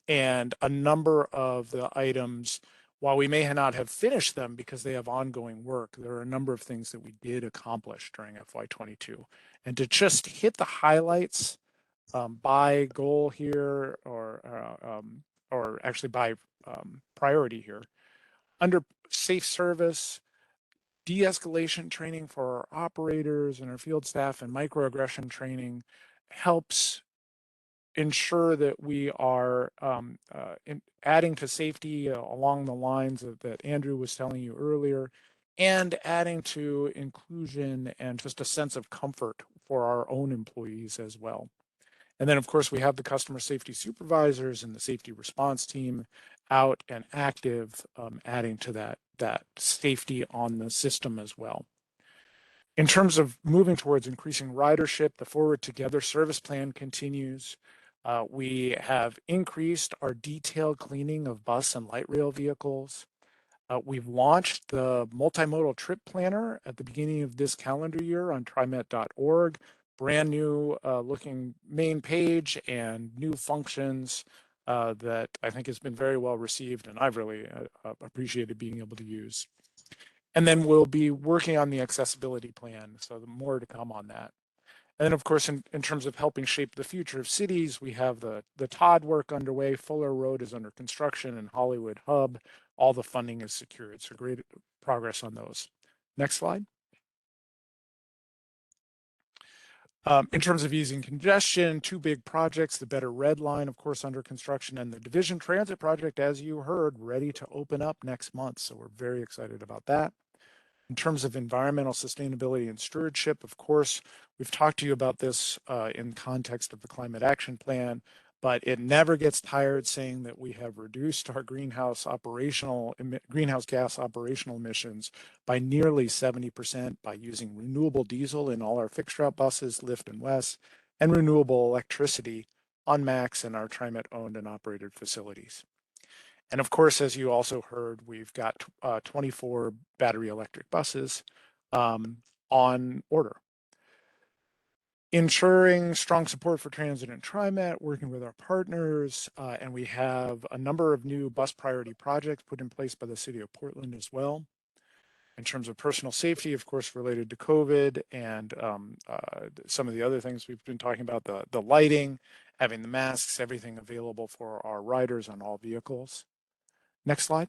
And a number of the items, while we may not have finished them because they have ongoing work, there are a number of things that we did accomplish during FY22. And to just hit the highlights by goal here, or actually by priority here, under safe service, de-escalation training for our operators and our field staff and microaggression training helps ensure that we are adding to safety along the lines that Andrew was telling you earlier, and adding to inclusion and just a sense of comfort for our own employees as well. And then, of course, we have the customer safety supervisors and the safety response team out and active, adding to that safety on the system as well. In terms of moving towards increasing ridership, the Forward Together service plan continues. We have increased our detailed cleaning of bus and light rail vehicles. We've launched the multimodal trip planner at the beginning of this calendar year on TriMet.org. Brand new looking main page and new functions that I think has been very well received, and I've really appreciated being able to use. And then we'll be working on the accessibility plan, so more to come on that. And then, of course, in terms of helping shape the future of cities, we have the Todd work underway. Fuller Road is under construction, and Hollywood Hub, all the funding is secured. So great progress on those. Next slide. In terms of easing congestion, two big projects, the Better Red Line, of course, under construction, and the Division Transit Project, as you heard, ready to open up next month. So we're very excited about that. In terms of environmental sustainability and stewardship, of course, we've talked to you about this in context of the Climate Action Plan, but it never gets tired saying that we have reduced our greenhouse gas operational emissions by nearly 70% by using renewable diesel in all our fixed route buses, Lyft and West, and renewable electricity on MAX and our TriMet owned and operated facilities. And of course, as you also heard, we've got 24 battery electric buses on order. Ensuring strong support for transit and TriMet, working with our partners, and we have a number of new bus priority projects put in place by the City of Portland as well. In terms of personal safety, of course, related to COVID and some of the other things we've been talking about, the lighting, having the masks, everything available for our riders on all vehicles. Next slide.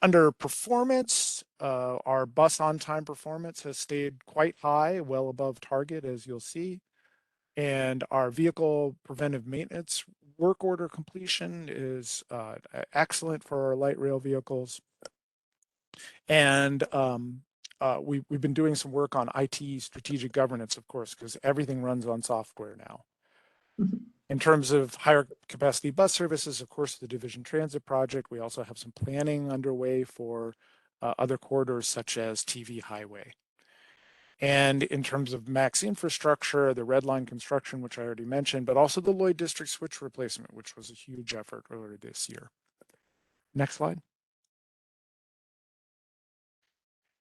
Under performance, our bus on-time performance has stayed quite high, well above target, as you'll see. And our vehicle preventive maintenance work order completion is excellent for our light rail vehicles. And we've been doing some work on IT strategic governance, of course, because everything runs on software now. In terms of higher capacity bus services, of course, the Division Transit Project, we also have some planning underway for other corridors such as TV Highway. And in terms of MAX infrastructure, the Red Line construction, which I already mentioned, but also the Lloyd District switch replacement, which was a huge effort earlier this year. Next slide.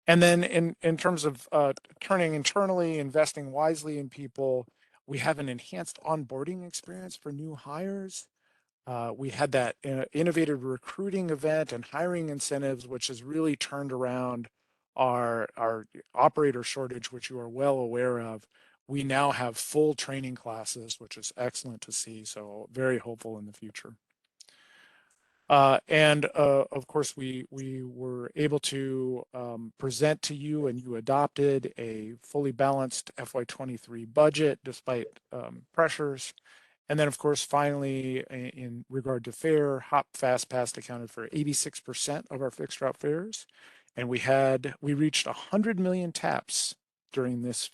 And then in terms of turning internally, investing wisely in people, we have an enhanced onboarding experience for new hires. We had that innovative recruiting event and hiring incentives, which has really turned around our operator shortage, which you are well aware of. We now have full training classes, which is excellent to see. So very hopeful in the future. And of course, we were able to present to you, and you adopted a fully balanced FY23 budget despite pressures. And then, of course, finally, in regard to fare, HOP Fast Pass accounted for 86% of our fixed route fares, and we reached 100 million taps during this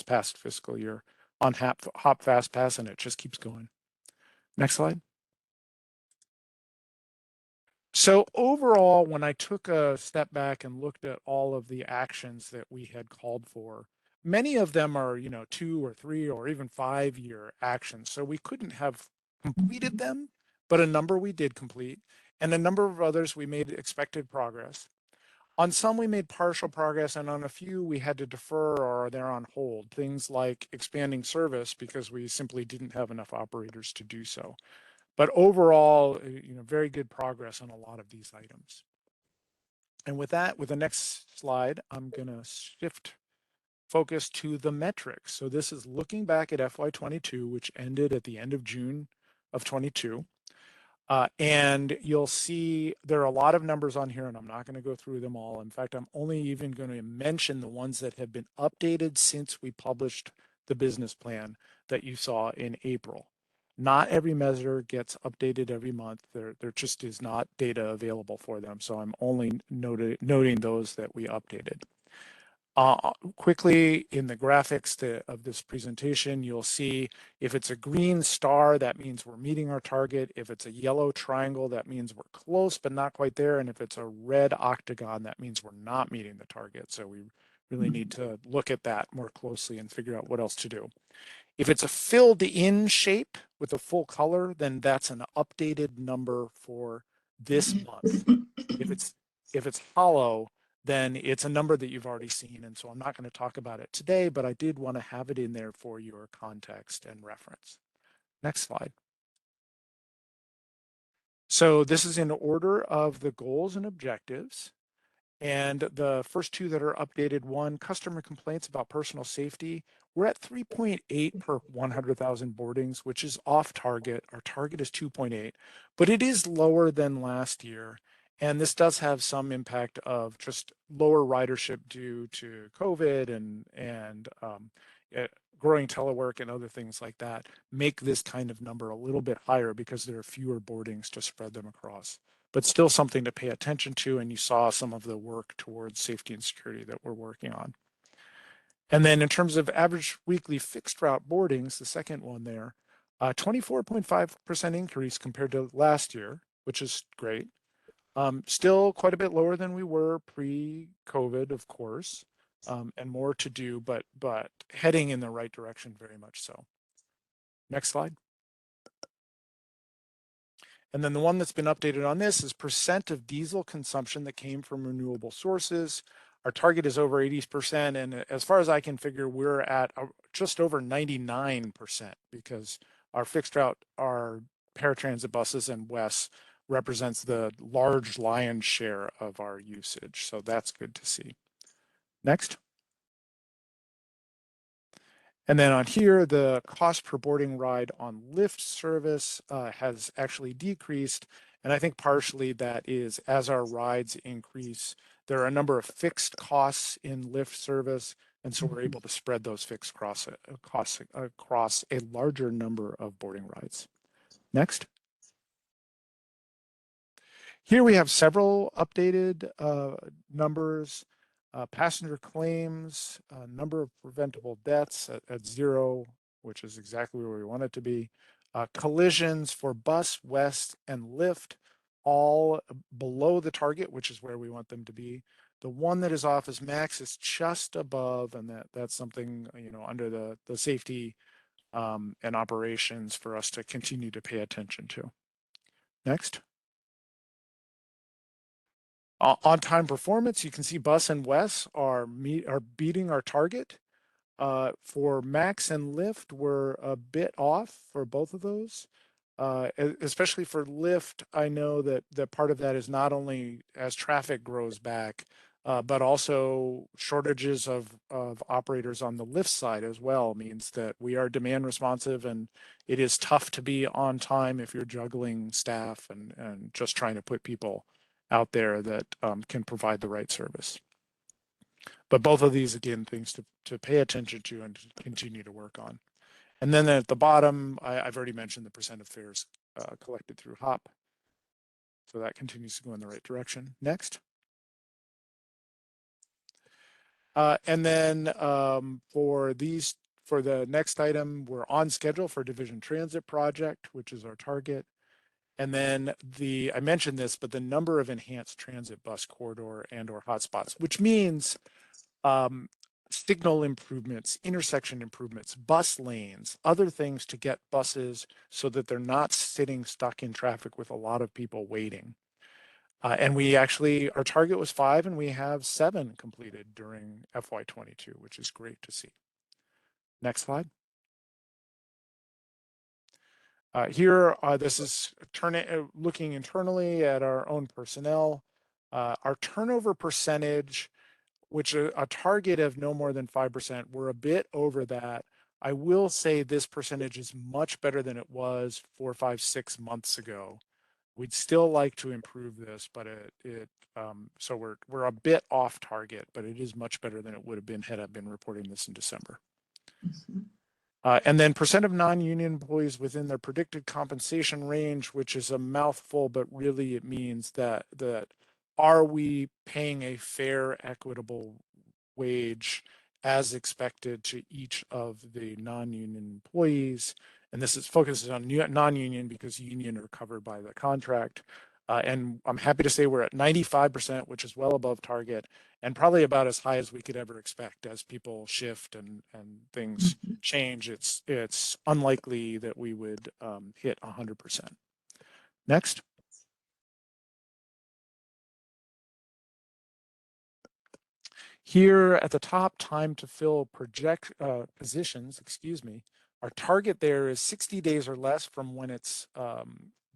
past fiscal year, on HOP Fast Pass, and it just keeps going. Next slide. So overall, when I took a step back and looked at all of the actions that we had called for, many of them are, 2 or 3 or even 5-year actions. So we couldn't have completed them, but a number we did complete, and a number of others we made expected progress. On some, we made partial progress, and on a few, we had to defer or they're on hold. Things like expanding service because we simply didn't have enough operators to do so. But overall, very good progress on a lot of these items. And with that, with the next slide, I'm going to shift focus to the metrics. So this is looking back at FY22, which ended at the end of June of 22. And you'll see there are a lot of numbers on here, and I'm not going to go through them all. In fact, I'm only even going to mention the ones that have been updated since we published the business plan that you saw in April. Not every measure gets updated every month. There just is not data available for them. So I'm only noting those that we updated. Quickly in the graphics of this presentation, you'll see if it's a green star, that means we're meeting our target. If it's a yellow triangle, that means we're close but not quite there. And if it's a red octagon, that means we're not meeting the target. So we really need to look at that more closely and figure out what else to do. If it's a filled in shape with a full color, then that's an updated number for this month. If it's hollow, then it's a number that you've already seen. And so I'm not going to talk about it today, but I did want to have it in there for your context and reference. Next slide. So this is in order of the goals and objectives. And the first two that are updated, one, customer complaints about personal safety. We're at 3.8 per 100,000 boardings, which is off target. Our target is 2.8, but it is lower than last year. And this does have some impact of just lower ridership due to COVID and growing telework and other things like that make this kind of number a little bit higher because there are fewer boardings to spread them across, but still something to pay attention to. And you saw some of the work towards safety and security that we're working on. And then in terms of average weekly fixed route boardings, the second one there, 24.5% increase compared to last year, which is great. Still quite a bit lower than we were pre-COVID, of course, and more to do, but heading in the right direction very much so. Next slide. And then the one that's been updated on this is percent of diesel consumption that came from renewable sources. Our target is over 80%. And as far as I can figure, we're at just over 99% because our fixed route, our paratransit buses and WES represents the large lion's share of our usage. So that's good to see. Next. And then on here, the cost per boarding ride on Lyft service has actually decreased. And I think partially that is as our rides increase, there are a number of fixed costs in Lyft service. And so we're able to spread those fixed costs across a larger number of boarding rides. Next. Here we have several updated numbers. Passenger claims, number of preventable deaths at 0, which is exactly where we want it to be. Collisions for bus, West, and Lyft, all below the target, which is where we want them to be. The one that is off as max is just above, and that's something, you know, under the safety and operations for us to continue to pay attention to. Next. On-time performance, you can see bus and West are beating our target. For Max and Lyft, we're a bit off for both of those. Especially for Lyft, I know that part of that is not only as traffic grows back, but also shortages of operators on the Lyft side as well means that we are demand responsive, and it is tough to be on time if you're juggling staff and just trying to put people out there that can provide the right service. But both of these, again, things to pay attention to and to continue to work on. And then at the bottom, I've already mentioned the percent of fares collected through HOP. So that continues to go in the right direction. Next. And then for the next item, we're on schedule for Division Transit Project, which is our target. And then I mentioned this, but the number of enhanced transit bus corridor and/or hotspots, which means signal improvements, intersection improvements, bus lanes, other things to get buses so that they're not sitting stuck in traffic with a lot of people waiting. And our target was 5, and we have 7 completed during FY22, which is great to see. Next slide. Here, this is looking internally at our own personnel. Our turnover percentage, which a target of no more than 5%, we're a bit over that. I will say this percentage is much better than it was 4, 5, 6 months ago. We'd still like to improve this, but so we're a bit off target, but it is much better than it would have been had I been reporting this in December. Mhm. And then percent of non-union employees within their predicted compensation range, which is a mouthful, but really it means that are we paying a fair, equitable wage as expected to each of the non-union employees? And this focuses on non-union because union are covered by the contract. And I'm happy to say we're at 95%, which is well above target, and probably about as high as we could ever expect as people shift and things change. It's unlikely that we would hit 100%. Next. Here at the top, time to fill positions, excuse me. Our target there is 60 days or less from when it's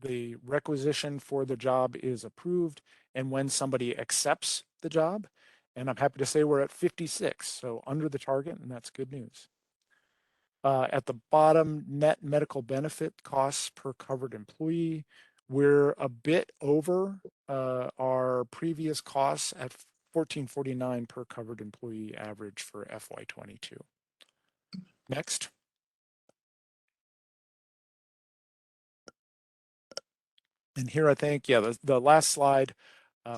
the requisition for the job is approved and when somebody accepts the job. And I'm happy to say we're at 56, so under the target, and that's good news. At the bottom, net medical benefit costs per covered employee. We're a bit over our previous costs at $14.49 per covered employee average for FY22. Next. And here I think, yeah, the last slide,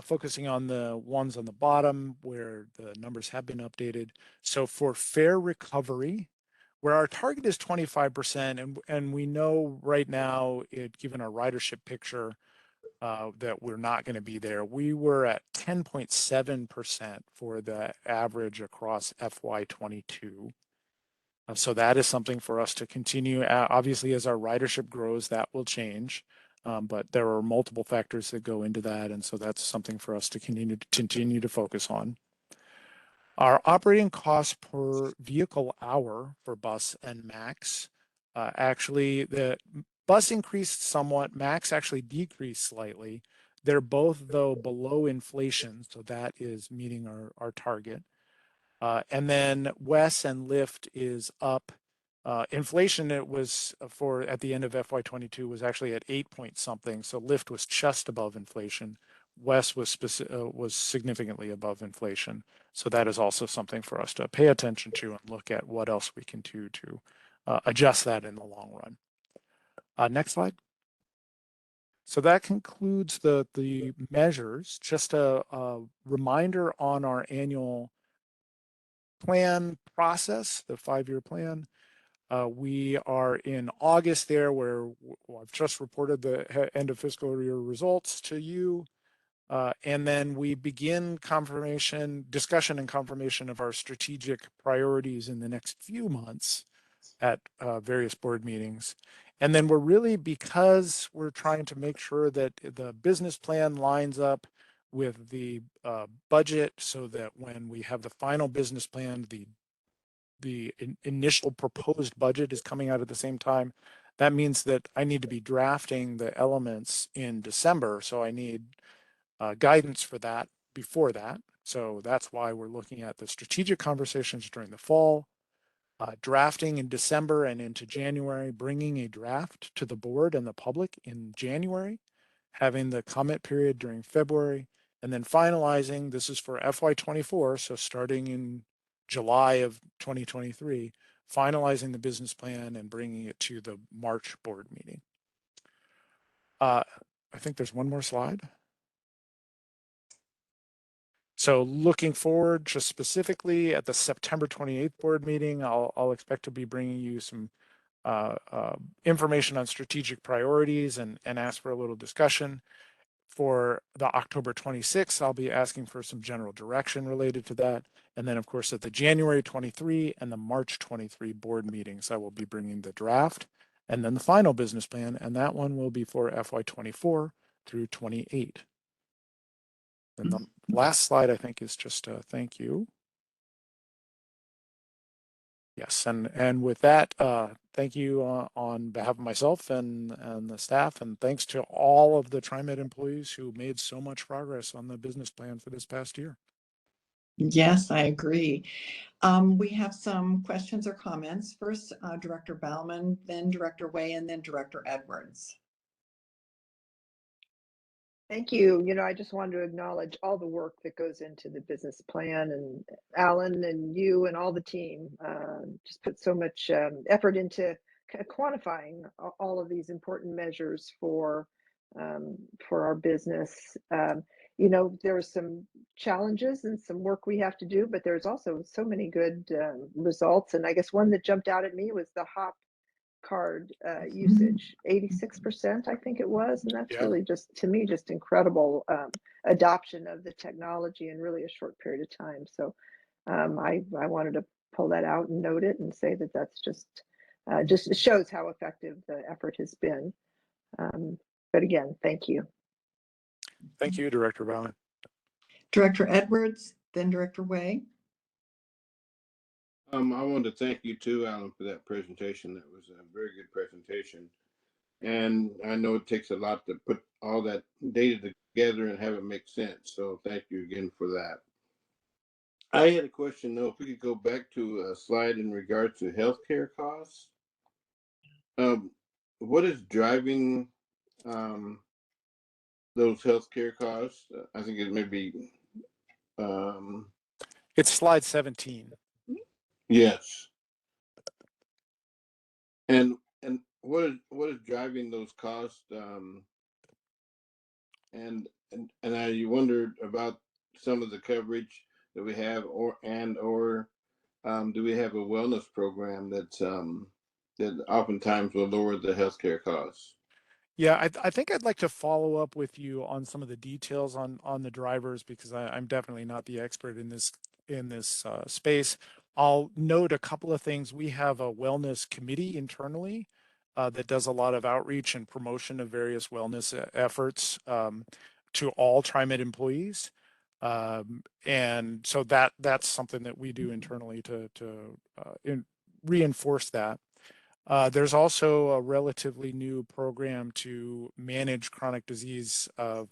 focusing on the ones on the bottom where the numbers have been updated. So for fair recovery, where our target is 25%, and we know right now, given our ridership picture, that we're not going to be there. We were at 10.7% for the average across FY22. So that is something for us to continue. Obviously, as our ridership grows, that will change. But there are multiple factors that go into that. And so that's something for us to continue to focus on. Our operating costs per vehicle hour for bus and Max, actually the bus increased somewhat, Max actually decreased slightly. They're both though below inflation, so that is meeting our target. And then Wes and Lyft is up. Inflation, it was at the end of FY22 was actually at 8 point something. So Lyft was just above inflation. Wes was significantly above inflation. So that is also something for us to pay attention to and look at what else we can do to adjust that in the long run. Next slide. So that concludes the measures. Just a reminder on our annual plan process, the 5-year plan. We are in August there where I've just reported the end of fiscal year results to you. And then we begin discussion and confirmation of our strategic priorities in the next few months at various board meetings. And then we're really, because we're trying to make sure that the business plan lines up with the budget so that when we have the final business plan, the initial proposed budget is coming out at the same time. That means that I need to be drafting the elements in December. So I need guidance for that before that. So that's why we're looking at the strategic conversations during the fall, drafting in December and into January, bringing a draft to the board and the public in January, having the comment period during February, and then finalizing, this is for FY24, so starting in July of 2023, finalizing the business plan and bringing it to the March board meeting. I think there's one more slide. So looking forward, just specifically at the September 28th board meeting, I'll expect to be bringing you some information on strategic priorities and ask for a little discussion. For the October 26th, I'll be asking for some general direction related to that. And then, of course, at the January 23 and the March 23 board meetings, I will be bringing the draft and then the final business plan. And that one will be for FY24 through 28. And the last slide, I think, is just a thank you. Yes, and with that, thank you on behalf of myself and the staff, and thanks to all of the TriMet employees who made so much progress on the business plan for this past year. Yes, I agree. We have some questions or comments. First, Director Bauman, then Director Way, and then Director Edwards. Thank you. You know, I just wanted to acknowledge all the work that goes into the business plan, and Alan and you and all the team just put so much effort into quantifying all of these important measures for our business. You know, there are some challenges and some work we have to do, but there's also so many good results. And I guess one that jumped out at me was the HOP card usage, 86%, I think it was. And that's really just, to me, just incredible adoption of the technology in really a short period of time. So I wanted to pull that out and note it and say that that's just shows how effective the effort has been. But again, thank you. Thank you, Director Bowman. Director Edwards, then Director Way. I wanted to thank you too, Alan, for that presentation. That was a very good presentation. And I know it takes a lot to put all that data together and have it make sense. So thank you again for that. I had a question though, if we could go back to a slide in regards to healthcare costs. What is driving those healthcare costs? I think it may be. It's slide 17. Yes. And what is driving those costs? And I wondered about some of the coverage that we have, or do we have a wellness program that's that oftentimes will lower the healthcare costs? Yeah, I think I'd like to follow up with you on some of the details on the drivers, because I'm definitely not the expert in this space. I'll note a couple of things. We have a wellness committee internally that does a lot of outreach and promotion of various wellness efforts to all TriMet employees. And so that's something that we do internally to reinforce that. There's also a relatively new program to manage chronic disease of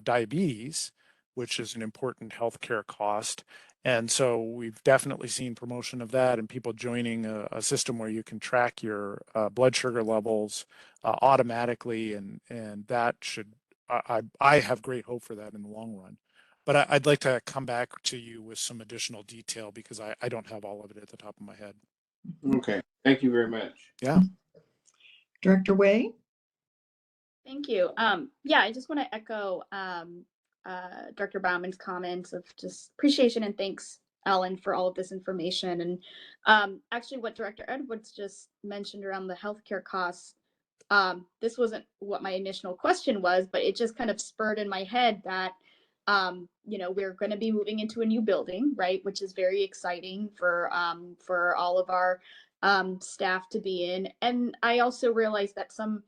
diabetes, which is an important healthcare cost. And so we've definitely seen promotion of that and people joining a system where you can track your blood sugar levels automatically. And that should, I have great hope for that in the long run. But I'd like to come back to you with some additional detail, because I don't have all of it at the top of my head. Okay, thank you very much. Yeah. Director Way. Thank you. Yeah, I just want to echo Director Bauman's comments of just appreciation and thanks, Alan, for all of this information. And actually what Director Edwards just mentioned around the healthcare costs, this wasn't what my initial question was, but it just kind of spurred in my head that, you know, we're going to be moving into a new building, right? Which is very exciting for all of our staff to be in. And I also realized that some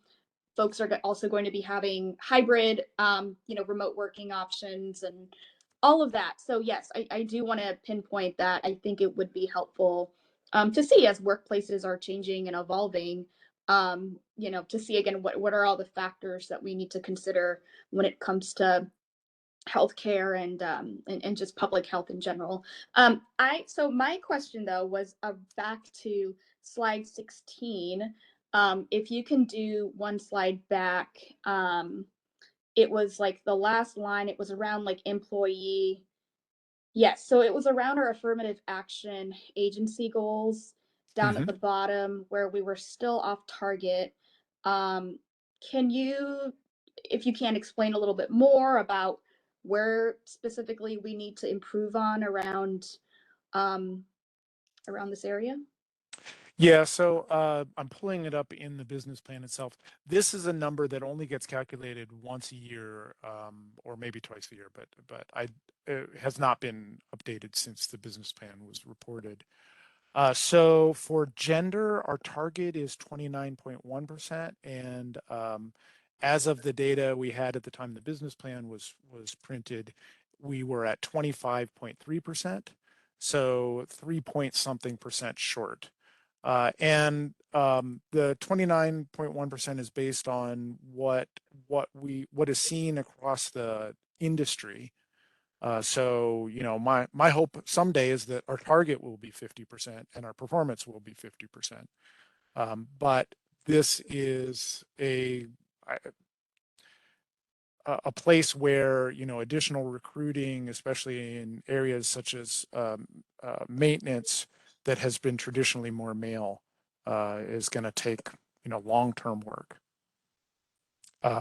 folks are also going to be having hybrid, you know, remote working options and all of that. So yes, I do want to pinpoint that. I think it would be helpful to see as workplaces are changing and evolving, you know, to see again, what are all the factors that we need to consider when it comes to healthcare and just public health in general. So my question though was back to slide 16. If you can do one slide back, it was like the last line, it was around like employee. Yes, so it was around our affirmative action agency goals down at the bottom where we were still off target. Can you, if you can, explain a little bit more about where specifically we need to improve on around this area? Yeah, so I'm pulling it up in the business plan itself. This is a number that only gets calculated once a year, or maybe twice a year, but it has not been updated since the business plan was reported. So for gender, our target is 29.1%, and as of the data we had at the time the business plan was printed, we were at 25.3%, so 3-point-something% short. And the 29.1% is based on what is seen across the industry. So, you know, my hope someday is that our target will be 50% and our performance will be 50%. But this is a place where, you know, additional recruiting, especially in areas such as maintenance that has been traditionally more male, is going to take, you know, long-term work.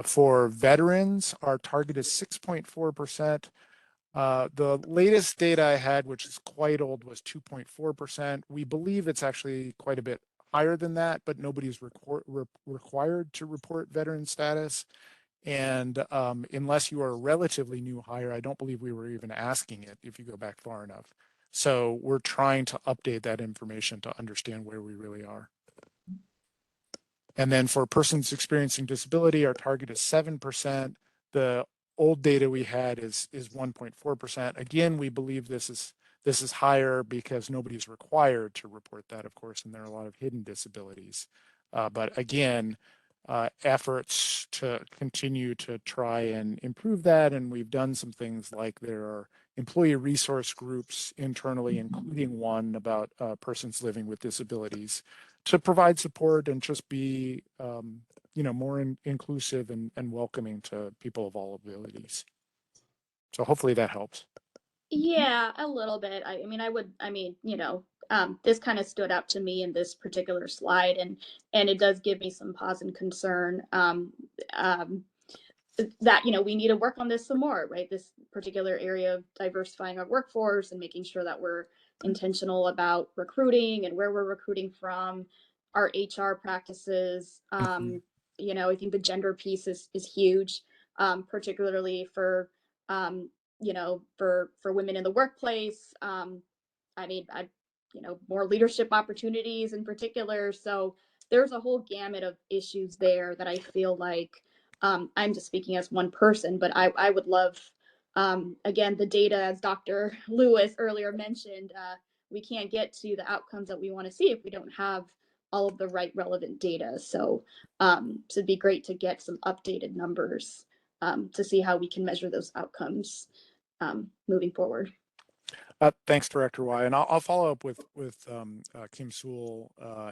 For veterans, our target is 6.4%. The latest data I had, which is quite old, was 2.4%. We believe it's actually quite a bit higher than that, but nobody's required to report veteran status. And unless you are a relatively new hire, I don't believe we were even asking it if you go back far enough. So we're trying to update that information to understand where we really are. And then for persons experiencing disability, our target is 7%. The old data we had is 1.4%. Again, we believe this is higher because nobody's required to report that, of course, and there are a lot of hidden disabilities. But again, efforts to continue to try and improve that, and we've done some things like there are employee resource groups internally, including one about persons living with disabilities, to provide support and just be you know, more inclusive and welcoming to people of all abilities. So hopefully that helps. Yeah, a little bit. I mean, you know, this kind of stood out to me in this particular slide, and it does give me some pause and concern that, you know, we need to work on this some more, right? This particular area of diversifying our workforce and making sure that we're intentional about recruiting and where we're recruiting from, our HR practices. You know, I think the gender piece is huge, particularly for you know, for women in the workplace. I mean, you know, more leadership opportunities in particular. So there's a whole gamut of issues there that I feel like, I'm just speaking as one person, but I would love, again, the data, as Dr. Lewis earlier mentioned, we can't get to the outcomes that we want to see if we don't have all of the right relevant data. So, so it'd be great to get some updated numbers to see how we can measure those outcomes moving forward. Thanks, Director Y. And I'll follow up with Kim Sewell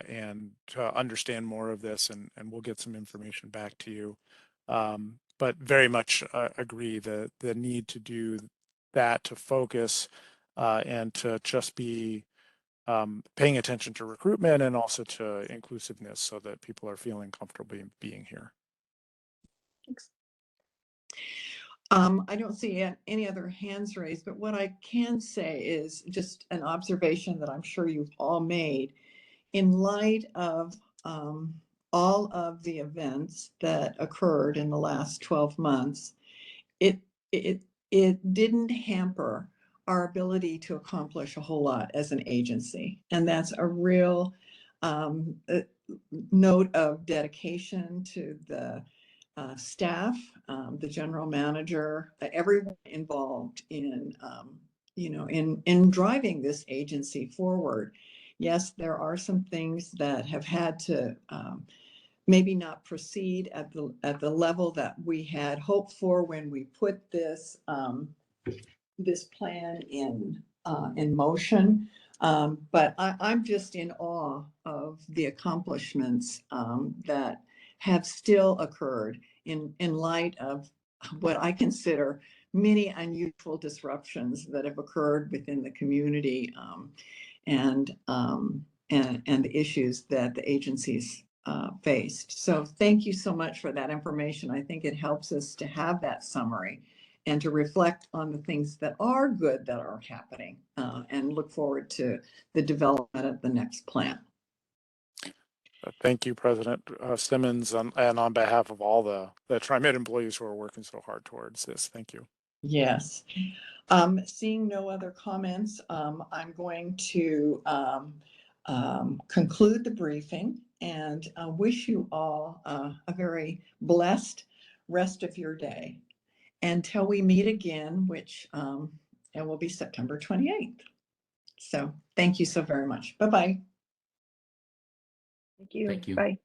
and to understand more of this, and we'll get some information back to you. But very much agree the need to do that, to focus and to just be paying attention to recruitment and also to inclusiveness so that people are feeling comfortable being here. Thanks. I don't see any other hands raised, but what I can say is just an observation that I'm sure you've all made. In light of all of the events that occurred in the last 12 months, it didn't hamper our ability to accomplish a whole lot as an agency. And that's a real note of dedication to the staff, the general manager, everyone involved in, you know, in driving this agency forward. Yes, there are some things that have had to maybe not proceed at the level that we had hoped for when we put this this plan in motion. But I'm just in awe of the accomplishments that have still occurred in light of what I consider many unusual disruptions that have occurred within the community and the issues that the agencies faced. So thank you so much for that information. I think it helps us to have that summary and to reflect on the things that are good that are happening and look forward to the development of the next plan. Thank you, President Simmons, and on behalf of all the TriMet employees who are working so hard towards this. Thank you. Yes. Seeing no other comments, I'm going to conclude the briefing and wish you all a very blessed rest of your day until we meet again, which it will be September 28th. So thank you so very much. Bye-bye. Thank you. Thank you. Bye.